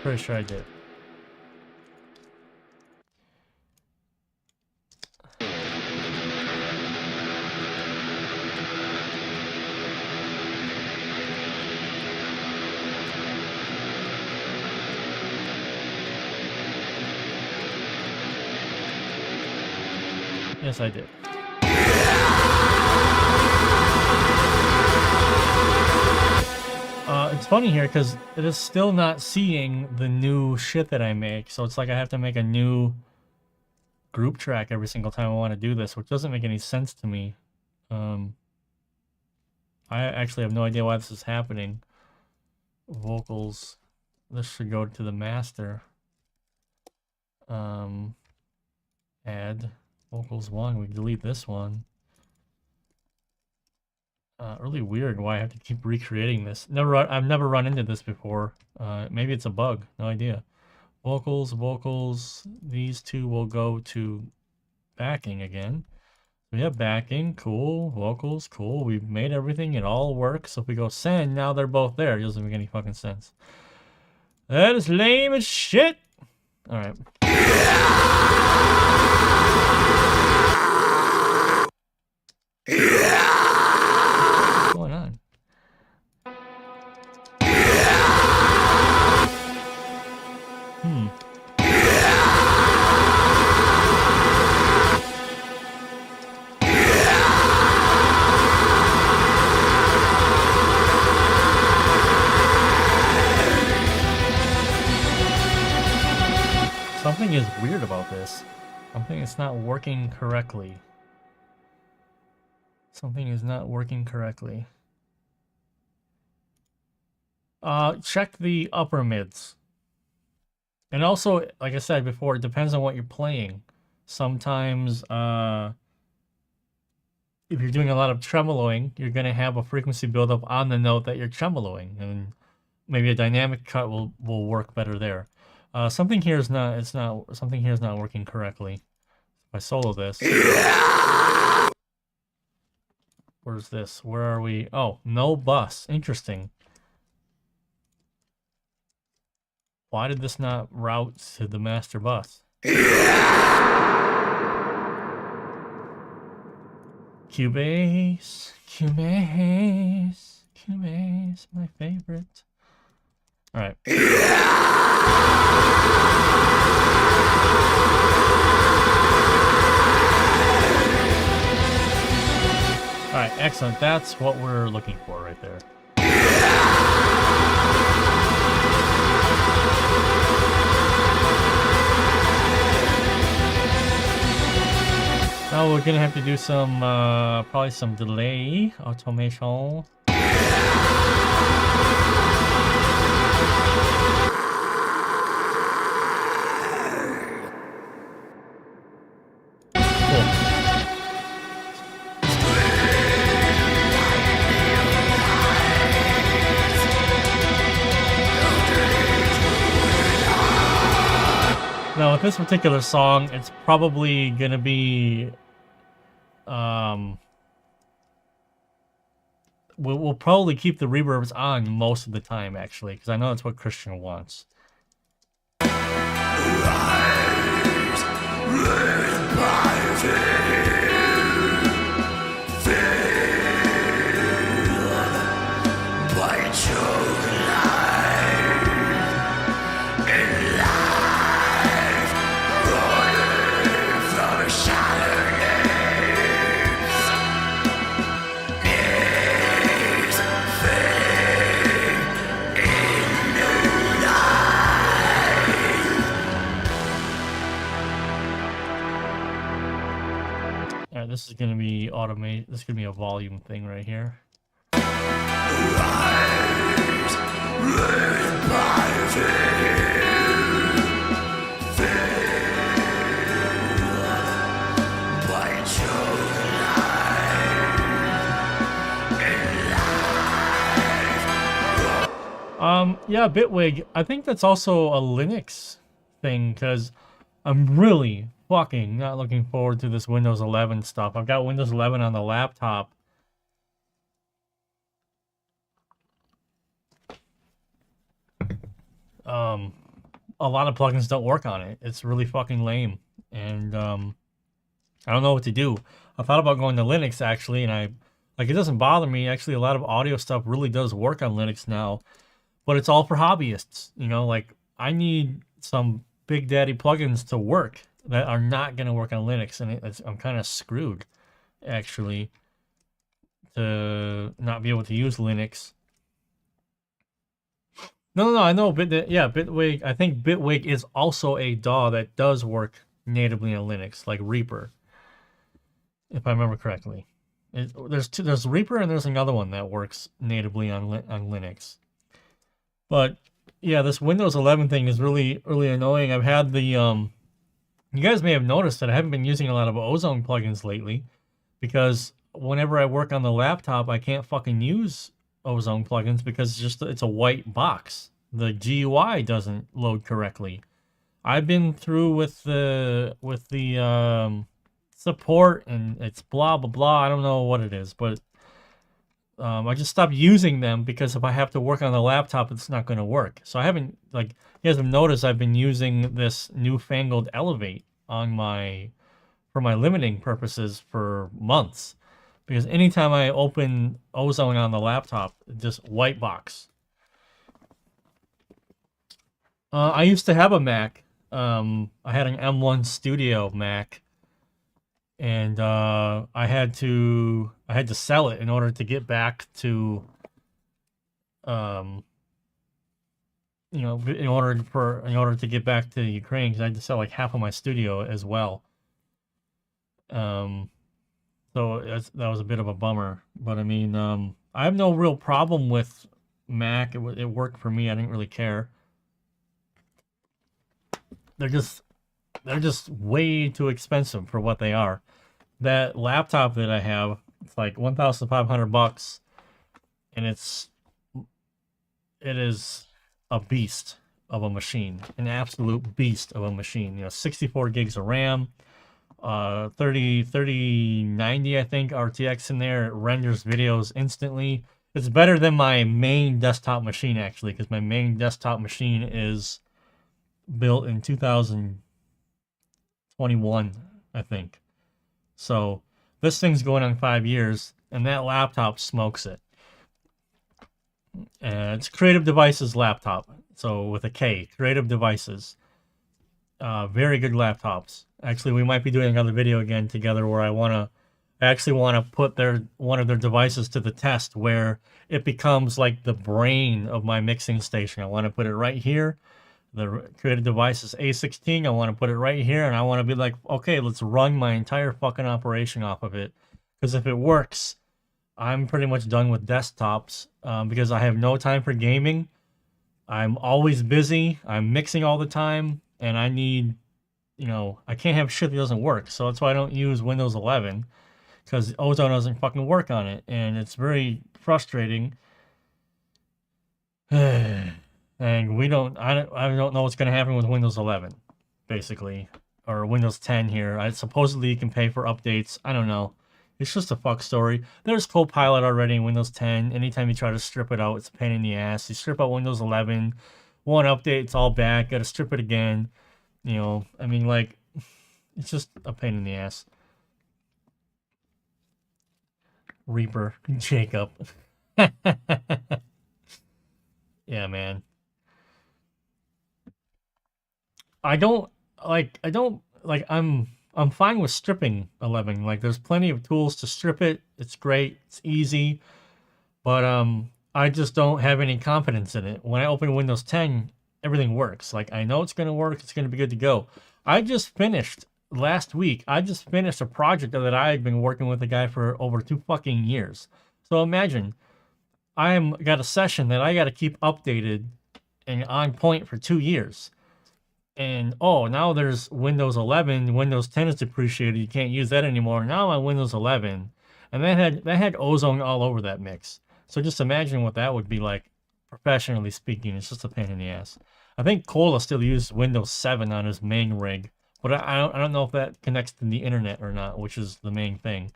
pretty sure I did. Yes, I did. It's funny here because it is still not seeing the new shit that I make. So it's like I have to make a new group track every single time I want to do this, which doesn't make any sense to me. I actually have no idea why this is happening. Vocals. This should go to the master. Add vocals 1. We delete this one. Really weird why I have to keep recreating this. I've never run into this before. Maybe it's a bug. No idea. Vocals. These two will go to backing again. We have backing, cool. Vocals, cool. We've made everything. It all works. So if we go send, now they're both there. It doesn't make any fucking sense. That is lame as shit. All right. What's going on? Something is weird about this. Something is not working correctly. Something is not working correctly. Check the upper mids. And also, like I said before, it depends on what you're playing. Sometimes, if you're doing a lot of tremoloing, you're going to have a frequency buildup on the note that you're tremoloing. And maybe a dynamic cut will work better there. Something here is not working correctly. If I solo this. Where's this? Where are we? Oh, no bus. Interesting. Why did this not route to the master bus? Cubase, my favorite. All right. All right, excellent. That's what we're looking for right there. Now we're gonna have to do some, probably some delay automation. Now, with this particular song, it's probably gonna be, we'll probably keep the reverbs on most of the time, actually, because I know that's what Christian wants. This is gonna be automated. This is gonna be a volume thing right here. Yeah, Bitwig. I think that's also a Linux thing because I'm really fucking not looking forward to this Windows 11 stuff. I've got Windows 11 on the laptop. A lot of plugins don't work on it. It's really fucking lame. And I don't know what to do. I thought about going to Linux actually, and it doesn't bother me. Actually, a lot of audio stuff really does work on Linux now. But it's all for hobbyists, you know, like I need some Big Daddy plugins to work that are not going to work on Linux, and I'm kind of screwed, actually, to not be able to use Linux. No, I know, Bitwig. I think Bitwig is also a DAW that does work natively on Linux, like Reaper, if I remember correctly. There's Reaper and there's another one that works natively on Linux. But yeah, this Windows 11 thing is really annoying. I've had the you guys may have noticed that I haven't been using a lot of Ozone plugins lately because whenever I work on the laptop, I can't fucking use Ozone plugins because it's a white box. The GUI doesn't load correctly. I've been through with the support and it's blah blah blah. I don't know what it is, but I just stopped using them because if I have to work on the laptop, it's not going to work. So I haven't, like, you guys have noticed I've been using this newfangled Elevate on for my limiting purposes for months. Because anytime I open Ozone on the laptop, just white box. I used to have a Mac. I had an M1 Studio Mac. And I had to sell it in order to get back to, you know, in order to get back to Ukraine, because I had to sell like half of my studio as well. So that was a bit of a bummer. But I mean, I have no real problem with Mac. It worked for me. I didn't really care. They're just way too expensive for what they are. That laptop that I have, it's like $1,500, and it is a beast of a machine, an absolute beast of a machine. You know, 64 gigs of RAM, 3090 I think RTX in there. It renders videos instantly. It's better than my main desktop machine actually, because my main desktop machine is built in 2021, I think. So this thing's going on 5 years, and that laptop smokes it. It's Creative Devices laptop, so with a K, Creative Devices. Very good laptops. Actually, we might be doing another video again together where I actually want to put one of their devices to the test, where it becomes like the brain of my mixing station. I want to put it right here. The Creative Devices A16, I want to put it right here, and I want to be like, okay, let's run my entire fucking operation off of it. Because if it works, I'm pretty much done with desktops, because I have no time for gaming. I'm always busy. I'm mixing all the time, and I need, you know, I can't have shit that doesn't work. So that's why I don't use Windows 11, because Ozone doesn't fucking work on it, and it's very frustrating. And I don't know what's going to happen with Windows 11, basically, or Windows 10 here. Supposedly you can pay for updates. I don't know. It's just a fuck story. There's Copilot already in Windows 10. Anytime you try to strip it out, it's a pain in the ass. You strip out Windows 11, one update, it's all back. Got to strip it again. You know, I mean, like, it's just a pain in the ass. Reaper, Jacob. Yeah, man. I'm fine with stripping 11. Like, there's plenty of tools to strip it. It's great. It's easy. But I just don't have any confidence in it. When I open Windows 10, everything works. Like, I know it's going to work. It's going to be good to go. Last week, I just finished a project that I had been working with a guy for over 2 fucking years. So imagine, got a session that I got to keep updated and on point for 2 years. And now there's Windows 11. Windows 10 is depreciated. You can't use that anymore. Now I'm on Windows 11, and that had Ozone all over that mix. So just imagine what that would be like, professionally speaking. It's just a pain in the ass. I think Cola still uses Windows 7 on his main rig, but I don't know if that connects to the internet or not, which is the main thing.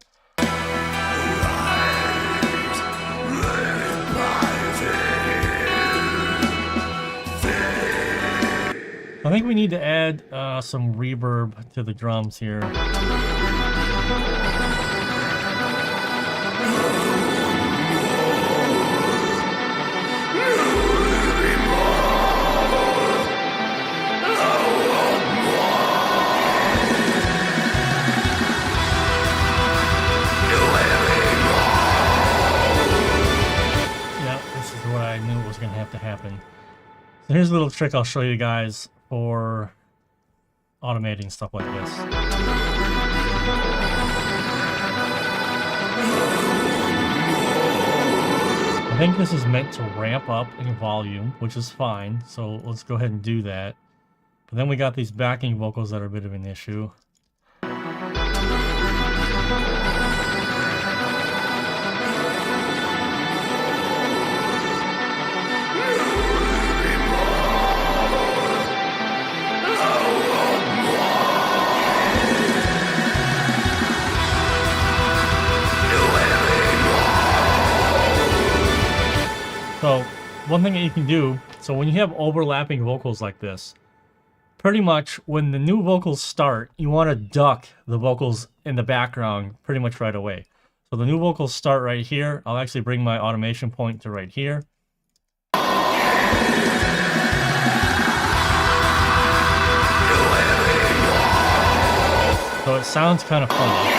I think we need to add some reverb to the drums here. Yeah, this is what I knew was going to have to happen. So here's a little trick I'll show you guys for automating stuff like this. I think this is meant to ramp up in volume, which is fine, so let's go ahead and do that. But then we got these backing vocals that are a bit of an issue. So, one thing that you can do, so when you have overlapping vocals like this, pretty much when the new vocals start, you want to duck the vocals in the background pretty much right away. So the new vocals start right here. I'll actually bring my automation point to right here. So it sounds kind of funny.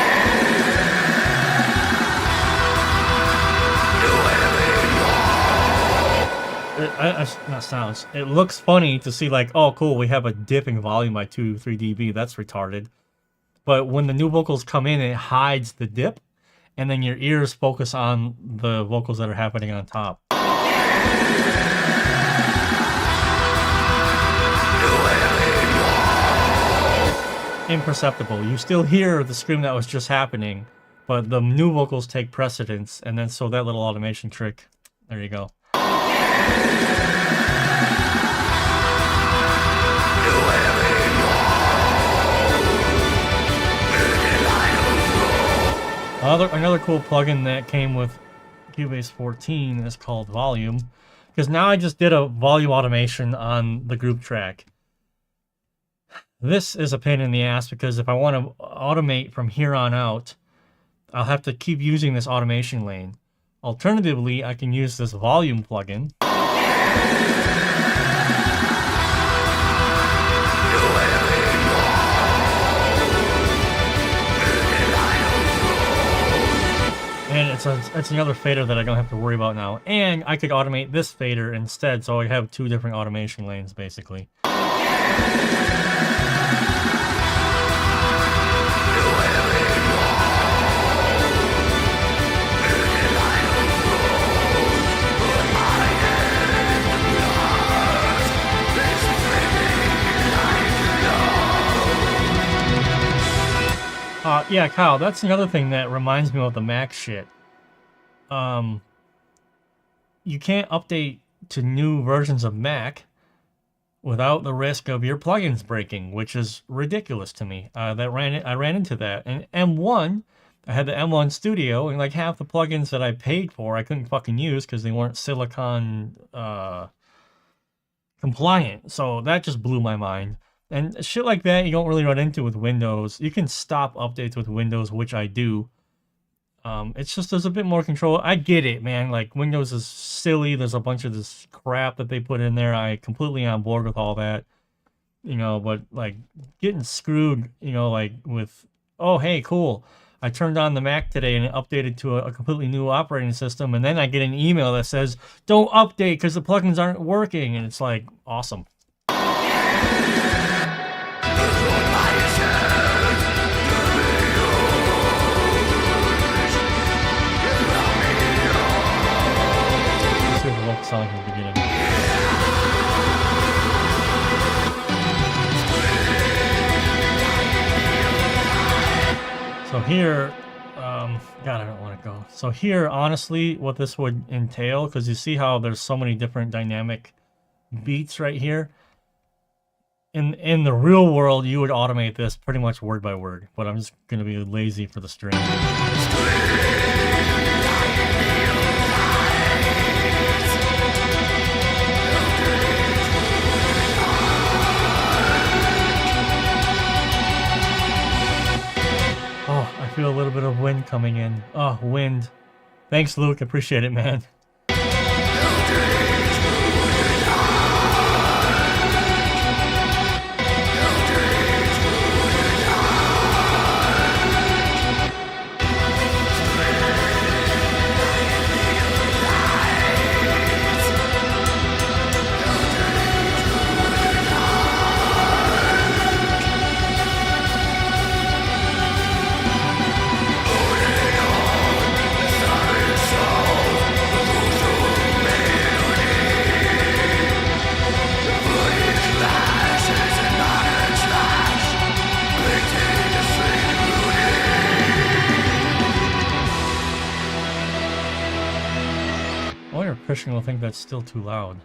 Not sounds. It looks funny to see like, oh cool, we have a dip in volume by 2-3 dB. That's retarded. But when the new vocals come in, it hides the dip, and then your ears focus on the vocals that are happening on top. Imperceptible. You still hear the scream that was just happening, but the new vocals take precedence, and then so that little automation trick, there you go. Another cool plugin that came with Cubase 14 is called Volume, because now I just did a volume automation on the group track. This is a pain in the ass because if I want to automate from here on out, I'll have to keep using this automation lane. Alternatively, I can use this volume plugin. And it's another fader that I don't have to worry about now. And I could automate this fader instead, so I have two different automation lanes, basically. Yeah, Kyle, that's another thing that reminds me of the Mac shit. You can't update to new versions of Mac without the risk of your plugins breaking, which is ridiculous to me. I ran into that. And M1, I had the M1 Studio, and like half the plugins that I paid for, I couldn't fucking use because they weren't Silicon compliant. So that just blew my mind. And shit like that you don't really run into with Windows. You can stop updates with Windows, which I do. It's just there's a bit more control. I get it, man. Like, Windows is silly. There's a bunch of this crap that they put in there. I completely on board with all that. You know, but, like, getting screwed, you know, like, with, oh, hey, cool. I turned on the Mac today and it updated to a completely new operating system. And then I get an email that says, don't update because the plugins aren't working. And it's like, awesome. Sound like in the beginning. So here, God, I don't want to go. So here, honestly, what this would entail, because you see how there's so many different dynamic beats right here. In the real world, you would automate this pretty much word by word, but I'm just going to be lazy for the stream. I feel a little bit of wind coming in. Oh, wind. Thanks, Luke. Appreciate it, man. Christian will think that's still too loud.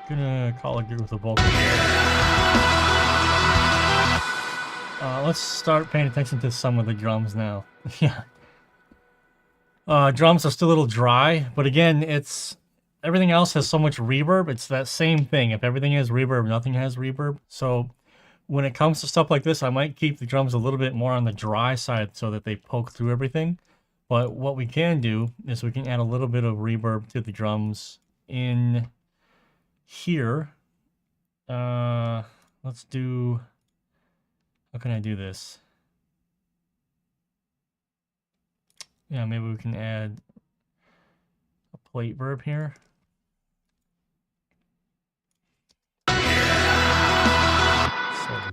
Gonna call it good with the vocal. Let's start paying attention to some of the drums now. Yeah. Drums are still a little dry, but again, everything else has so much reverb. It's that same thing. If everything has reverb, nothing has reverb. So when it comes to stuff like this, I might keep the drums a little bit more on the dry side so that they poke through everything. But what we can do is we can add a little bit of reverb to the drums in here. Let's do, how can I do this? Yeah, maybe we can add a plate verb here. Silver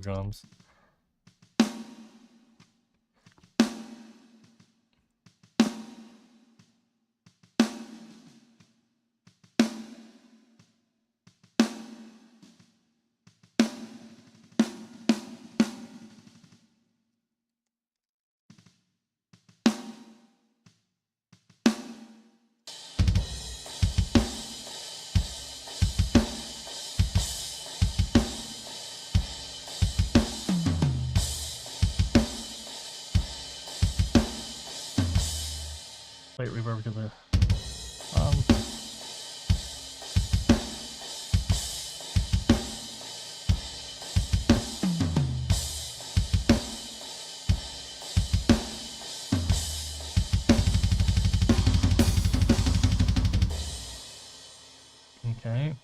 drums. Plate reverb to the okay.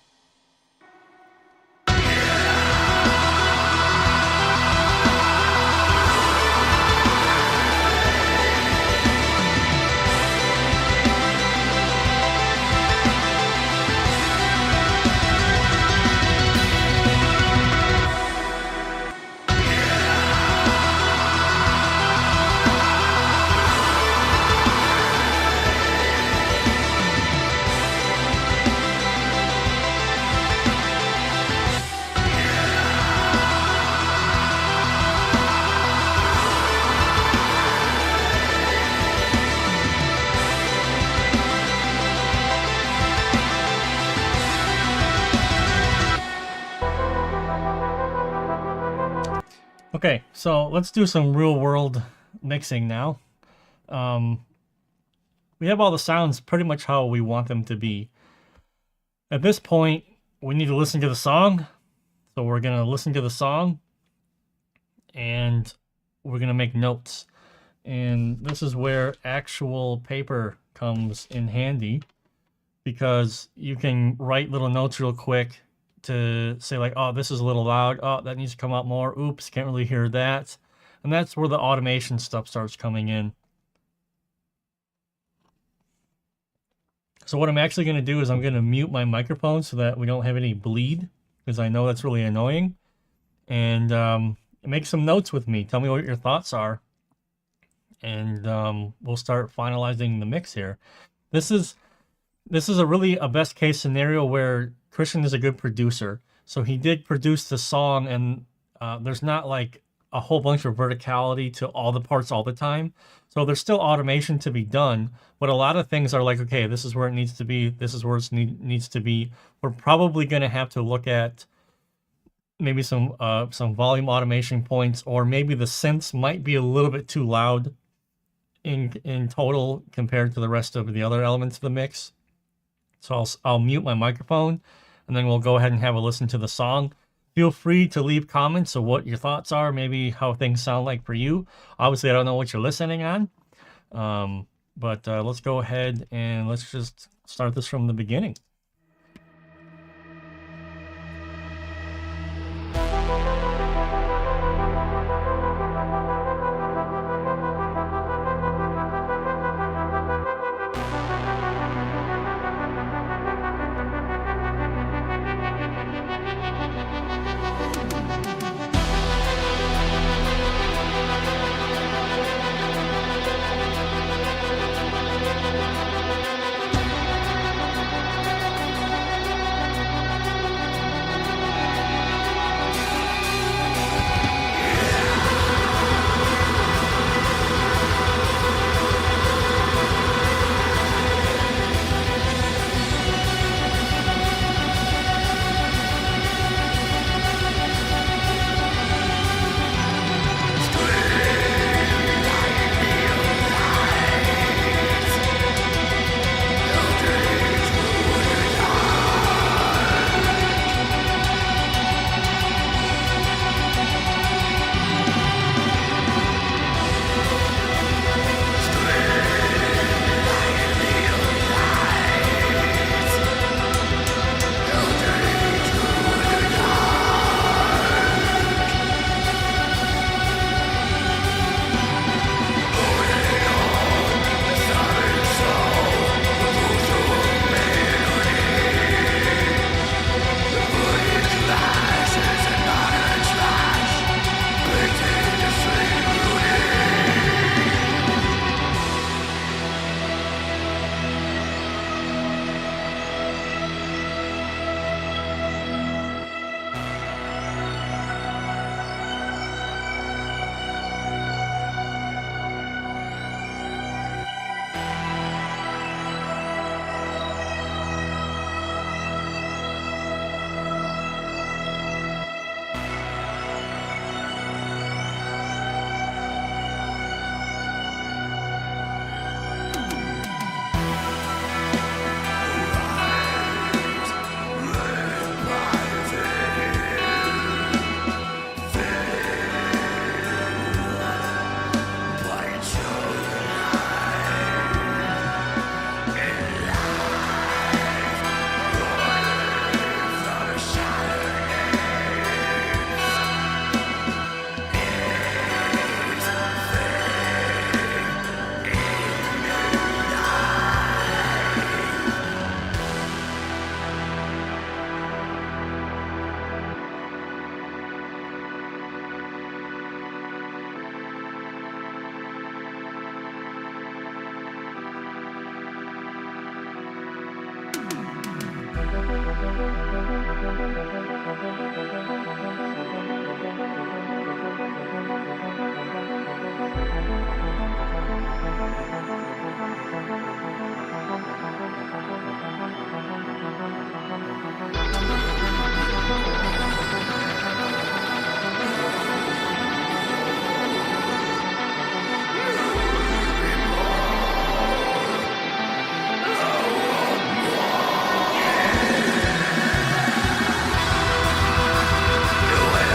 Okay, so let's do some real world mixing now. We have all the sounds pretty much how we want them to be. At this point, we need to listen to the song. So we're going to listen to the song and we're going to make notes. And this is where actual paper comes in handy, because you can write little notes real quick to say like, oh, this is a little loud. Oh, that needs to come out more. Oops, can't really hear that. And that's where the automation stuff starts coming in. So what I'm actually going to do is I'm going to mute my microphone so that we don't have any bleed, because I know that's really annoying. And make some notes with me. Tell me what your thoughts are. And we'll start finalizing the mix here. This is a best case scenario where Christian is a good producer. So he did produce the song, and there's not like a whole bunch of verticality to all the parts all the time. So there's still automation to be done, but a lot of things are like, okay, this is where it needs to be. This is where it needs to be. We're probably going to have to look at maybe some volume automation points, or maybe the synths might be a little bit too loud in total compared to the rest of the other elements of the mix. So I'll mute my microphone, and then we'll go ahead and have a listen to the song. Feel free to leave comments of what your thoughts are, maybe how things sound like for you. Obviously, I don't know what you're listening on, but let's go ahead and let's just start this from the beginning. You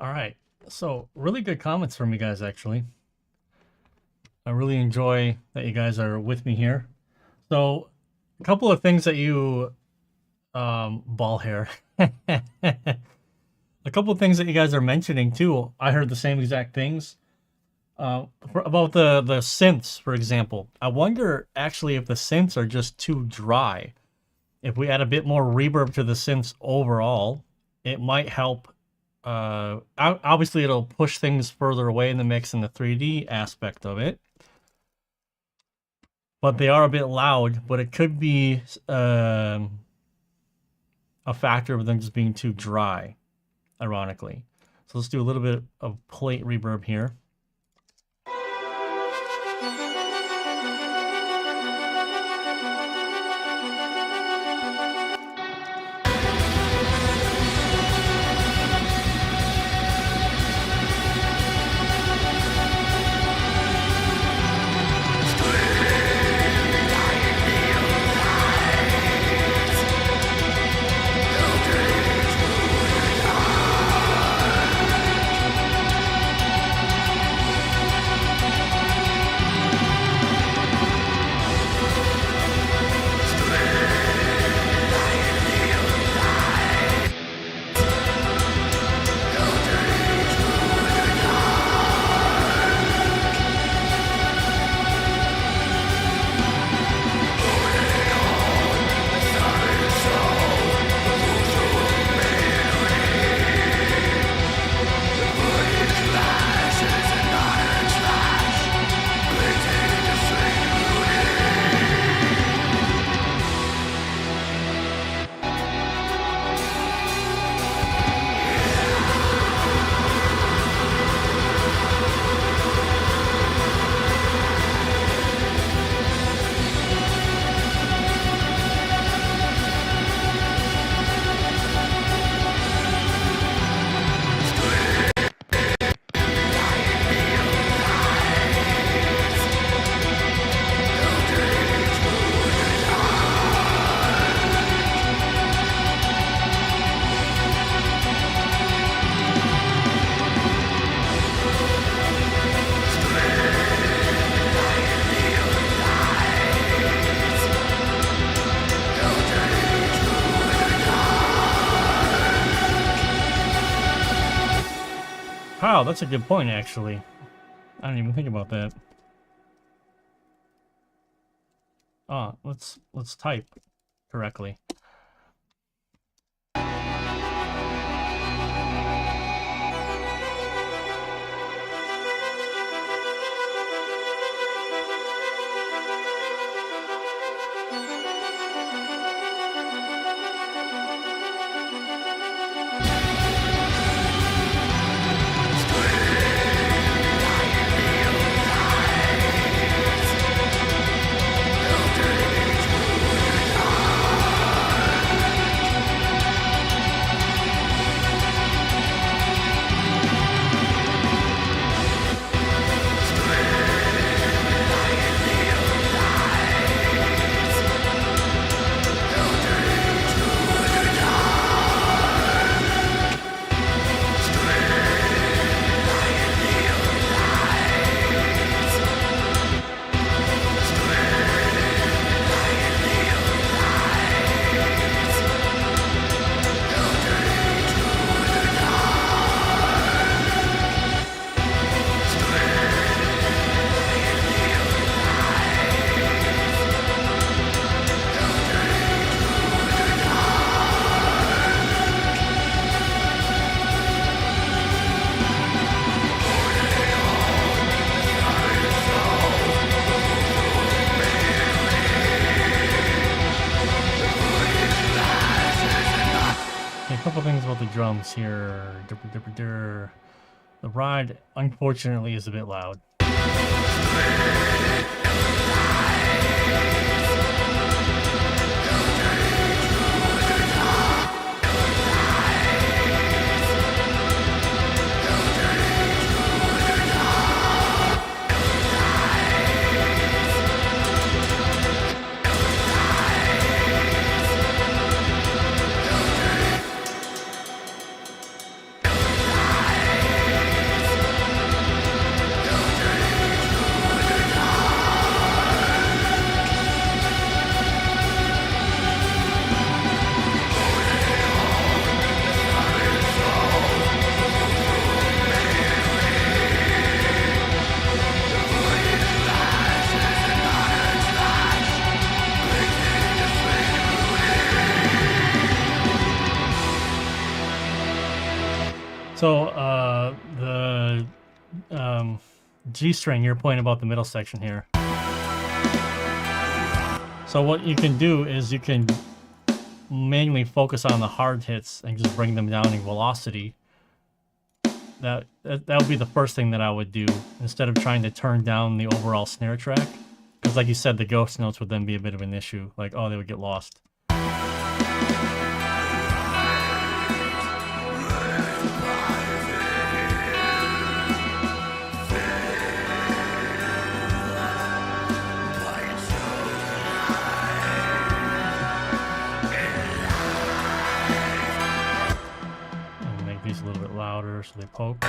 All right. So, really good comments from you guys, actually. I really enjoy that you guys are with me here. So, a couple of things that you, ball hair. A couple of things that you guys are mentioning too. I heard the same exact things. About the synths, for example. I wonder actually if the synths are just too dry. If we add a bit more reverb to the synths overall, it might help. Obviously, it'll push things further away in the mix in the 3D aspect of it. But they are a bit loud, but it could be a factor of them just being too dry, ironically. So let's do a little bit of plate reverb here. Wow, that's a good point, actually. I didn't even think about that. Ah, let's type correctly. Things about the drums here. The ride, unfortunately, is a bit loud. So the G string, you're playing about the middle section here. So what you can do is you can mainly focus on the hard hits and just bring them down in velocity. That would be the first thing that I would do instead of trying to turn down the overall snare track. Because like you said, the ghost notes would then be a bit of an issue. Like, oh, they would get lost. And make these a little bit louder so they poke.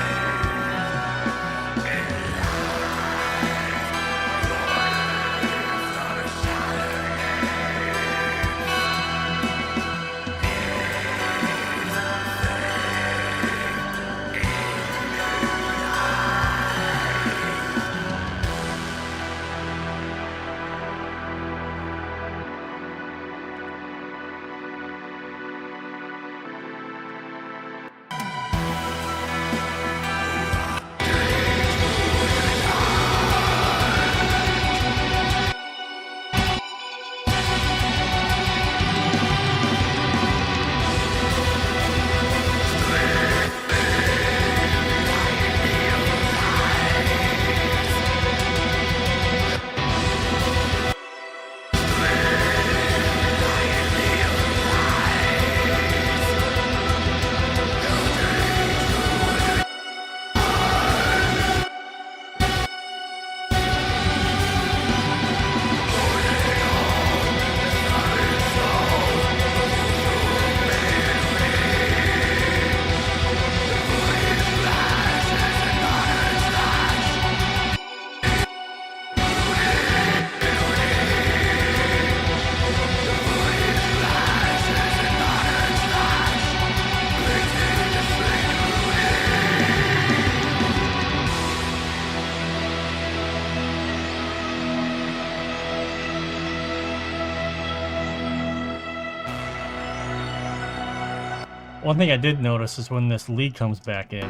One thing I did notice is when this lead comes back in,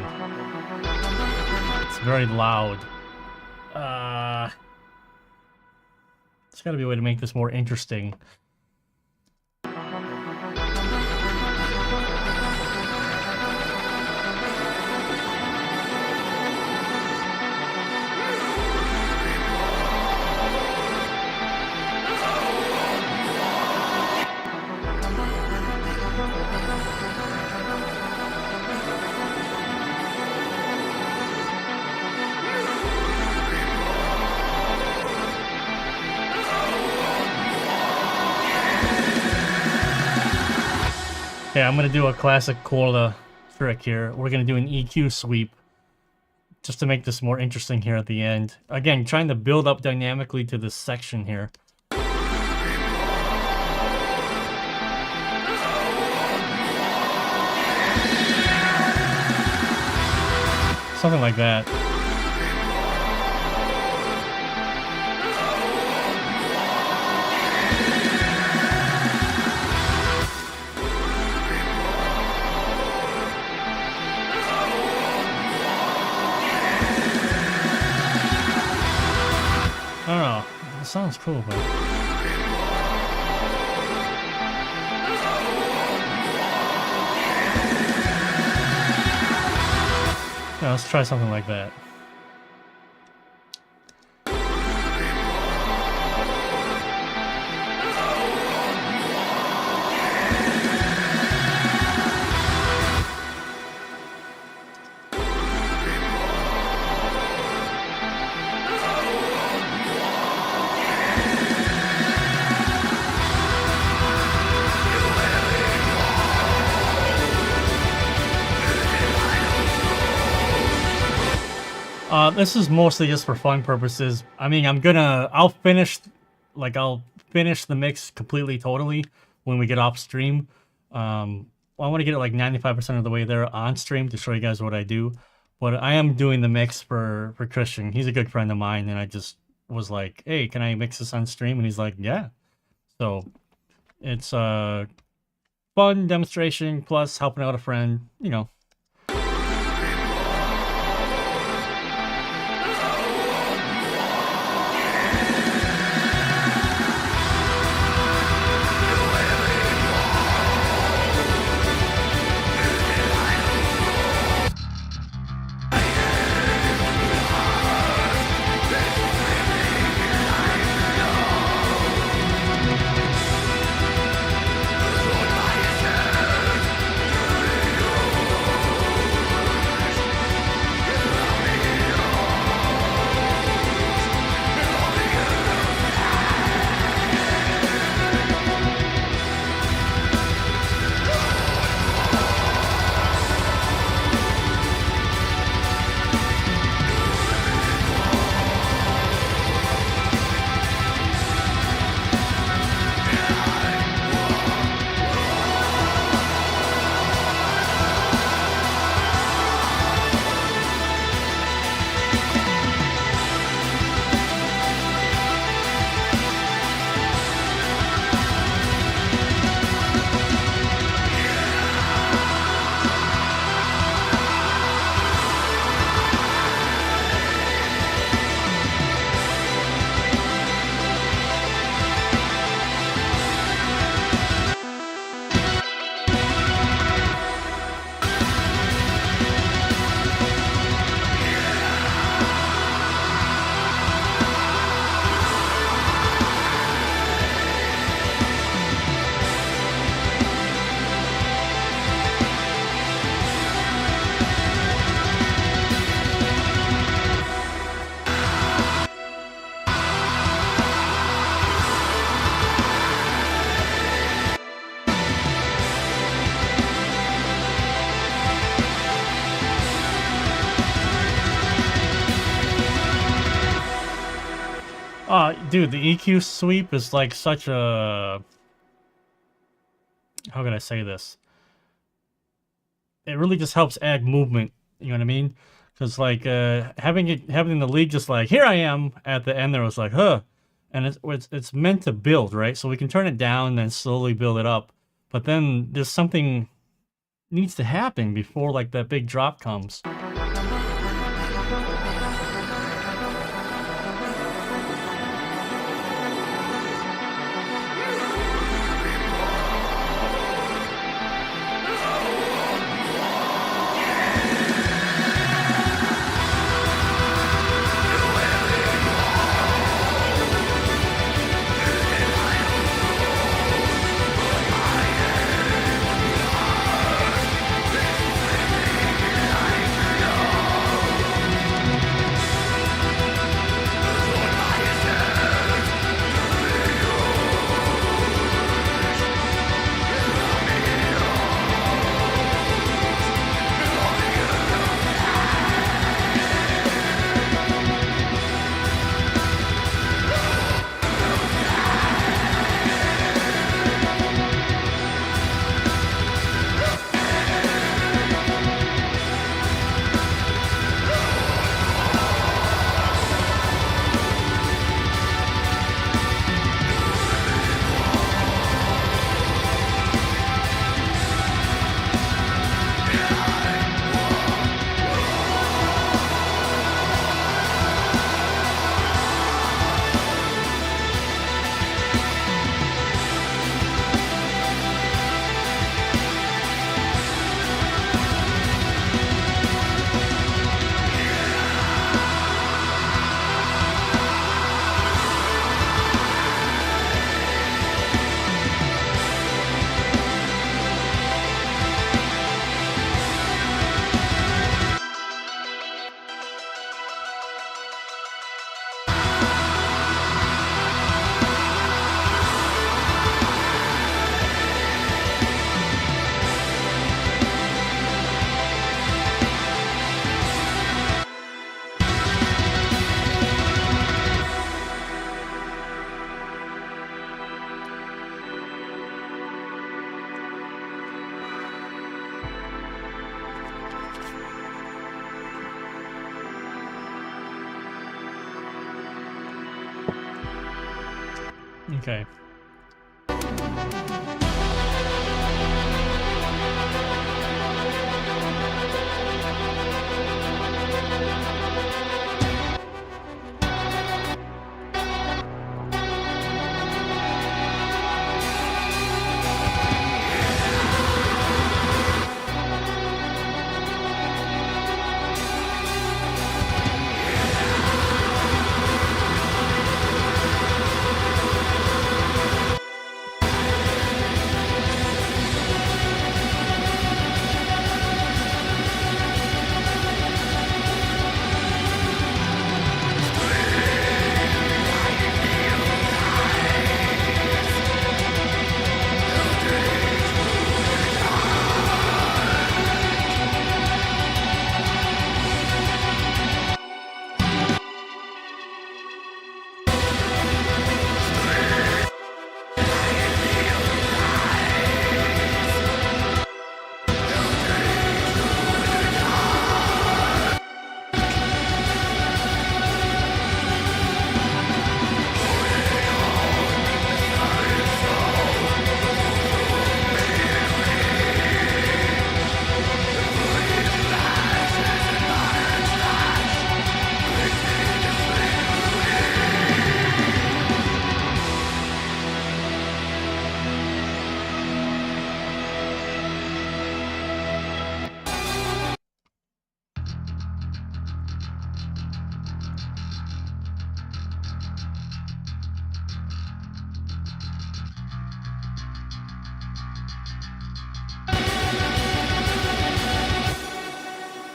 it's very loud. There's gotta be a way to make this more interesting. Okay, I'm gonna do a classic Corda trick here. We're gonna do an EQ sweep just to make this more interesting here at the end. Again, trying to build up dynamically to this section here. Something like that. I don't know. It sounds cool, but... Yeah, let's try something like that. This is mostly just for fun purposes. I mean, I'll finish the mix completely, totally when we get off stream. Well, I want to get it like 95% of the way there on stream to show you guys what I do. But I am doing the mix for Christian. He's a good friend of mine, and I just was like, hey, can I mix this on stream? And he's like, yeah. So it's a fun demonstration plus helping out a friend, you know. Dude, the EQ sweep is like such a... How can I say this? It really just helps add movement, you know what I mean? Because like having the lead just like, here I am at the end there was like, huh. And it's meant to build, right? So we can turn it down and then slowly build it up. But then there's something needs to happen before like that big drop comes. Okay.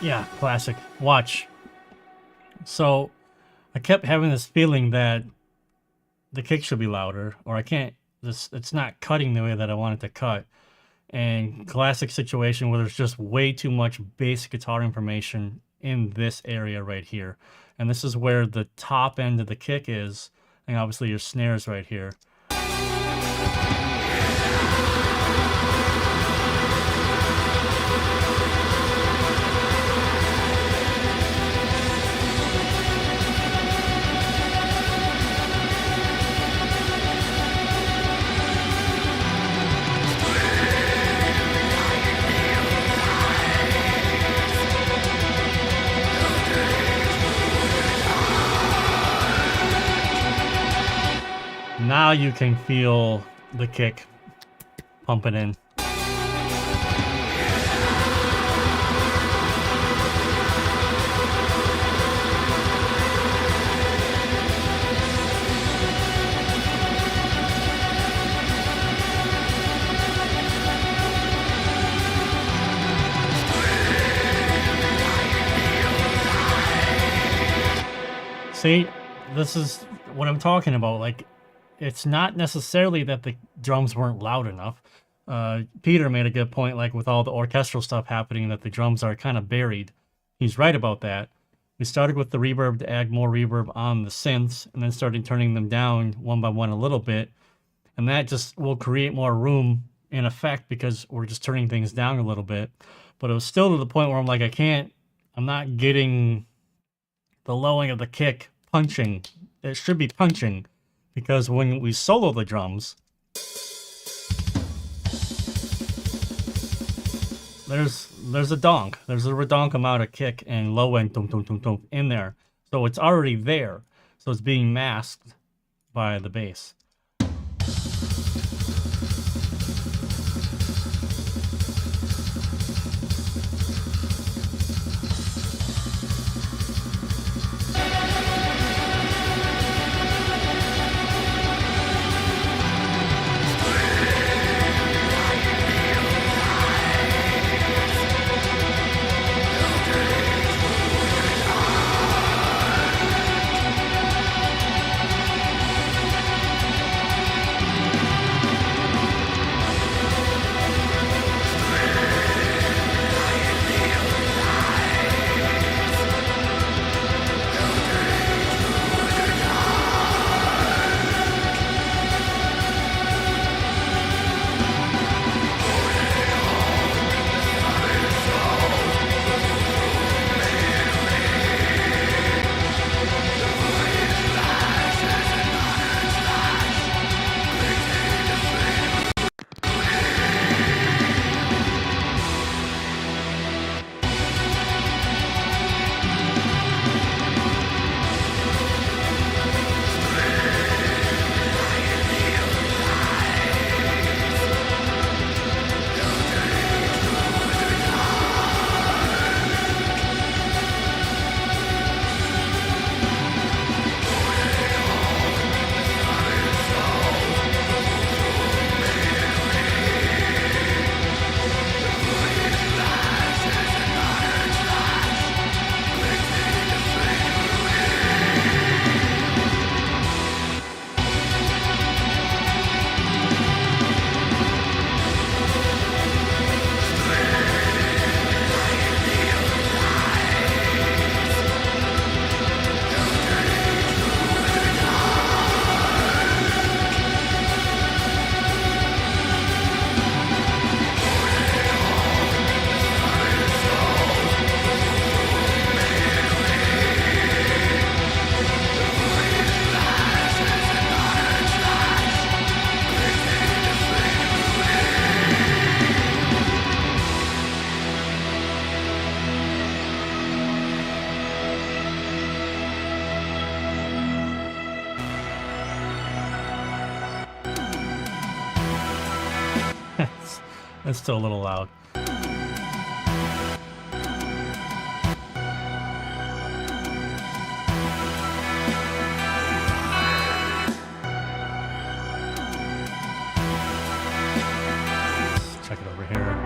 Yeah, classic. Watch. So, I kept having this feeling that the kick should be louder, or I can't. It's not cutting the way that I want it to cut. And classic situation where there's just way too much bass guitar information in this area right here. And this is where the top end of the kick is, and obviously your snares right here. Now you can feel the kick pumping in. See, this is what I'm talking about. Like, it's not necessarily that the drums weren't loud enough. Peter made a good point, like with all the orchestral stuff happening, that the drums are kind of buried. He's right about that. We started with the reverb to add more reverb on the synths, and then started turning them down one by one a little bit. And that just will create more room in effect because we're just turning things down a little bit. But it was still to the point where I'm like, I'm not getting the lowing of the kick punching. It should be punching. Because when we solo the drums, there's a donk. There's a redonk amount of kick and low end tum tum tum tum in there. So it's already there. So it's being masked by the bass. It's still a little loud. Check it over here.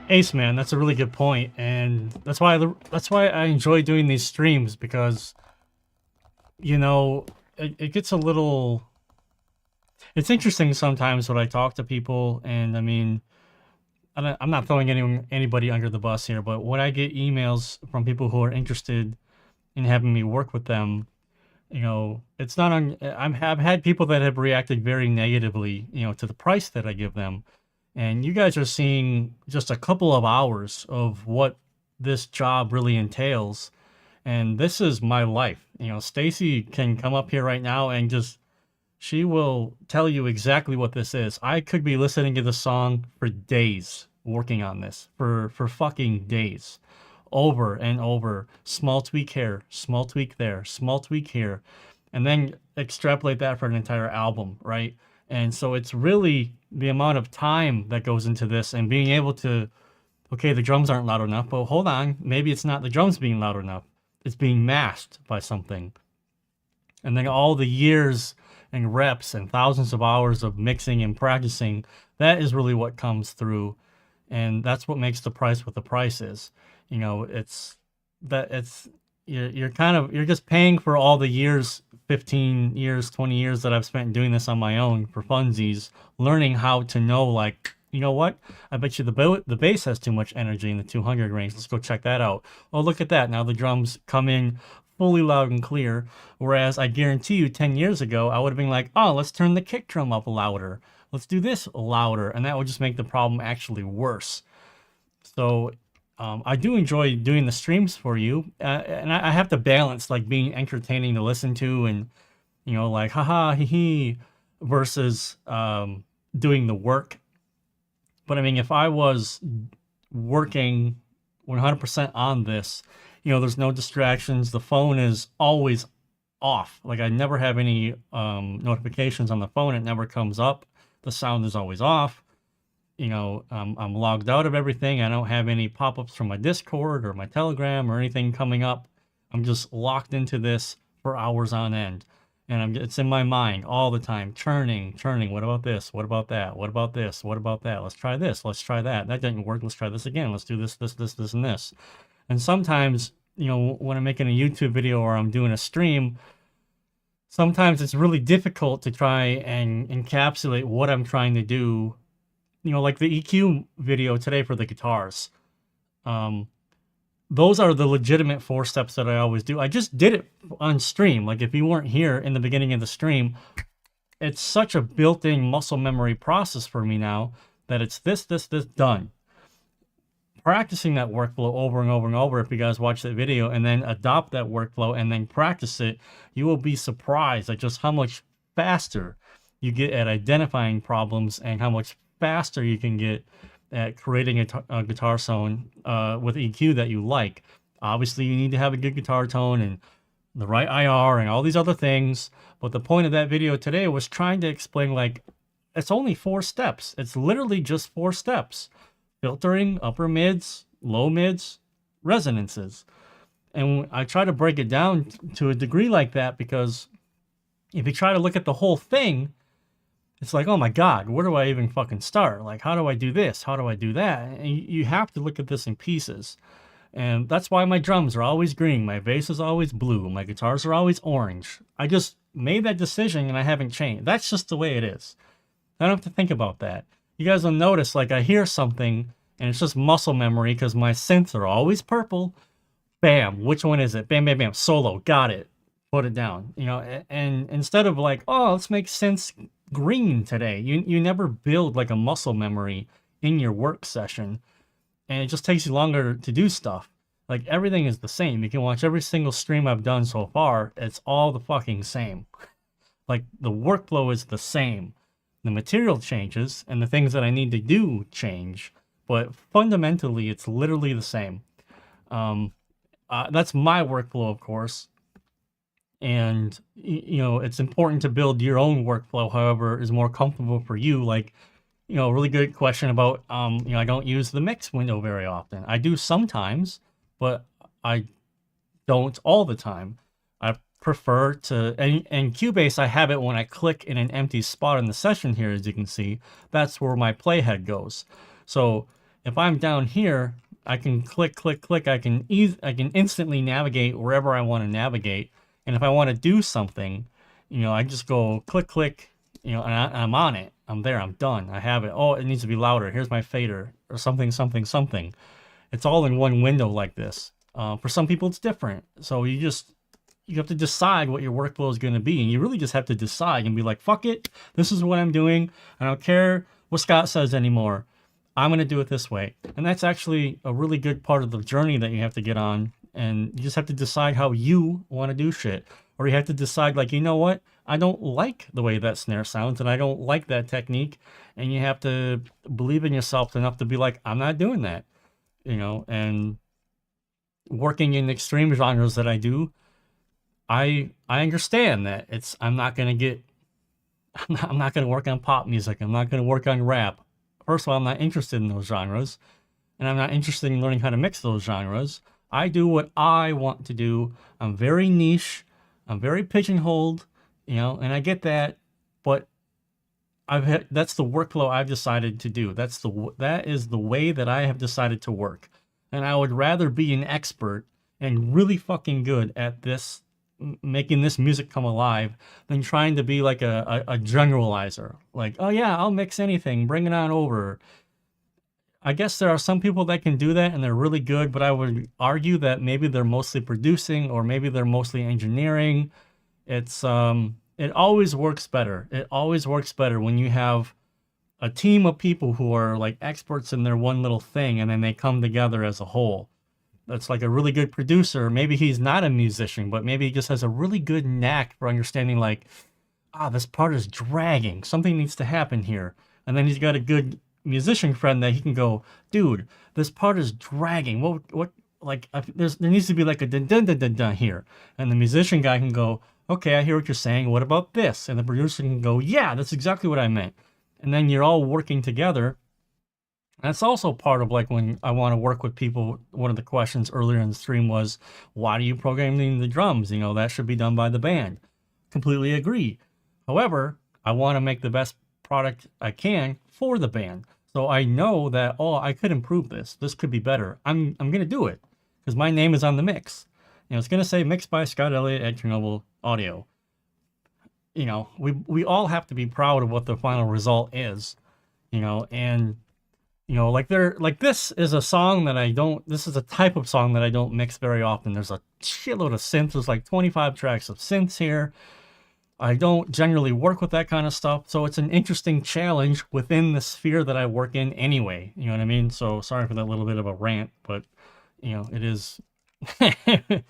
Ace, man, that's a really good point, and that's why I enjoy doing these streams, because you know it gets a little. It's interesting sometimes when I talk to people, and I mean, I'm not throwing anybody under the bus here, but when I get emails from people who are interested in having me work with them, you know, it's not on. I've had people that have reacted very negatively, you know, to the price that I give them. And you guys are seeing just a couple of hours of what this job really entails. And this is my life. You know, Stacy can come up here right now and just, she will tell you exactly what this is. I could be listening to the song for days, working on this, for fucking days, over and over. Small tweak here, small tweak there, small tweak here. And then extrapolate that for an entire album, right? And so it's really the amount of time that goes into this, and being able to, okay, the drums aren't loud enough, but hold on, maybe it's not the drums being loud enough. It's being masked by something. And then all the years and reps and thousands of hours of mixing and practicing, that is really what comes through. And that's what makes the price what the price is. You know, you're just paying for all the years, 15 years, 20 years that I've spent doing this on my own for funsies, learning how to know, like, you know what? I bet you the bass has too much energy in the 200 range. Let's go check that out. Oh, look at that. Now the drums come in fully loud and clear. Whereas I guarantee you 10 years ago, I would have been like, oh, let's turn the kick drum up louder. Let's do this louder. And that would just make the problem actually worse. So I do enjoy doing the streams for you, and I have to balance like being entertaining to listen to, and you know, like haha hee hee, versus doing the work. But I mean, if I was working 100% on this, you know, there's no distractions. The phone is always off. Like I never have any notifications on the phone. It never comes up. The sound is always off. You know, I'm logged out of everything. I don't have any pop-ups from my Discord or my Telegram or anything coming up. I'm just locked into this for hours on end. And it's in my mind all the time, churning. What about this? What about that? What about this? What about that? Let's try this. Let's try that. That didn't work. Let's try this again. Let's do this, and this. And sometimes, you know, when I'm making a YouTube video or I'm doing a stream, sometimes it's really difficult to try and encapsulate what I'm trying to do. You know, like the EQ video today for the guitars. Those are the legitimate 4 steps that I always do. I just did it on stream. Like if you weren't here in the beginning of the stream, it's such a built-in muscle memory process for me now that it's this, done. Practicing that workflow over and over and over, if you guys watch that video and then adopt that workflow and then practice it, you will be surprised at just how much faster you get at identifying problems and how much faster you can get at creating a guitar tone with EQ that you like. Obviously, you need to have a good guitar tone and the right IR and all these other things. But the point of that video today was trying to explain, like, it's only 4 steps. It's literally just 4 steps. Filtering, upper mids, low mids, resonances. And I try to break it down to a degree like that, because if you try to look at the whole thing, it's like, oh my God, where do I even fucking start? Like, how do I do this? How do I do that? And you have to look at this in pieces. And that's why my drums are always green. My bass is always blue. My guitars are always orange. I just made that decision and I haven't changed. That's just the way it is. I don't have to think about that. You guys will notice, like, I hear something and it's just muscle memory because my synths are always purple. Bam, which one is it? Bam, bam, bam, solo, got it. Put it down. You know, and instead of like, oh, let's make synths green today. You never build like a muscle memory in your work session, and it just takes you longer to do stuff. Like everything is the same. You can watch every single stream I've done so far. It's all the fucking same. Like the workflow is the same. The material changes and the things that I need to do change, but fundamentally it's literally the same. That's my workflow, of course. And, you know, it's important to build your own workflow, however, is more comfortable for you. Like, you know, a really good question about, you know, I don't use the mix window very often. I do sometimes, but I don't all the time. I prefer to, and Cubase, I have it when I click in an empty spot in the session here, as you can see. That's where my playhead goes. So if I'm down here, I can click, click, click. I can instantly navigate wherever I want to navigate. And if I want to do something, you know, I just go click, click, you know, and I'm on it. I'm there. I'm done. I have it. Oh, it needs to be louder. Here's my fader or something, something, something. It's all in one window like this. For some people, it's different. So you have to decide what your workflow is going to be. And you really just have to decide and be like, fuck it. This is what I'm doing. I don't care what Scott says anymore. I'm going to do it this way. And that's actually a really good part of the journey that you have to get on. And you just have to decide how you want to do shit. Or you have to decide, like, you know what? I don't like the way that snare sounds, and I don't like that technique. And you have to believe in yourself enough to be like, I'm not doing that. You know, and working in extreme genres that I do, I understand that I'm not going to work on pop music. I'm not going to work on rap. First of all, I'm not interested in those genres, and I'm not interested in learning how to mix those genres. I do what I want to do. I'm very niche. I'm very pigeonholed, you know, and I get that, but that's the workflow I've decided to do. That is the way that I have decided to work. And I would rather be an expert and really fucking good at this, making this music come alive, than trying to be like a generalizer. Like, oh yeah, I'll mix anything, bring it on over. I guess there are some people that can do that and they're really good, but I would argue that maybe they're mostly producing or maybe they're mostly engineering. It always works better. It always works better when you have a team of people who are like experts in their one little thing and then they come together as a whole. That's like a really good producer. Maybe he's not a musician, but maybe he just has a really good knack for understanding, like, this part is dragging. Something needs to happen here. And then he's got a good musician friend that he can go, dude, this part is dragging. What like, there needs to be like a dun dun dun dun dun here. And the musician guy can go, okay, I hear what you're saying. What about this? And the producer can go, yeah, that's exactly what I meant. And then you're all working together. That's also part of like when I want to work with people. One of the questions earlier in the stream was, why do you programming the drums? You know, that should be done by the band. Completely agree. However, I want to make the best product I can for the band. So I know that, oh, I could improve this. This could be better. I'm going to do it because my name is on the mix. You know, it's going to say mixed by Scott Elliott at Chernobyl Audio. You know, we all have to be proud of what the final result is, you know, and, you know, like this is a song that this is a type of song that I don't mix very often. There's a shitload of synths. There's like 25 tracks of synths here. I don't generally work with that kind of stuff, so it's an interesting challenge within the sphere that I work in anyway. You know what I mean? So sorry for that little bit of a rant, but, you know, it is it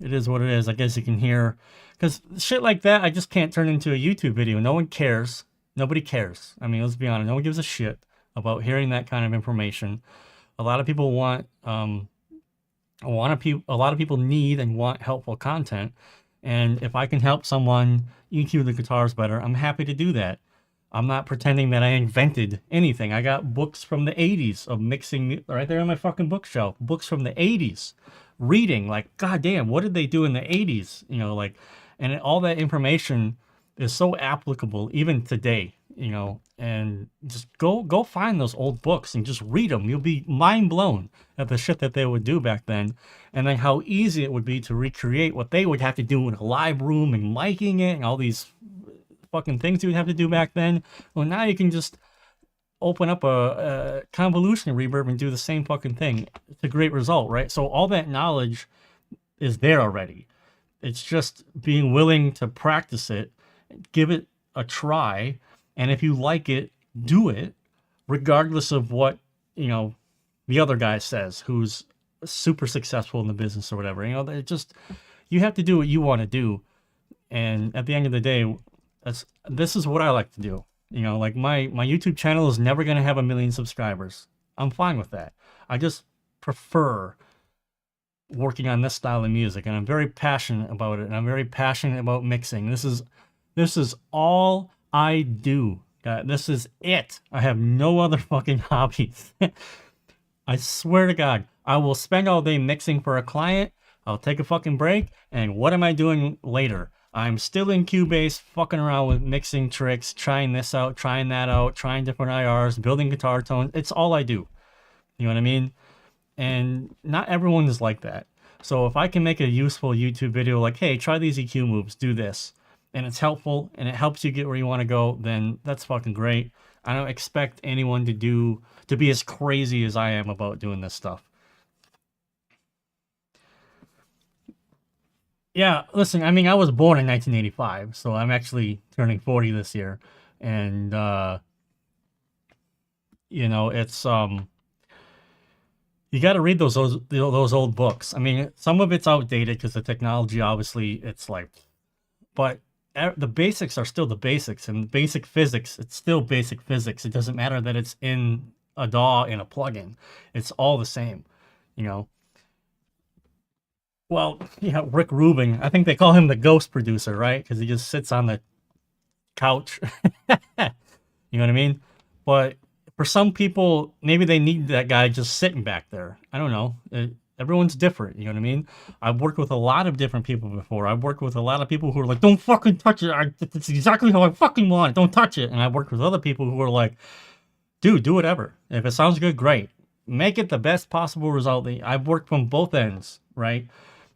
is what it is. I guess you can hear, because shit like that I just can't turn into a YouTube video. No one cares. Nobody cares. I mean, let's be honest. No one gives a shit about hearing that kind of information. A lot of people want a lot of people need and want helpful content. And if I can help someone EQ the guitars better, I'm happy to do that. I'm not pretending that I invented anything. I got books from the 80s of mixing right there on my fucking bookshelf. Books from the 80s. Reading, like, goddamn, what did they do in the 80s? You know, like, and all that information is so applicable even today, you know, and just go find those old books and just read them. You'll be mind blown at the shit that they would do back then, and then how easy it would be to recreate what they would have to do in a live room and miking it and all these fucking things you would have to do back then. Well, now you can just open up a convolution reverb and do the same fucking thing. It's a great result, right? So all that knowledge is there already. It's just being willing to practice it, give it a try, and if you like it, do it, regardless of what, you know, the other guy says, who's super successful in the business or whatever. You know, it just, you have to do what you want to do. And at the end of the day, this is what I like to do. You know, like my YouTube channel is never going to have 1 million subscribers. I'm fine with that. I just prefer working on this style of music, and I'm very passionate about it, and I'm very passionate about mixing. This is all I do. This is it. I have no other fucking hobbies. I swear to God, I will spend all day mixing for a client. I'll take a fucking break, and what am I doing later? I'm still in Cubase, fucking around with mixing tricks, trying this out, trying that out, trying different IRs, building guitar tones. It's all I do. You know what I mean? And not everyone is like that. So if I can make a useful YouTube video like, hey, try these EQ moves, do this, and it's helpful and it helps you get where you want to go, then that's fucking great. I don't expect anyone to be as crazy as I am about doing this stuff. Yeah, listen, I mean, I was born in 1985, so I'm actually turning 40 this year. And you know, it's you got to read those old books. I mean, some of it's outdated because the technology, obviously, it's like, but the basics are still the basics, and basic physics, it's still basic physics. It doesn't matter that it's in a DAW in a plugin. It's all the same, you know. Well, yeah, Rick Rubin, I think they call him the ghost producer, right? Because he just sits on the couch. You know what I mean? But for some people, maybe they need that guy just sitting back there. I don't know. Everyone's different. You know what I mean? I've worked with a lot of different people before. I've worked with a lot of people who are like, don't fucking touch it. It's exactly how I fucking want it. Don't touch it. And I've worked with other people who are like, dude, do whatever. If it sounds good, great. Make it the best possible result. I've worked from both ends, right?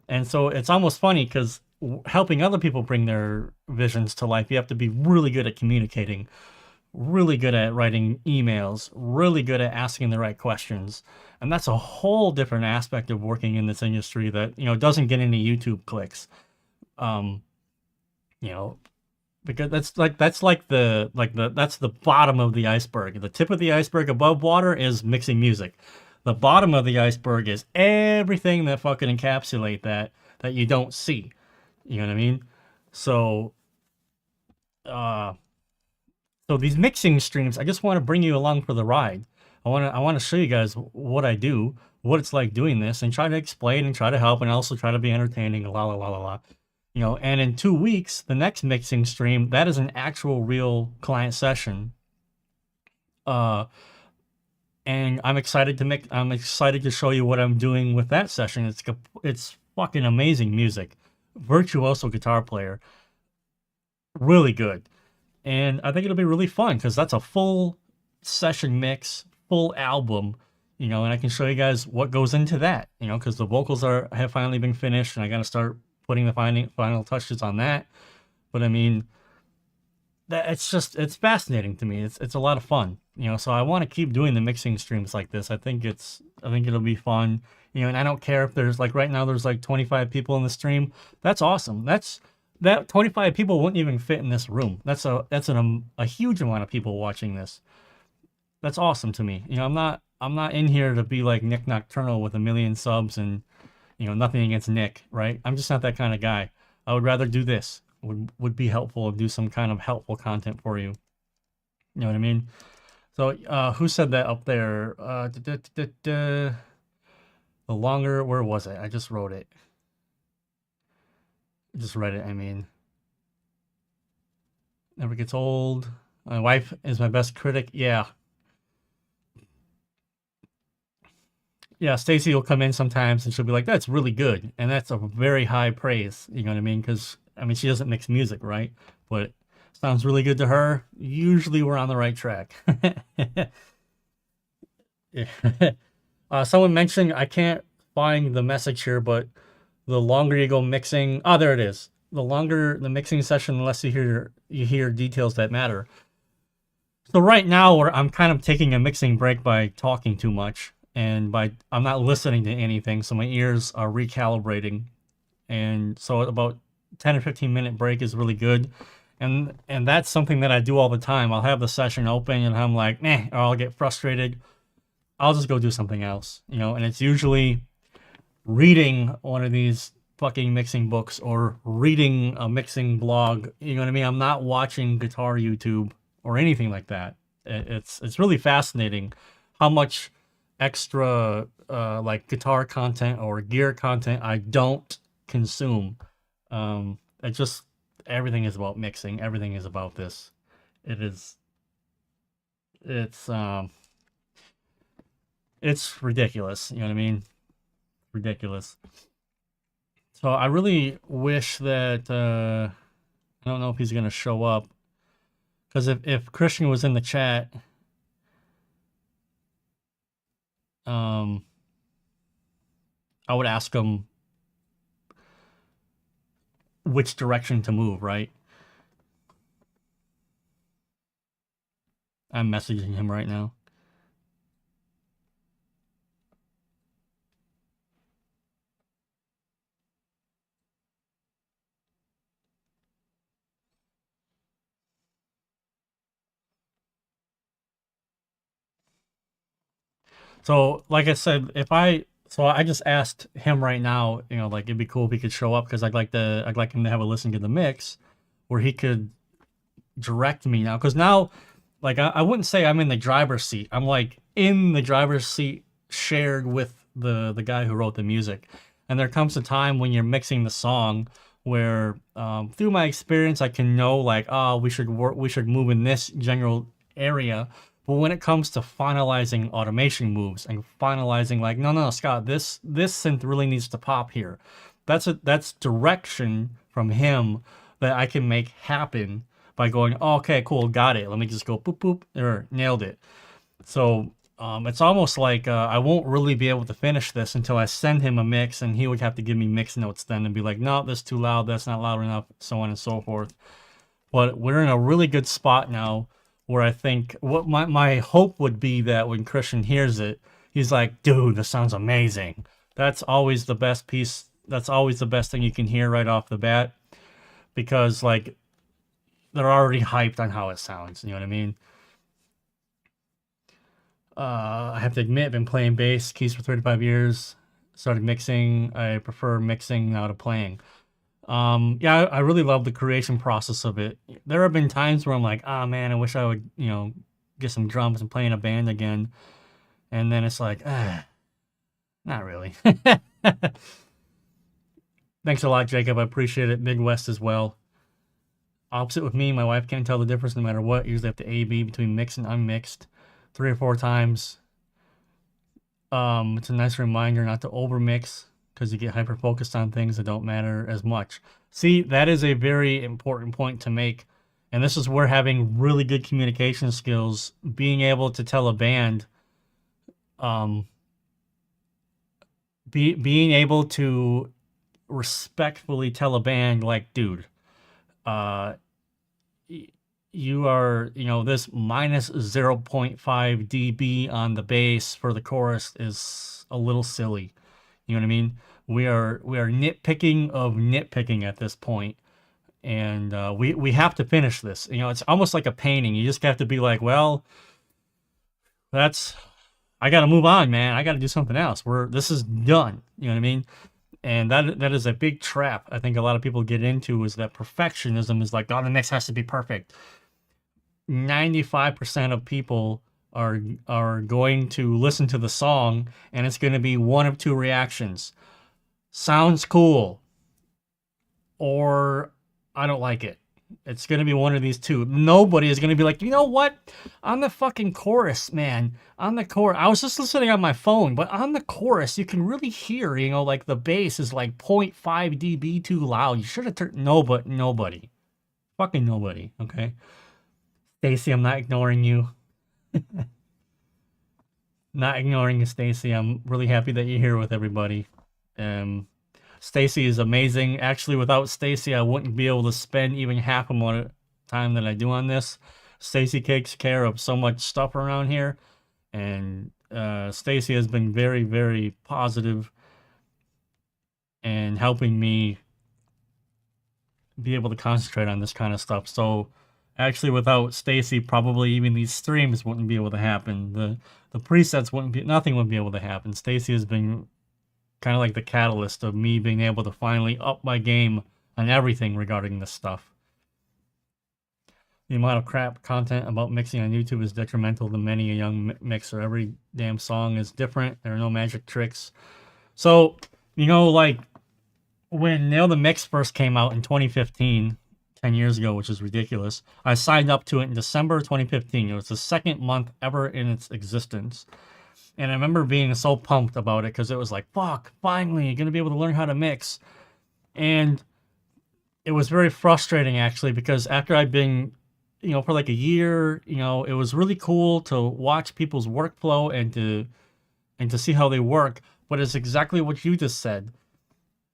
And so it's almost funny because helping other people bring their visions to life, you have to be really good at communicating, really good at writing emails, really good at asking the right questions. And that's a whole different aspect of working in this industry that, you know, doesn't get any YouTube clicks. You know, because that's the bottom of the iceberg. The tip of the iceberg above water is mixing music. The bottom of the iceberg is everything that fucking encapsulate that you don't see. You know what I mean? So so these mixing streams, I just want to bring you along for the ride. I want to show you guys what I do, what it's like doing this, and try to explain and try to help, and also try to be entertaining. La la la la la. You know, and in 2 weeks, the next mixing stream, that is an actual real client session. And I'm excited to show you what I'm doing with that session. It's fucking amazing music. Virtuoso guitar player. Really good. And I think it'll be really fun because that's a full session mix, full album, you know, and I can show you guys what goes into that, you know, because the vocals have finally been finished and I got to start putting the final touches on that. But I mean, it's fascinating to me. It's a lot of fun, you know, so I want to keep doing the mixing streams like this. I think it'll be fun, you know, and I don't care if there's like right now there's like 25 people in the stream. That's awesome. That 25 people wouldn't even fit in this room. That's a huge amount of people watching this. That's awesome to me. You know, I'm not in here to be like Nick Nocturnal with 1 million subs and, you know, nothing against Nick, right? I'm just not that kind of guy. I would rather do this. Would be helpful and do some kind of helpful content for you. You know what I mean? So who said that up there? The longer, where was it? I just wrote it. Just read it, I mean. Never gets old. My wife is my best critic. Yeah. Yeah, Stacy will come in sometimes and she'll be like, that's really good. And that's a very high praise. You know what I mean? Because, I mean, she doesn't mix music, right? But it sounds really good to her. Usually we're on the right track. Someone mentioned, I can't find the message here, but the longer you go mixing, oh, there it is. The longer the mixing session, the less you hear details that matter. So right now, I'm kind of taking a mixing break by talking too much, and I'm not listening to anything, so my ears are recalibrating. And so about 10 or 15 minute break is really good. And that's something that I do all the time. I'll have the session open and I'm like, meh, or I'll get frustrated. I'll just go do something else, you know, and it's usually reading one of these fucking mixing books or reading a mixing blog. You know what I mean? I'm not watching guitar YouTube or anything like that. It's really fascinating how much extra like guitar content or gear content I don't consume. Everything is about mixing. Everything is about this. It's ridiculous. You know what I mean? Ridiculous. So I really wish that I don't know if he's gonna show up, because if Christian was in the chat, I would ask him which direction to move, right? I'm messaging him right now. So, like I said, so I just asked him right now, like it'd be cool if he could show up because I'd like him to have a listen to the mix, where he could direct me now. Because now, like I wouldn't say I'm in the driver's seat. I'm like in the driver's seat, shared with the guy who wrote the music. And there comes a time when you're mixing the song where, through my experience, I can know like, oh, we should move in this general area. But when it comes to finalizing automation moves and finalizing like, no, Scott, this synth really needs to pop here. That's direction from him that I can make happen by going, oh, okay, cool, got it. Let me just go boop boop, or nailed it. So it's almost like I won't really be able to finish this until I send him a mix, and he would have to give me mix notes then and be like, no, that's too loud, that's not loud enough, so on and so forth. But we're in a really good spot now where I think what my hope would be that when Christian hears it, he's like, dude, this sounds amazing. That's always the best piece. That's always the best thing you can hear right off the bat, because like they're already hyped on how it sounds. You know what I mean? I have to admit, I've been playing bass keys for 35 years. Started mixing. I prefer mixing now to playing. Yeah, I really love the creation process of it. There have been times where I'm like, ah, man, I wish I would, get some drums and play in a band again. And then it's like, not really. Thanks a lot, Jacob. I appreciate it. Midwest as well. Opposite with me, my wife can't tell the difference no matter what. Usually have to A/B between mixed and unmixed 3 or 4 times. It's a nice reminder not to overmix, because you get hyper-focused on things that don't matter as much. See, that is a very important point to make. And this is where having really good communication skills, being able to tell a band, being able to respectfully tell a band, like, dude, you are, this minus 0.5 dB on the bass for the chorus is a little silly. You know what I mean? We are nitpicking of nitpicking at this point, and we have to finish this. It's almost like a painting. You just have to be like, well, I got to move on, man. I got to do something else. This is done. You know what I mean? And that is a big trap I think a lot of people get into, is that perfectionism is like, oh, the mix has to be perfect. 95% of people are going to listen to the song, and it's going to be one of 2 reactions. Sounds cool, or I don't like it. It's going to be one of these 2. Nobody is going to be like, you know what? On the fucking chorus, man. On the chorus. I was just listening on my phone, but on the chorus, you can really hear, like the bass is like 0.5 dB too loud. You should have turned... Nobody. Fucking nobody, okay? Stacy, I'm not ignoring you. Not ignoring you, Stacy. I'm really happy that you're here with everybody. Stacy is amazing. Actually, without Stacy, I wouldn't be able to spend even half amount of time that I do on this. Stacy takes care of so much stuff around here, and Stacy has been very, very positive and helping me be able to concentrate on this kind of stuff. So actually, without Stacy, probably even these streams wouldn't be able to happen. The presets nothing would be able to happen. Stacy has been kind of like the catalyst of me being able to finally up my game on everything regarding this stuff. The amount of crap content about mixing on YouTube is detrimental to many a young mixer. Every damn song is different. There are no magic tricks. So, like when Nail the Mix first came out in 2015, 10 years ago, which is ridiculous, I signed up to it in December 2015. It was the 2nd month ever in its existence. And I remember being so pumped about it because it was like, fuck, finally, you're going to be able to learn how to mix. And it was very frustrating, actually, because after I'd been, for like a year, it was really cool to watch people's workflow and to and to see how they work, but it's exactly what you just said.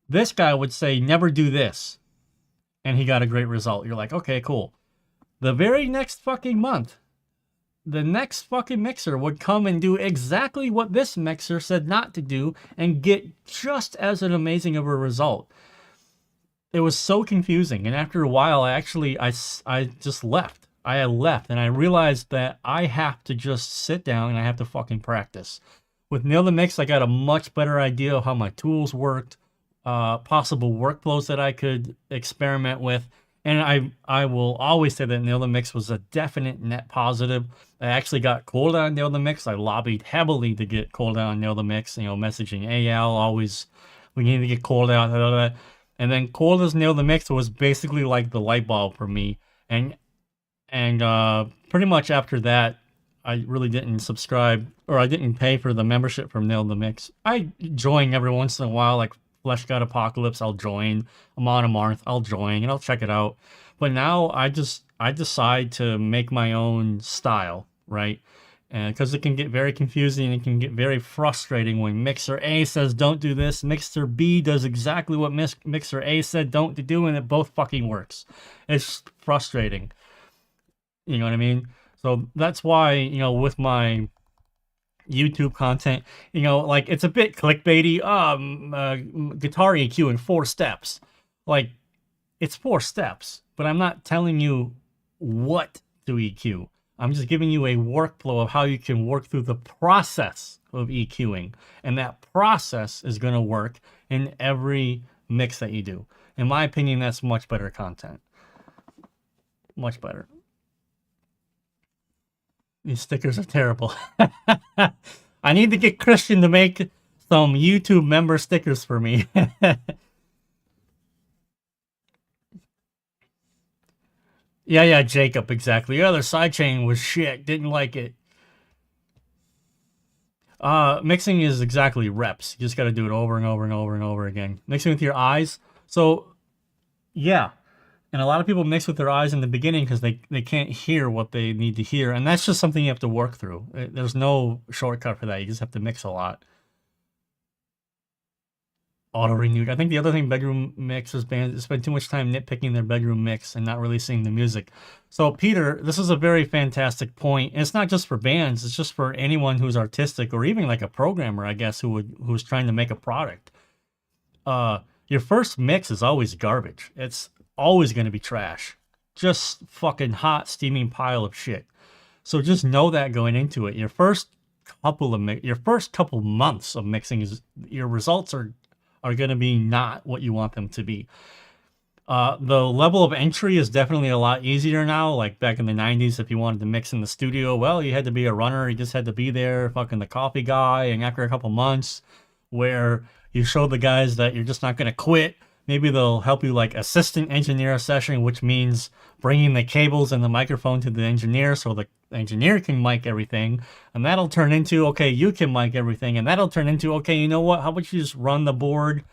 This guy would say, never do this, and he got a great result. You're like, okay, cool. The very next fucking month, the next fucking mixer would come and do exactly what this mixer said not to do and get just as an amazing of a result. It was so confusing, and after a while, I just left. I left, and I realized that I have to just sit down and I have to fucking practice. With Nail the Mix, I got a much better idea of how my tools worked, possible workflows that I could experiment with, and I will always say that Nail the Mix was a definite net positive. I actually got called on Nail the Mix. I lobbied heavily to get called on Nail the Mix, messaging AL, always, we need to get called out, blah, blah, blah. And then Cold as Nail the Mix was basically like the light bulb for me. And pretty much after that, I really didn't subscribe, or I didn't pay for the membership from Nail the Mix. I join every once in a while, like Flesh God Apocalypse, I'll join. Amon Amarth, I'll join, and I'll check it out. But now I decide to make my own style, right? Because it can get very confusing and it can get very frustrating when Mixer A says don't do this, Mixer B does exactly what Mixer A said don't to do, and it both fucking works. It's frustrating. You know what I mean? So that's why, with my YouTube content, like it's a bit clickbaity. Guitar EQ in 4 steps. Like, it's 4 steps, but I'm not telling you what to EQ. I'm just giving you a workflow of how you can work through the process of EQing. And that process is going to work in every mix that you do. In my opinion, that's much better content. Much better. These stickers are terrible. I need to get Christian to make some YouTube member stickers for me. Yeah, Jacob, exactly. The other sidechain was shit. Didn't like it. Mixing is exactly reps. You just got to do it over and over and over and over again. Mixing with your eyes. So, yeah. And a lot of people mix with their eyes in the beginning because they can't hear what they need to hear. And that's just something you have to work through. There's no shortcut for that. You just have to mix a lot. Auto-renewed. I think the other thing bedroom mixers bands spend too much time nitpicking their bedroom mix and not really seeing the music. So Peter, this is a very fantastic point. And it's not just for bands, it's just for anyone who's artistic or even like a programmer, I guess, who's trying to make a product. Your first mix is always garbage. It's always going to be trash. Just fucking hot steaming pile of shit. So just know that going into it. Your first couple months of mixing your results are going to be not what you want them to be. The level of entry is definitely a lot easier now. Like back in the 90s, if you wanted to mix in the studio, well, you had to be a runner. You just had to be there, fucking the coffee guy. And after a couple months where you show the guys that you're just not going to quit, maybe they'll help you like assistant engineer a session, which means bringing the cables and the microphone to the engineer so the engineer can mic everything. And that'll turn into, okay, you can mic everything. And that'll turn into, okay, you know what? How about you just run the board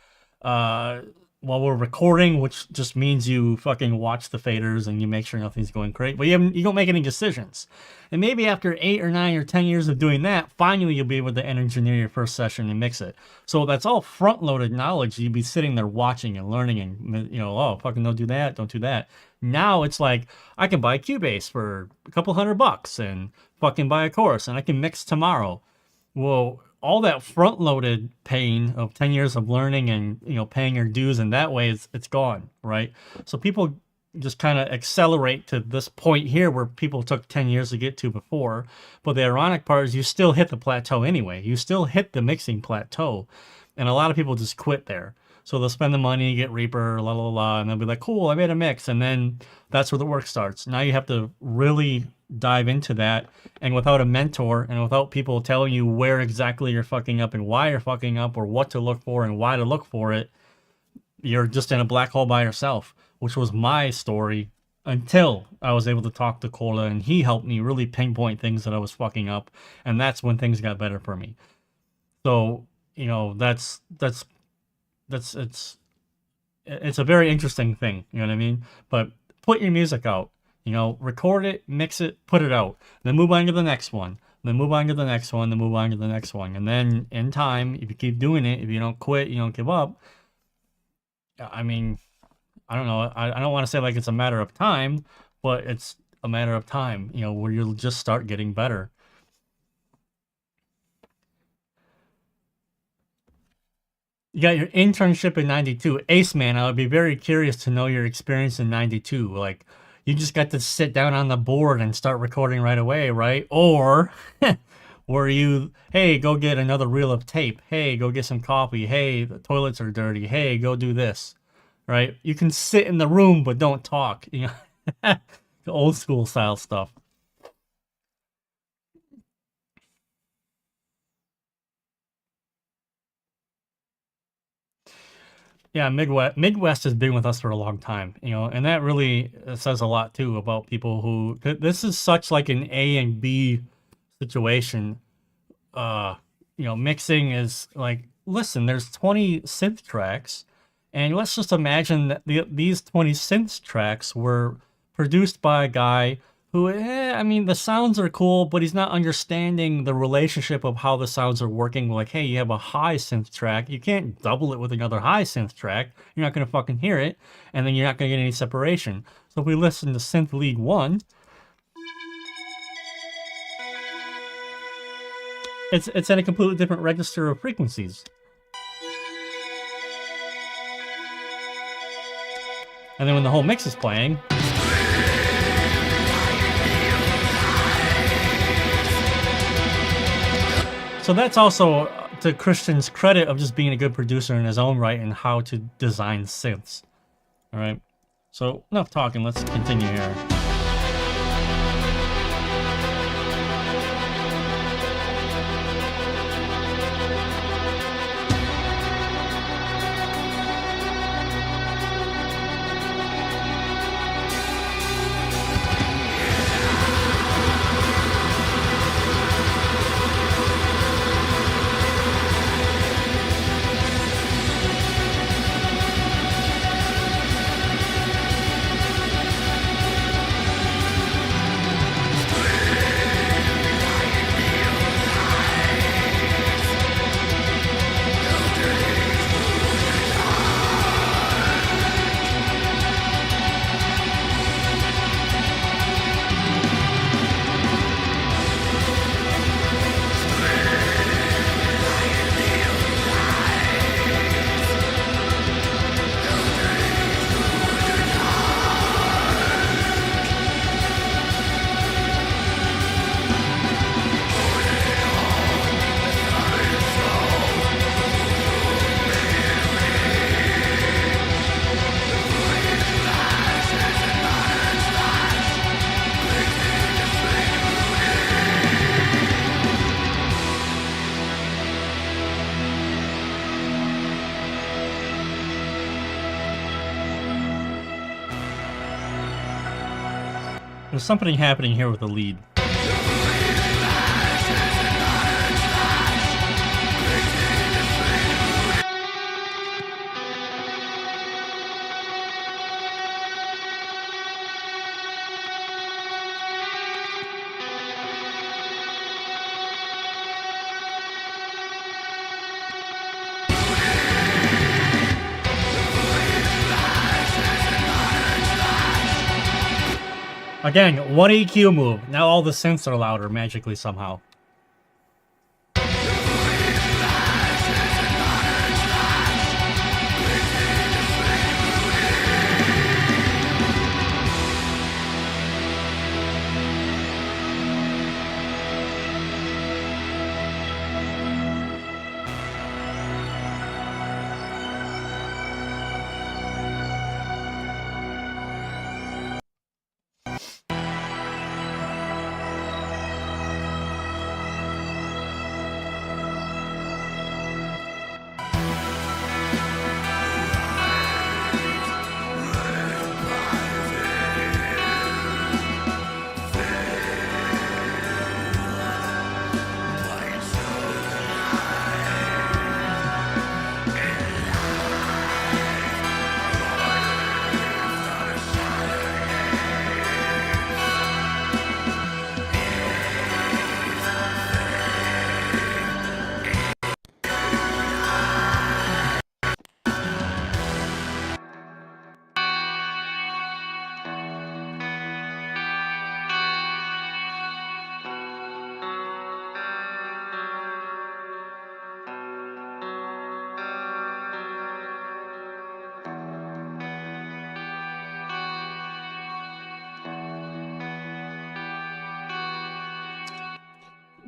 while we're recording, which just means you fucking watch the faders and you make sure nothing's going great. But you don't make any decisions. And maybe after 8 or 9 or 10 years of doing that, finally you'll be able to engineer your first session and mix it. So that's all front-loaded knowledge. You'd be sitting there watching and learning and, oh, fucking don't do that. Now it's like, I can buy Cubase for a couple $100 and fucking buy a course and I can mix tomorrow. Well, all that front-loaded pain of 10 years of learning and, paying your dues in that way, it's gone, right? So people just kind of accelerate to this point here where people took 10 years to get to before. But the ironic part is you still hit the plateau anyway. You still hit the mixing plateau. And a lot of people just quit there. So they'll spend the money, get Reaper, la, la, la, and they'll be like, cool, I made a mix. And then that's where the work starts. Now you have to really dive into that. And without a mentor and without people telling you where exactly you're fucking up and why you're fucking up or what to look for and why to look for it, you're just in a black hole by yourself, which was my story until I was able to talk to Cola and he helped me really pinpoint things that I was fucking up. And that's when things got better for me. So, it's a very interesting thing, you know what I mean? But put your music out, record it, mix it, put it out, then move on to the next one. then move on to the next one, then move on to the next one. And then in time, if you keep doing it, if you don't quit, you don't give up, I mean, I don't know. I don't want to say like it's a matter of time, but it's a matter of time, you know, where you'll just start getting better. You got your internship in 92. Ace Man, I would be very curious to know your experience in 92. Like, you just got to sit down on the board and start recording right away, right? Or were you, hey, go get another reel of tape. Hey, go get some coffee. Hey, the toilets are dirty. Hey, go do this, right? You can sit in the room, but don't talk, you know, the old school style stuff. Yeah, Midwest has been with us for a long time, you know, and that really says a lot too about people who, this is such like an A and B situation. You know, mixing is like, listen, there's 20 synth tracks, and let's just imagine that these 20 synth tracks were produced by a guy who, I mean, the sounds are cool, but he's not understanding the relationship of how the sounds are working. Like, hey, you have a high synth track. You can't double it with another high synth track. You're not going to fucking hear it, and then you're not going to get any separation. So if we listen to Synth League 1, it's at a completely different register of frequencies. And then when the whole mix is playing, so that's also to Christian's credit of just being a good producer in his own right and how to design synths. All right, so enough talking, let's continue here. There's something happening here with the lead. Again, one EQ move. Now all the synths are louder magically somehow.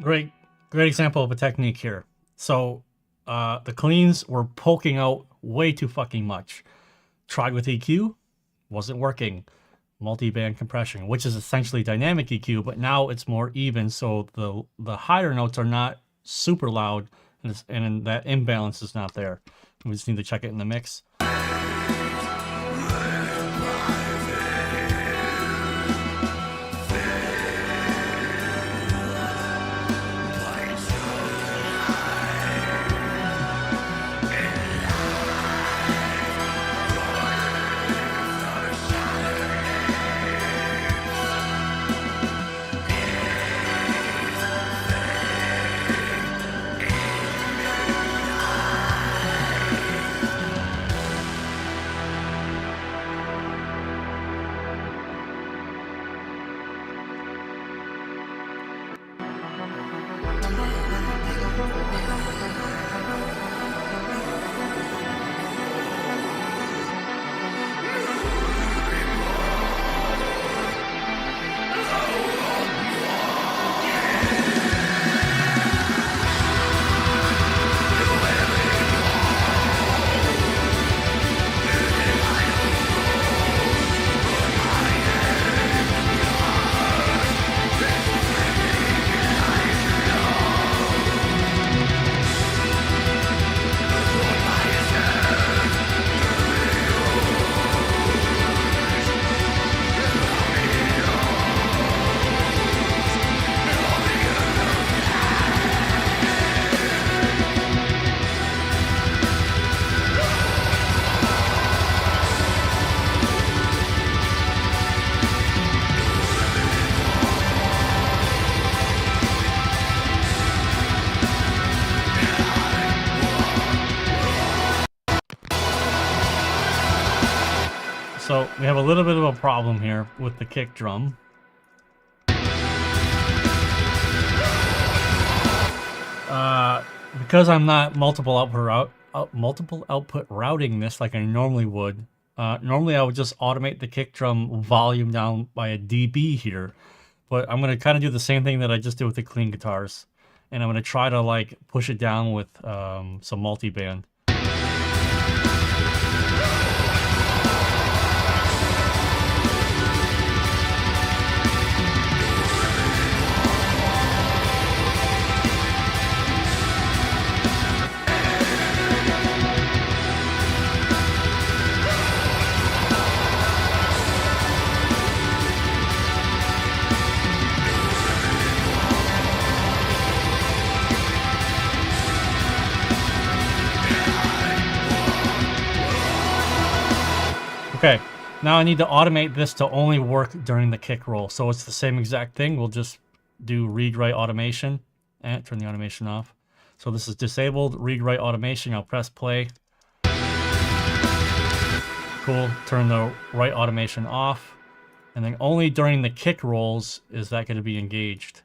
great example of a technique here. So the cleans were poking out way too fucking much. Tried with EQ, wasn't working. Multi-band compression, which is essentially dynamic EQ, but now it's more even, so the higher notes are not super loud, and that imbalance is not there. We just need to check it in the mix. So we have a little bit of a problem here with the kick drum. Because I'm not multiple output routing this like I normally would. Normally I would just automate the kick drum volume down by a dB here, but I'm gonna kind of do the same thing that I just did with the clean guitars, and I'm gonna try to like push it down with some multi-band. Okay, now I need to automate this to only work during the kick roll. So it's the same exact thing. We'll just do read-write automation and turn the automation off. So this is disabled, read-write automation. I'll press play. Cool, turn the write automation off. And then only during the kick rolls is that going to be engaged.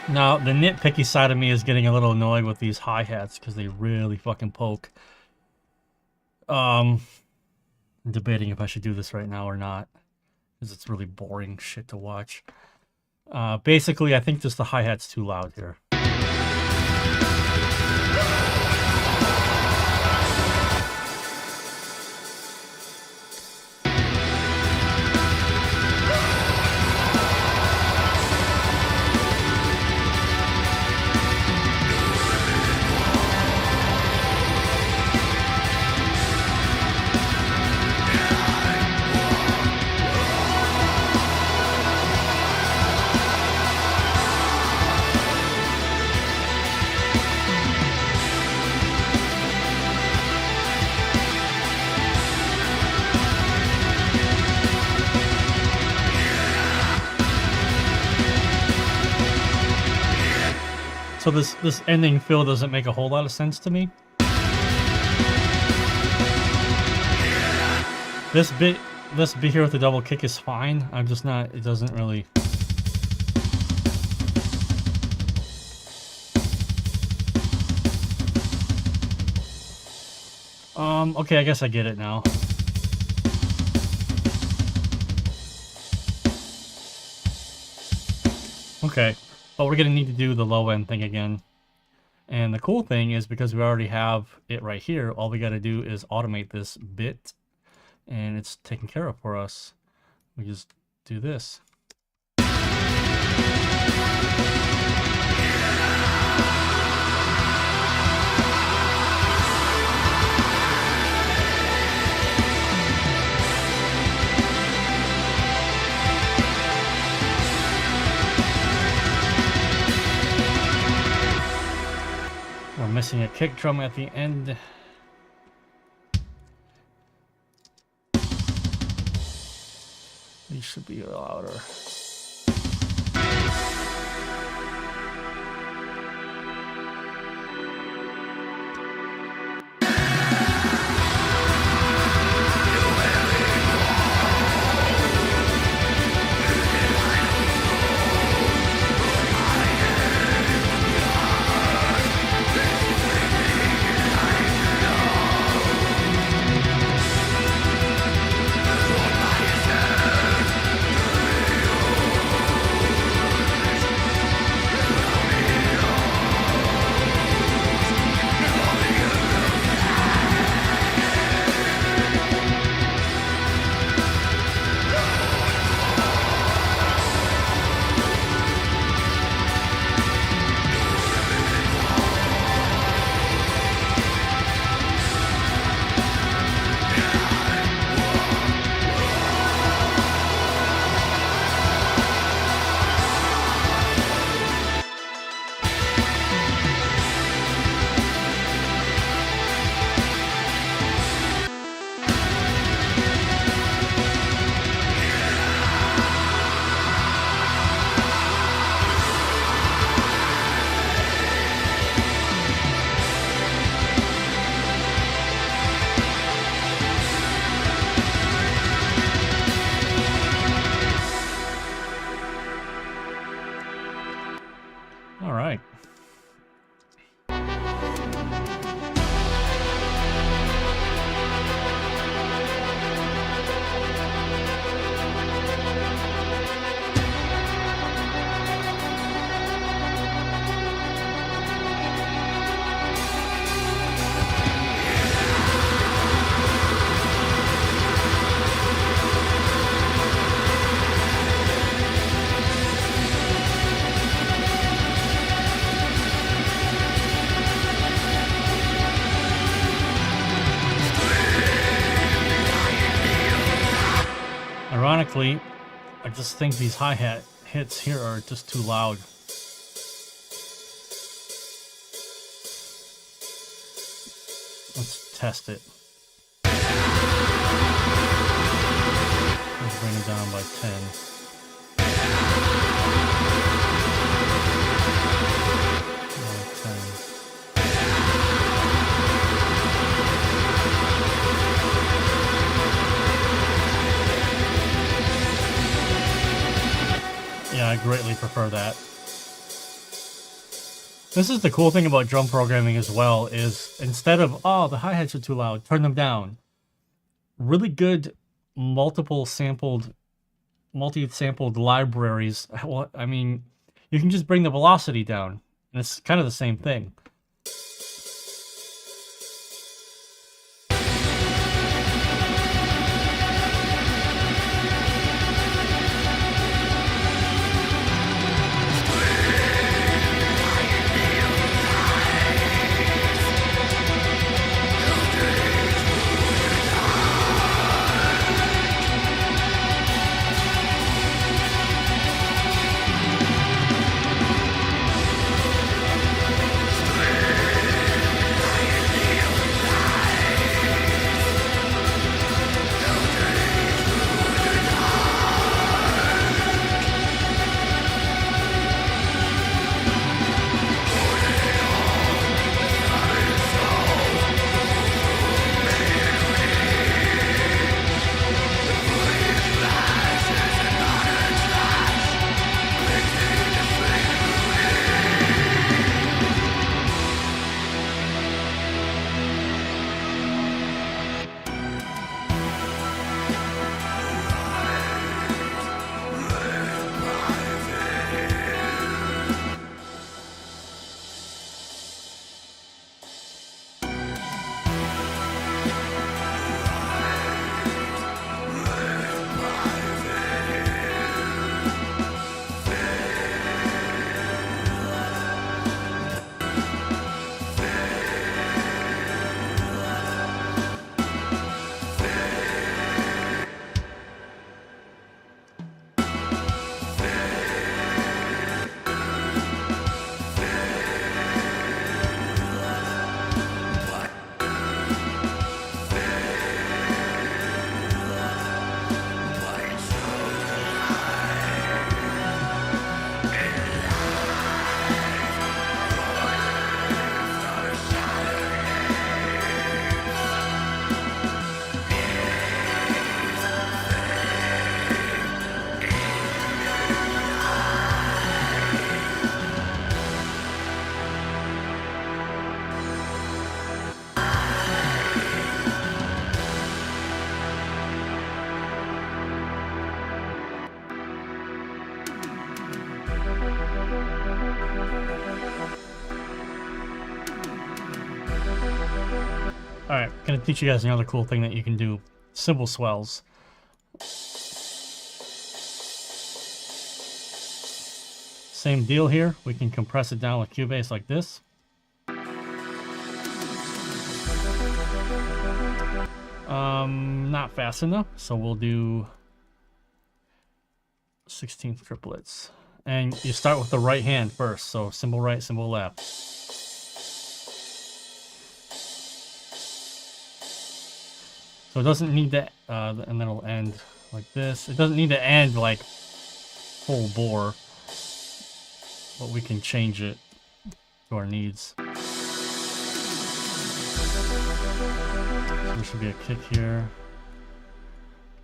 Now, the nitpicky side of me is getting a little annoyed with these hi-hats because they really fucking poke. I'm debating if I should do this right now or not, because it's really boring shit to watch. Basically, I think just the hi-hat's too loud here. So this ending fill doesn't make a whole lot of sense to me. This bit here with the double kick is fine. I'm just not. It doesn't really. Okay, I guess I get it now. Okay, but we're gonna need to do the low end thing again. And the cool thing is, because we already have it right here, all we gotta do is automate this bit, and it's taken care of for us. We just do this. We're missing a kick drum at the end. These should be louder. All right. Ironically, I just think these hi-hat hits here are just too loud. Let's test it. Let's bring it down by 10. Yeah, I greatly prefer that. This is the cool thing about drum programming as well, is instead of, oh, the hi-hats are too loud, turn them down. Really good multi-sampled libraries. Well, I mean, you can just bring the velocity down, and it's kind of the same thing. gonna teach you guys another cool thing that you can do. Cymbal swells. Same deal here. We can compress it down with Cubase like this. Not fast enough, so we'll do 16th triplets. And you start with the right hand first, so cymbal right, cymbal left. So it doesn't need to, and then it'll end like this. It doesn't need to end like full bore, but we can change it to our needs. So there should be a kick here.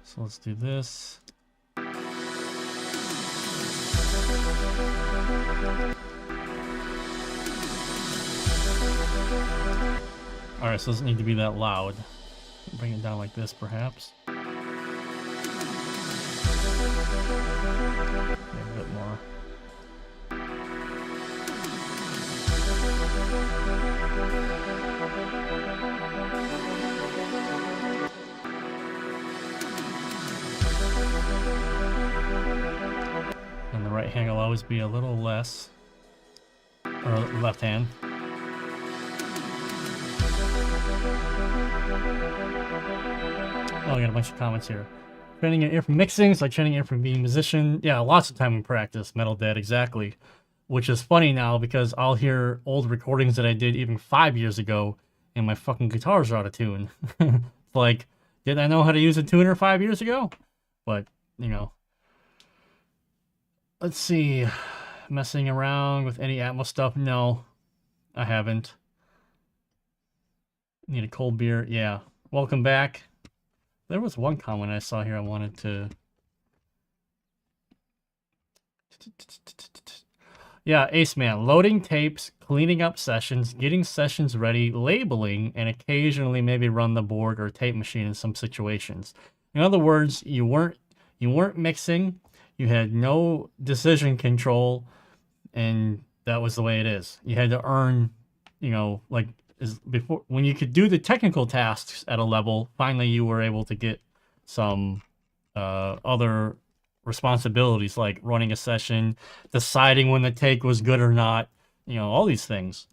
So let's do this. Alright, so it doesn't need to be that loud. Bring it down like this, perhaps. Maybe a bit more. And the right hand will always be a little less, or left hand. Oh, I got a bunch of comments here. Training your ear from mixing, it's like training your ear from being a musician. Yeah, lots of time in practice, Metal Dad, exactly. Which is funny now because I'll hear old recordings that I did even 5 years ago and my fucking guitars are out of tune. It's like, did I know how to use a tuner 5 years ago? But, you know. Let's see. Messing around with any Atmos stuff? No, I haven't. Need a cold beer? Yeah. Welcome back. There was one comment I saw here I wanted to... Yeah, Ace Man. Loading tapes, cleaning up sessions, getting sessions ready, labeling, and occasionally maybe run the board or tape machine in some situations. In other words, you weren't mixing, you had no decision control, and that was the way it is. You had to earn, you know, like... before, when you could do the technical tasks at a level, finally you were able to get some other responsibilities like running a session, deciding when the take was good or not, you know, all these things.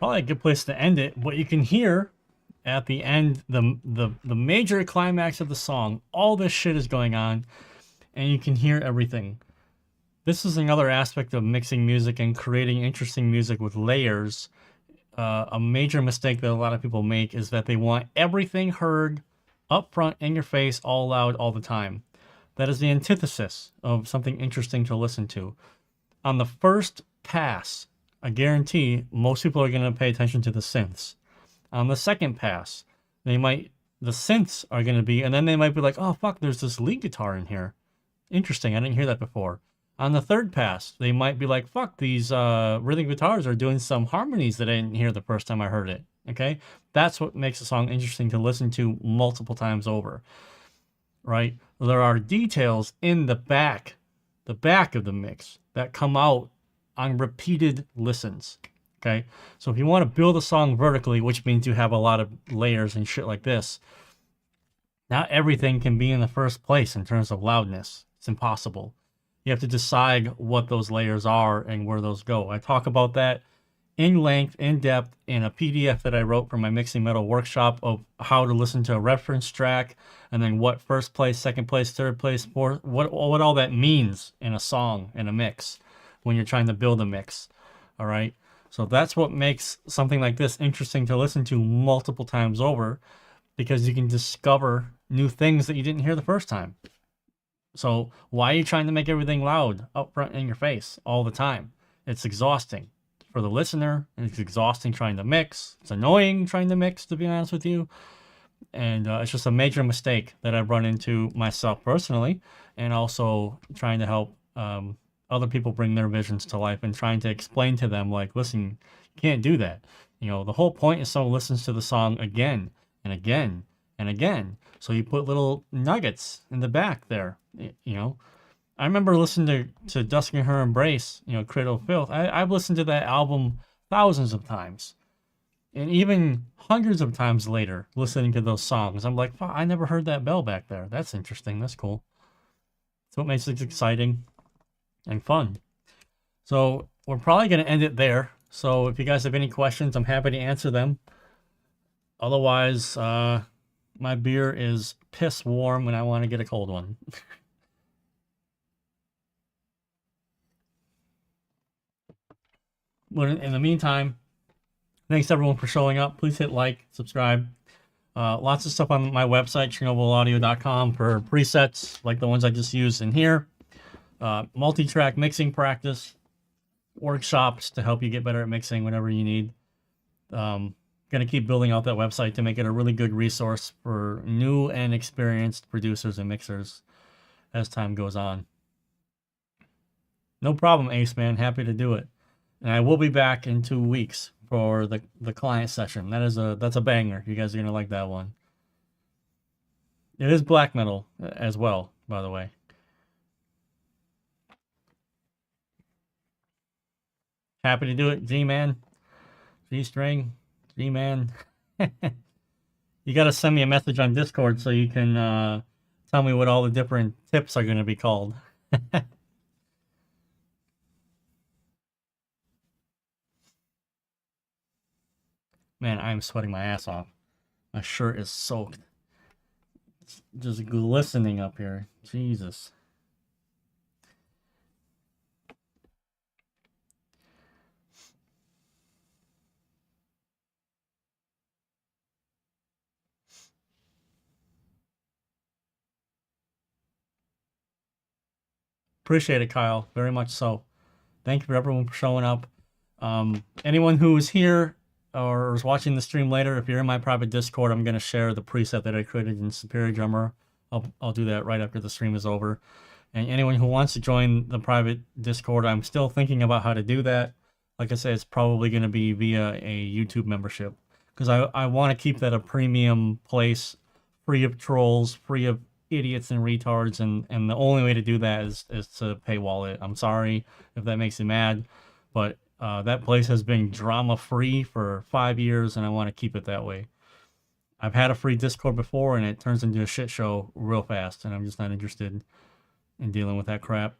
probably a good place to end it. But you can hear at the end the major climax of the song. All this shit is going on, and you can hear everything. This is another aspect of mixing music and creating interesting music with layers. A major mistake that a lot of people make is that they want everything heard up front, in your face, all loud, all the time. That is the antithesis of something interesting to listen to. On the first pass, I guarantee most people are going to pay attention to the synths. On the second pass, the synths are going to be, and then they might be like, oh fuck, there's this lead guitar in here. Interesting, I didn't hear that before. On the third pass, they might be like, fuck, these rhythm guitars are doing some harmonies that I didn't hear the first time I heard it. Okay? That's what makes a song interesting to listen to multiple times over. Right? There are details in the back of the mix that come out on repeated listens. Okay? So if you want to build a song vertically, which means you have a lot of layers and shit like this, not everything can be in the first place in terms of loudness. It's impossible. You have to decide what those layers are and where those go. I talk about that in length, in depth, in a PDF that I wrote for my Mixing Metal workshop of how to listen to a reference track, and then what first place, second place, third place, fourth, what all that means in a song, in a mix, when you're trying to build a mix. All right? So that's what makes something like this interesting to listen to multiple times over, because you can discover new things that you didn't hear the first time. So why are you trying to make everything loud up front in your face all the time? It's exhausting for the listener. It's exhausting trying to mix. It's annoying trying to mix, to be honest with you. And it's just a major mistake that I've run into myself personally, and also trying to help other people bring their visions to life and trying to explain to them, like, listen, you can't do that. You know, the whole point is someone listens to the song again and again and again. So you put little nuggets in the back there, you know. I remember listening to Dusking Her Embrace, you know, Cradle of Filth. I've listened to that album thousands of times. And even hundreds of times later, listening to those songs, I'm like, I never heard that bell back there. That's interesting. That's cool. That's what makes it exciting and fun. So we're probably going to end it there. So if you guys have any questions, I'm happy to answer them. Otherwise, my beer is piss warm and I want to get a cold one. But in the meantime, thanks everyone for showing up. Please hit like, subscribe. Lots of stuff on my website, chernobylaudio.com, for presets like the ones I just used in here. Multi-track mixing practice, workshops to help you get better at mixing whenever you need. Going to keep building out that website to make it a really good resource for new and experienced producers and mixers as time goes on. No problem, Ace Man. Happy to do it. And I will be back in 2 weeks for the client session. That's a banger. You guys are gonna like that one. It is black metal as well, by the way. Happy to do it, G-Man, G-String, G-Man. You gotta send me a message on Discord so you can tell me what all the different tips are gonna be called. Man, I'm sweating my ass off. My shirt is soaked. It's just glistening up here. Jesus. Appreciate it, Kyle. Very much so. Thank you for everyone for showing up. Anyone who is here or is watching the stream later, if you're in my private Discord, I'm going to share the preset that I created in Superior Drummer. I'll do that right after the stream is over. And anyone who wants to join the private Discord, I'm still thinking about how to do that. Like I said, it's probably going to be via a YouTube membership, because I want to keep that a premium place, free of trolls, free of idiots and retards, and the only way to do that is to paywall it. I'm sorry if that makes you mad, but that place has been drama free for 5 years, and I want to keep it that way. I've had a free Discord before, and it turns into a shit show real fast, and I'm just not interested in dealing with that crap.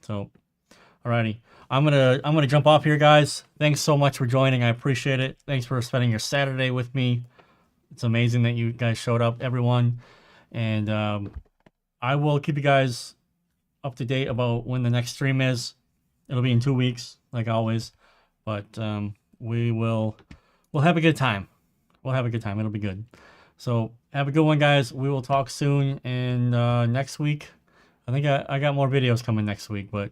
So, all Alrighty. I'm gonna jump off here, guys. Thanks so much for joining. I appreciate it. Thanks for spending your Saturday with me. It's amazing that you guys showed up, everyone. And I will keep you guys up to date about when the next stream is. It'll be in 2 weeks, like always. But we'll have a good time. We'll have a good time. It'll be good. So have a good one, guys. We will talk soon. And next week, I think I got more videos coming next week, but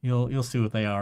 you'll see what they are.